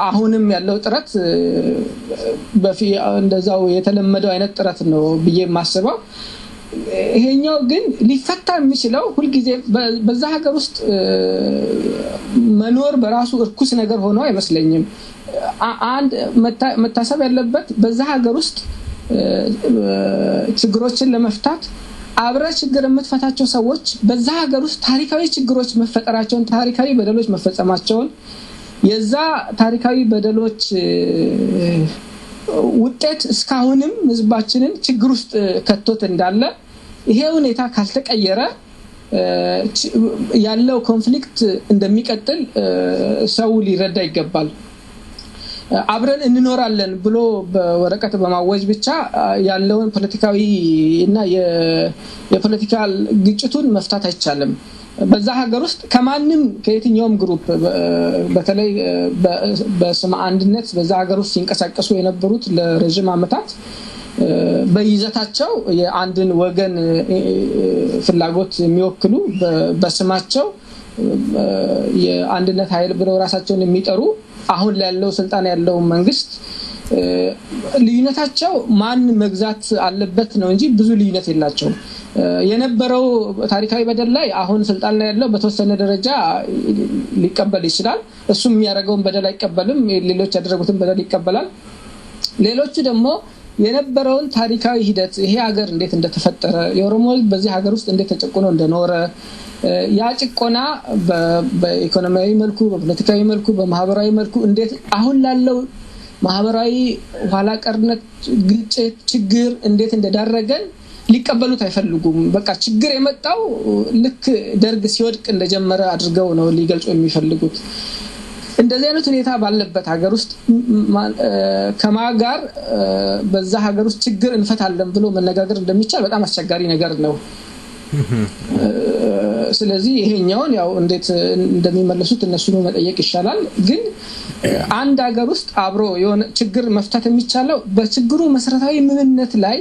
አሁንም ያለው ጥረት እንደዛው የተለመደው አይነት ጥረት ነው ብዬ ማስበው። ይሄኛው ግን ሊፈታ የሚችለው ሁሉ ጊዜ በዛ ሀገር ውስጥ መኖር በራሱ እርኩስ ነገር ሆኖ አይመስለኝም። አንድ መታሰብ ያለበት በዛ ሀገር ውስጥ ችግሮችን ለመፍታት አብረ ችግር የምትፈታቸው ሰዎች በዛ ሀገር ውስጥ ታሪካዊ ችግሮች መፈጠራቸውን ታሪካዊ በደሎች መፈጸማቸውን የዛ ታሪካዊ በደሎች ውጤት እስካሁንም ህዝባችንን ችግር ውስጥ ከቶት እንዳለ ይሄ ሁኔታ ካልተቀየረ ያለው ኮንፍሊክት እንደሚቀጥል ሰው ሊረዳ ይገባል። አብረን እንኖራለን ብሎ በወረቀት በማወጅ ብቻ ያለውን ፖለቲካዊ እና የፖለቲካል ግጭቱን መፍታት አይቻልም። በዛ ሀገር ውስጥ ከማንም ከየትኛውም ግሩፕ በተለይ በስም አንድነት በዛ ሀገር ውስጥ ሲንቀሳቀሱ የነበሩት ለረጅም ዓመታት በይዘታቸው የአንድን ወገን ፍላጎት የሚወክሉ በስማቸው የአንድነት ኃይል ብለው ራሳቸውን የሚጠሩ አሁን ያለው ስልጣን ያለው መንግስት ልዩነታቸው ማን መግዛት አለበት ነው እንጂ ብዙ ልዩነት የላቸውም። የነበረው ታሪካዊ በደል ላይ አሁን ስልጣን ላይ ያለው በተወሰነ ደረጃ ሊቀበል ይችላል። እሱም የሚያደርገውን በደል አይቀበልም፣ ሌሎች ያደረጉትን በደል ይቀበላል። ሌሎቹ ደግሞ የነበረውን ታሪካዊ ሂደት ይሄ ሀገር እንዴት እንደተፈጠረ የኦሮሞ በዚህ ሀገር ውስጥ እንዴት ተጨቁኖ እንደኖረ ያ ጭቆና በኢኮኖሚያዊ መልኩ በፖለቲካዊ መልኩ በማህበራዊ መልኩ እንዴት አሁን ላለው ማህበራዊ ኋላ ቀርነት ግጭት ችግር እንዴት እንደዳረገን ሊቀበሉት አይፈልጉም በቃ ችግር የመጣው ልክ ደርግ ሲወድቅ እንደጀመረ አድርገው ነው ሊገልጹ የሚፈልጉት እንደዚህ አይነት ሁኔታ ባለበት ሀገር ውስጥ ከማጋር በዛ ሀገር ውስጥ ችግር እንፈታለን ብሎ መነጋገር እንደሚቻል በጣም አስቸጋሪ ነገር ነው ስለዚህ ይሄኛውን ያው እንዴት እንደሚመለሱት እነሱ ነው መጠየቅ ይሻላል ግን አንድ ሀገር ውስጥ አብሮ የሆነ ችግር መፍታት የሚቻለው በችግሩ መሰረታዊ ምንነት ላይ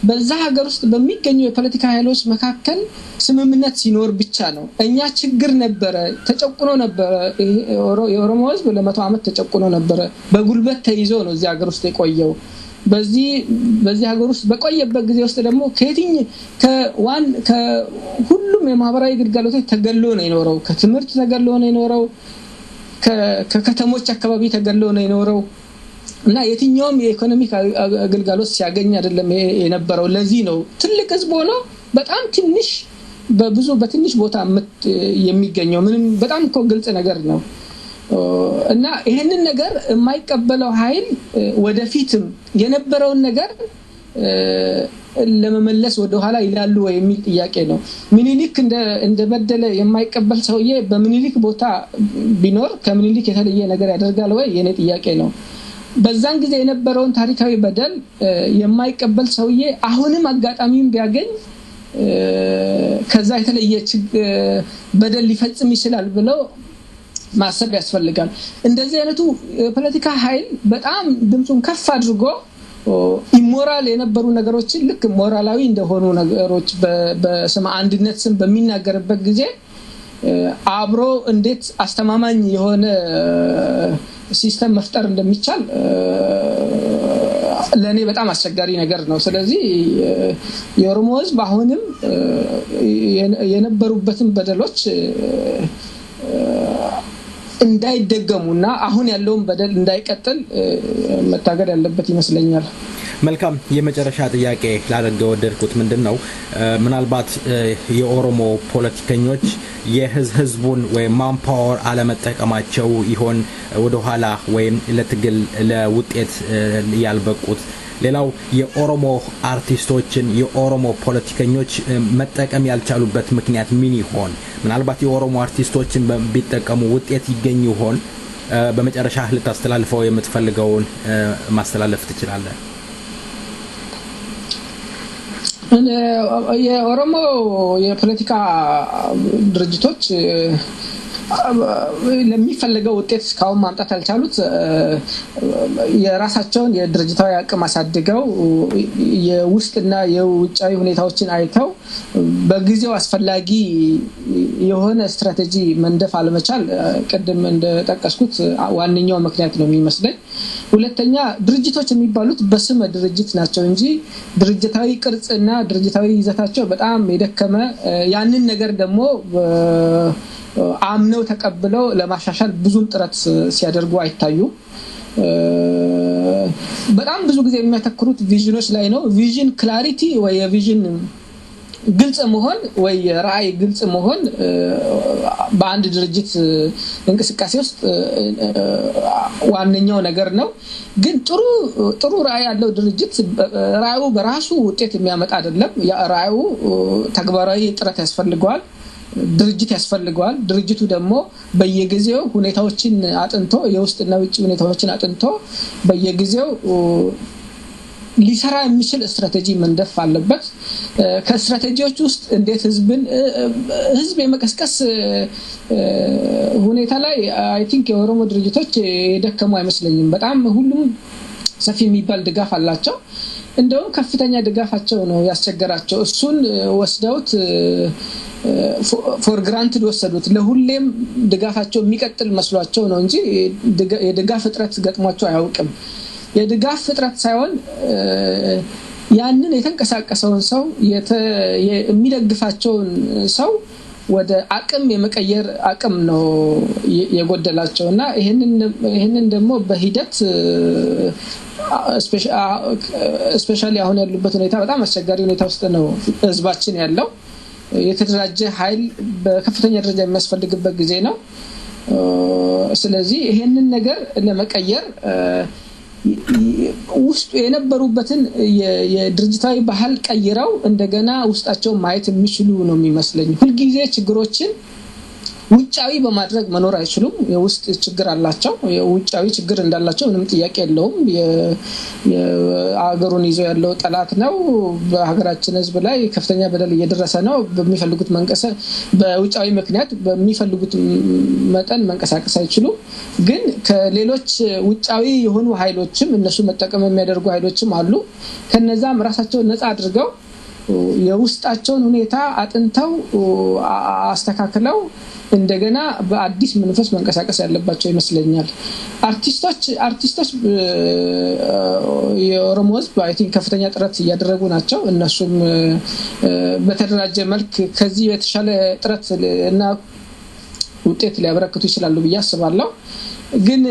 በዛ ሀገር ውስጥ በሚገኙ የፖለቲካ ኃይሎች መካከል ስምምነት ሲኖር ብቻ ነው እኛ ችግር ነበረ ተጨቁኖ ነበረ የኦሮሞ ህዝብ ለ100 ዓመት ተጨቁኖ ነበረ በጉልበት ተይዞ ነው እዚህ ሀገር ውስጥ የቆየው በዚህ ሀገር ውስጥ በቆየበት ጊዜ ውስጥ ደግሞ ከሁሉም የማህበራዊ ግልጋሎቶች ተገሎ ነው የኖረው ከትምህርት ተገሎ ነው የኖረው ከከተሞች አካባቢ ተገሎ ነው የኖረው እና የትኛውም የኢኮኖሚክ አገልግሎት ሲያገኝ አይደለም የነበረው ለዚህ ነው ትልቅ ህዝብ ሆኖ በጣም ትንሽ በትንሽ ቦታ የሚገኘው ምንም በጣም እኮ ግልጽ ነገር ነው እና ይሄንን ነገር የማይቀበለው ኃይል ወደፊትም የነበረውን ነገር ለመመለስ ወደ ኋላ ይላሉ ወይ የሚል ጥያቄ ነው ምኒልክ እንደበደለ የማይቀበል ሰውዬ በምኒልክ ቦታ ቢኖር ከምኒልክ የተለየ ነገር ያደርጋል ወይ የኔ ጥያቄ ነው በዛን ጊዜ የነበረውን ታሪካዊ በደል የማይቀበል ሰውዬ አሁንም አጋጣሚውን ቢያገኝ ከዛ የተለየ በደል ሊፈጽም ይችላል ብለው ማሰብ ያስፈልጋል እንደዚህ አይነቱ ፖለቲካ ኃይል በጣም ድምጹን ከፍ አድርጎ ኢሞራል የነበሩ ነገሮችን ልክ ሞራላዊ እንደሆኑ ነገሮች በስም አንድነት ስም በሚናገርበት ጊዜ አብሮ እንዴት አስተማማኝ የሆነ ሲስተም መፍጠር እንደሚቻል ለኔ በጣም አስቸጋሪ ነገር ነው ስለዚህ የኦሮሞ ህዝብ አሁንም የነበሩበትን በደሎች እንዳይደገሙና አሁን ያለውን በደል እንዳይቀጥል መታገድ ያለበት ይመስለኛል መልካም የመጨረሻ ጥያቄ ላደርገው ወደድኩት ምንድነው ምናልባት የኦሮሞ ፖለቲከኞች የህዝቡን ወይ ማንፓወር አለመጠቀማቸው ይሆን ወደ ኋላ ወይም ለትግል ለውጤት ያልበቁት ሌላው የኦሮሞ አርቲስቶችን የኦሮሞ ፖለቲከኞች መጠቀም ያልቻሉበት ምክንያት ምን ይሆን ምናልባት የኦሮሞ አርቲስቶችን ቢጠቀሙ ውጤት ይገኝ ይሆን በመጨረሻ ልታስተላልፈው የምትፈልገውን ማስተላለፍ ትችላለህ የኦሮሞ የፖለቲካ ድርጅቶች ለሚፈልገው ውጤት እስካሁን ማምጣት አልቻሉት የራሳቸውን የድርጅታዊ አቅም አሳድገው የውስጥና የውጫዊ ሁኔታዎችን አይተው በጊዜው አስፈላጊ የሆነ ስትራቴጂ መንደፍ አለመቻል ቀደም እንደተጠቀስኩት ዋንኛው ምክንያት ነው የሚመስለኝ ሁለተኛ ድርጅቶች የሚባሉት በስመ ድርጅት ናቸው እንጂ ድርጅታዊ ቅርጽና ድርጅታዊ ይዘታቸው በጣም የደከመ ያንን ነገር ደግሞ አምነው ተቀብለው ለማሻሻል ብዙም ጥረት ሲያደርጉ አይታዩ በጣም ብዙ ጊዜ የሚያተክሩት ቪዥኖች ላይ ነው ቪዥን ክላሪቲ ወይ ቪዥን ግልጽ መሆን ወይ ራዕይ ግልጽ መሆን በአንድ ድርጅት እንቅስቃሴ ውስጥ ዋነኛው ነገር ነው ግን ጥሩ ራዕይ ያለው ድርጅት ራዕዩ በራሱ ውጤት የሚያመጣ አይደለም ያ ራዕዩ ተግባራዊ ጥረት ያስፈልገዋል ድርጅት ያስፈልገዋል ድርጅቱ ደግሞ በየጊዜው ሁኔታዎችን አጥንቶ የውስጥና ውጭ ሁኔታዎችን አጥንቶ በየጊዜው ሊሰራ የሚችል ስትራቴጂ መንደፍ አለበት ከስትራቴጂዎች ውስጥ እንዴት ህዝብ የመቀስቀስ ሁኔታ ላይ አይ ቲንክ የኦሮሞ ድርጅቶች የደከሙ አይመስለኝም በጣም ሁሉም ሰፊ የሚባል ድጋፍ አላቸው እንደውም ከፍተኛ ድጋፋቸው ነው ያስቸገራቸው እሱን ወስደውት ፎር ግራንትድ ወሰዱት ለሁሌም ድጋፋቸው የሚቀጥል መስሏቸው ነው እንጂ የድጋፍ ፍጥረት ገጥሟቸው አያውቅም የድጋፍ ፍጥረት ሳይሆን ያንን የተንቀሳቀሰውን ሰው የሚደግፋቸውን ሰው ወደ አቅም የመቀየር አቅም ነው የጎደላቸውና ይሄንን ደግሞ በሂደት ስፔሻሊ አሁን ያሉበት ሁኔታ በጣም አስቸጋሪ ሁኔታ ውስጥ ነው ህዝባችን ያለው የተደራጀ ኃይል በከፍተኛ ደረጃ የሚያስፈልግበት ጊዜ ነው ስለዚህ ይሄንን ነገር ለመቀየር ውስጥ የነበሩበትን የድርጅታዊ ባህል ቀይረው እንደገና ውስጣቸው ማየት የሚችሉ ነው የሚመስለኝ ሁሉ ጊዜ ችግሮችን ውጫዊ በማድረግ መኖር አይችሉም የውስጥ ችግር አላቸው የውጫዊ ችግር እንዳላቸው ምንም ጥያቄ የለውም የአገሩን ይዞ ያለው ጠላት ነው በሀገራችን ህዝብ ላይ ከፍተኛ በደል እየደረሰ ነው በሚፈልጉት መንቀሳቀስ በውጫዊ ምክንያት በሚፈልጉት መጠን መንቀሳቀስ አይችሉም ግን ከሌሎች ውጫዊ የሆኑ ኃይሎችም እነሱ መጠቀም የሚያደርጉ ኃይሎችም አሉ ከነዛም ራሳቸው ነፃ አድርገው የውስጣቸውን ሁኔታ አጥንተው አስተካክለው እንደገና በአዲስ መንፈስ መንቀሳቀስ ያለባቸው ይመስለኛል አርቲስቶች የኦሮሞ ህዝብ አይ ቲንክ ከፍተኛ ጥረት እያደረጉ ናቸው እነሱም በተደራጀ መልክ ከዚህ የተሻለ ጥረት እና ውጤት ሊያበረክቱ ይችላሉ ብዬ አስባለሁ ግን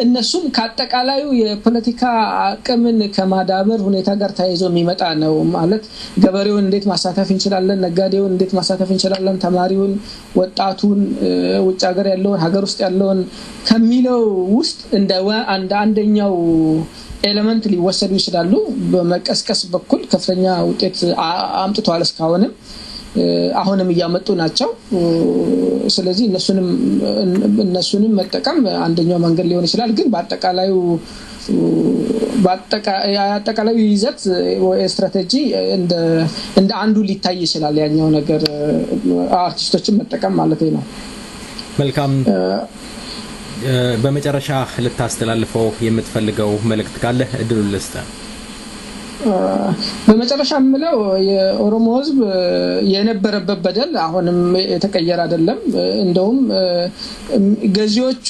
እነሱም ከአጠቃላዩ የፖለቲካ አቅምን ከማዳበር ሁኔታ ጋር ታይዞ የሚመጣ ነው ማለት ገበሬውን እንዴት ማሳተፍ እንችላለን ነጋዴውን እንዴት ማሳተፍ እንችላለን ተማሪውን ወጣቱን ውጭ ሀገር ያለውን ሀገር ውስጥ ያለውን ከሚለው ውስጥ እንደ አንደኛው ኤሌመንት ሊወሰዱ ይችላሉ በመቀስቀስ በኩል ከፍተኛ ውጤት አምጥቷል እስካሁንም አሁንም እያመጡ ናቸው ስለዚህ እነሱንም መጠቀም አንደኛው መንገድ ሊሆን ይችላል ግን በአጠቃላዩ ይዘት ወይ ስትራቴጂ እንደ አንዱ ሊታይ ይችላል ያኛው ነገር አርቲስቶችን መጠቀም ማለት ነው መልካም በመጨረሻ ልታስተላልፈው የምትፈልገው መልእክት ካለ እድሉን ልስጥ በመጨረሻ ምለው የኦሮሞ ህዝብ የነበረበት በደል አሁንም የተቀየረ አይደለም እንደውም ገዢዎቹ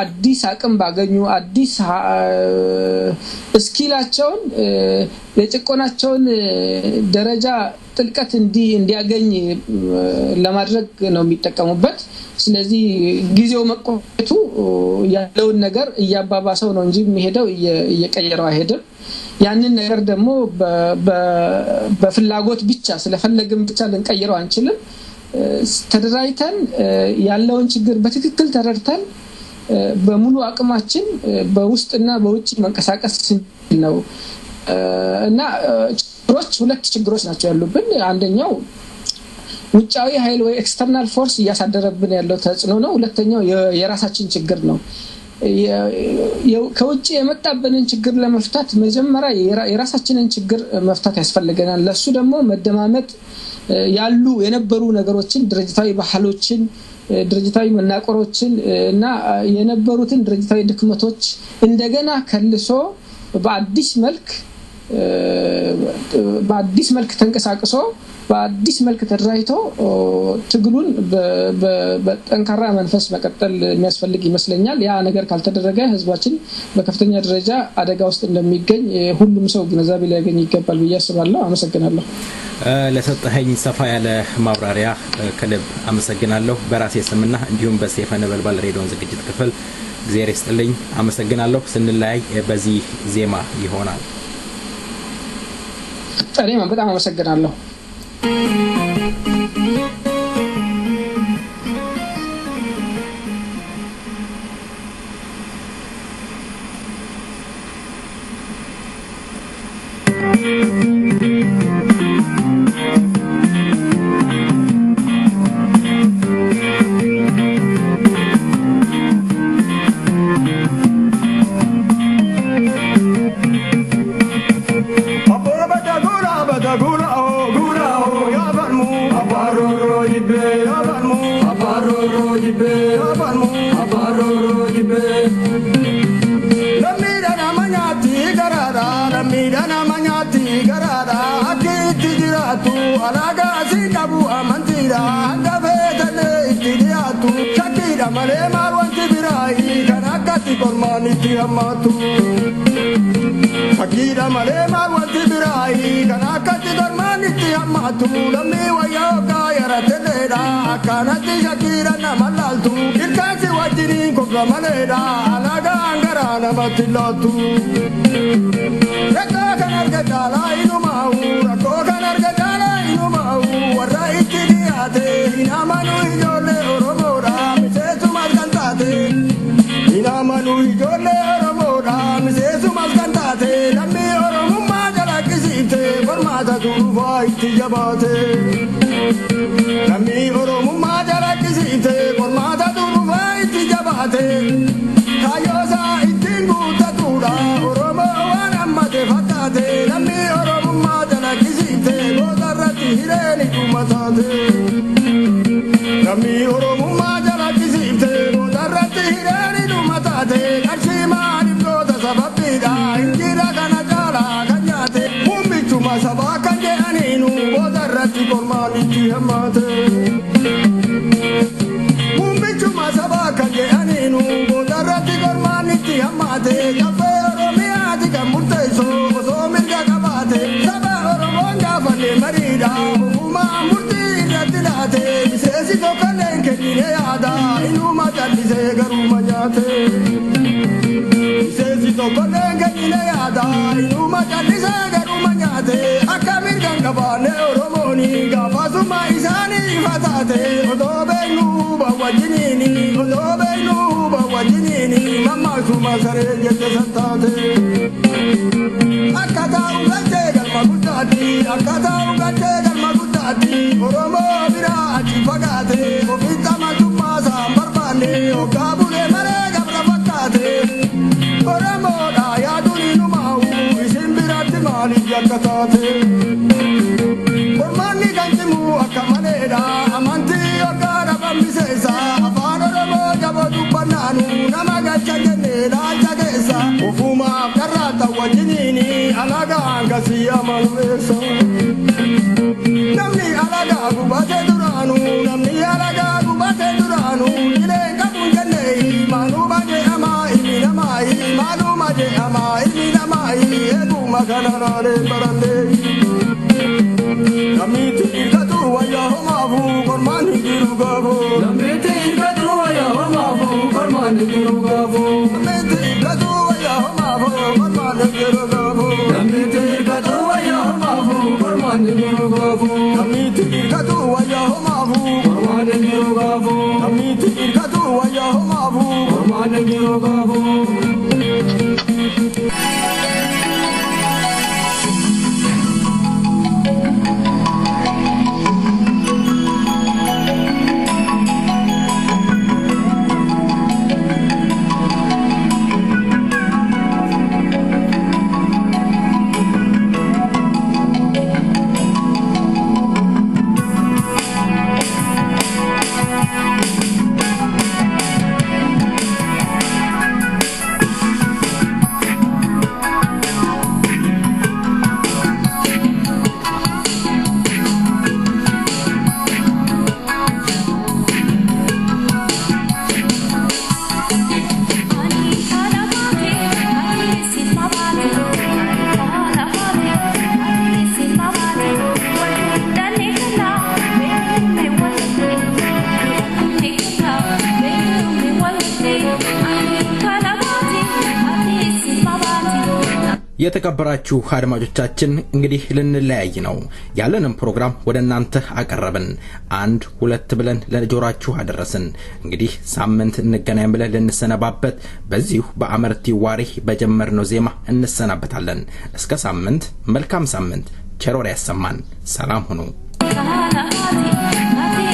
አዲስ አቅም ባገኙ አዲስ ስኪላቸውን የጭቆናቸውን ደረጃ ጥልቀት እንዲያገኝ ለማድረግ ነው የሚጠቀሙበት ስለዚህ ጊዜው መቆየቱ ያለውን ነገር እያባባሰው ነው እንጂ የሚሄደው እየቀየረው አይሄድም ያንን ነገር ደግሞ በፍላጎት ብቻ ስለፈለግን ብቻ ልንቀይረው አንችልም ተደራይተን ያለውን ችግር በትክክል ተረድተን በሙሉ አቅማችን በውስጥና በውጭ መንቀሳቀስ ነው እና ሁለት ችግሮች ናቸው ያሉብን አንደኛው ውጫዊ ኃይል ወይ ኤክስተርናል ፎርስ ያሳደረብን ያለው ተጽዕኖ ነው ሁለተኛው የራሳችን ችግር ነው ከውጭ የመጣብንን ችግር ለመፍታት መጀመሪያ የራሳችንን ችግር መፍታት ያስፈልገናል ለሱ ደግሞ መደማመጥ ያሉ የነበሩ ነገሮችን ድርጅታዊ ባህሎችን ድርጅታዊ መናቆሮችን እና የነበሩትን ድርጅታዊ ድክመቶች እንደገና ከልሶ በአዲስ መልክ ተንቀሳቅሶ በአዲስ መልክ ተደራጅቶ ትግሉን በጠንካራ መንፈስ መቀጠል የሚያስፈልግ ይመስለኛል ያ ነገር ካልተደረገ ህዝባችን በከፍተኛ ደረጃ አደጋ ውስጥ እንደሚገኝ ሁሉም ሰው ግንዛቤ ሊያገኝ ይገባል ብዬ አስባለሁ አመሰግናለሁ ለሰጠኸኝ ሰፋ ያለ ማብራሪያ ከልብ አመሰግናለሁ በራሴ ስምና እንዲሁም በሰይፈ ነበልባል ሬዲዮን ዝግጅት ክፍል እግዚአብሔር ይስጥልኝ አመሰግናለሁ ስንለያይ በዚህ ዜማ ይሆናል እኔም በጣም አመሰግናለሁ Akira malema wanti birai kanakati dormaniti amatu lammi wayoka yara baratenera kanatti shakira namallaltu irkasi wajjini kogamanera alaga angara namatilotu rakko kan argadala inumau rakko kan argadala inumau warra ittini ate inamanu ijolle oromora misesu maskantate inamanu ijolle oromora misesu maskantate lammi oromumma jalakisite formata turufa itti jabate lammi oromumma jalakisite formata turufa itti jabate kayosa ittin guutatura oromo waan ammate fakkaate lammi oromumma jalakisite gootarratti hireeni dhumatate lammi oromummaa jalakisite gootarratti hireeni dhumatate qarshii maaliif goota sababbiidha injira kana caalaa kan nyaate humbichuma sabaa kan jedhaniinu gootarratti kormaan itti hammaate humbichuma sabaa kan jedhaniinu gootarratti kormaan itti hammaate caffee oromiyaati kan murteessu osoo mirga qabaate saba oromoon gaafanne mariidha ofumaa murtii irratti laate miseesi tokkolleen kennine yaada inuma callisee garuma nyaate miseesi tokkolleen kennine yaada inuma callisee garuma nyaate akka mirgan qabaanne oromooni gaafasummaa isaanii ifa taate odoo beeknuu bawwajjiniini odoo beeknuu bawwajjiniini mammaasuma saree jette santaate akka taa'u galtee galma guddaatti akka taa'u galtee galma guddaatti oromoo biraa achi fagaate ofitti amatummaa isaan barbaanne hoggaa bulee malee gabra fakkaate oromoodha yaaduun inumaa'u isin biratti maaliif yakka taate ormaanni kan cimu akka maleedha amantii hoggaa dhabambiseessa afaan oromoo jaboo dubbannaanu nama galcha jennee laalcha keessa ofumaaf karraata wajjiniini alagaan gasii amalueessa namni alagaa gubate duraanu namni alagaa gubate duraanu jileen qabuun jennee maanuu baje amaa ilmi namaayi maanuu maje amaa ilmi namaayi eeguma kana laalee barannee namnitti hirkatu wayyaa homaafu kormaan hin jiru gaafu namnitti hirkatu wayyaa homaafu kormaan hin jiru gaafu namnitti hirkatu wayyaa homaafu kormaan hin jiru gaafu namnitti hirkatu wayyaa homaafu kormaan hin jiru gaafu namnitti hirkatu wayyaa homaafu kormaan hin jiru gaafu namnitti hirkatu wayyaa homaafu kormaan hin jiru gaafu የተከበራችሁ አድማጮቻችን እንግዲህ ልንለያይ ነው ያለንን ፕሮግራም ወደ እናንተ አቀረብን አንድ ሁለት ብለን ለጆራችሁ አደረስን እንግዲህ ሳምንት እንገናኝ ብለን ልንሰነባበት በዚሁ በአመርቲ ዋሪ በጀመርነው ዜማ እንሰናበታለን እስከ ሳምንት መልካም ሳምንት ቸሮር ያሰማን ሰላም ሁኑ Mati,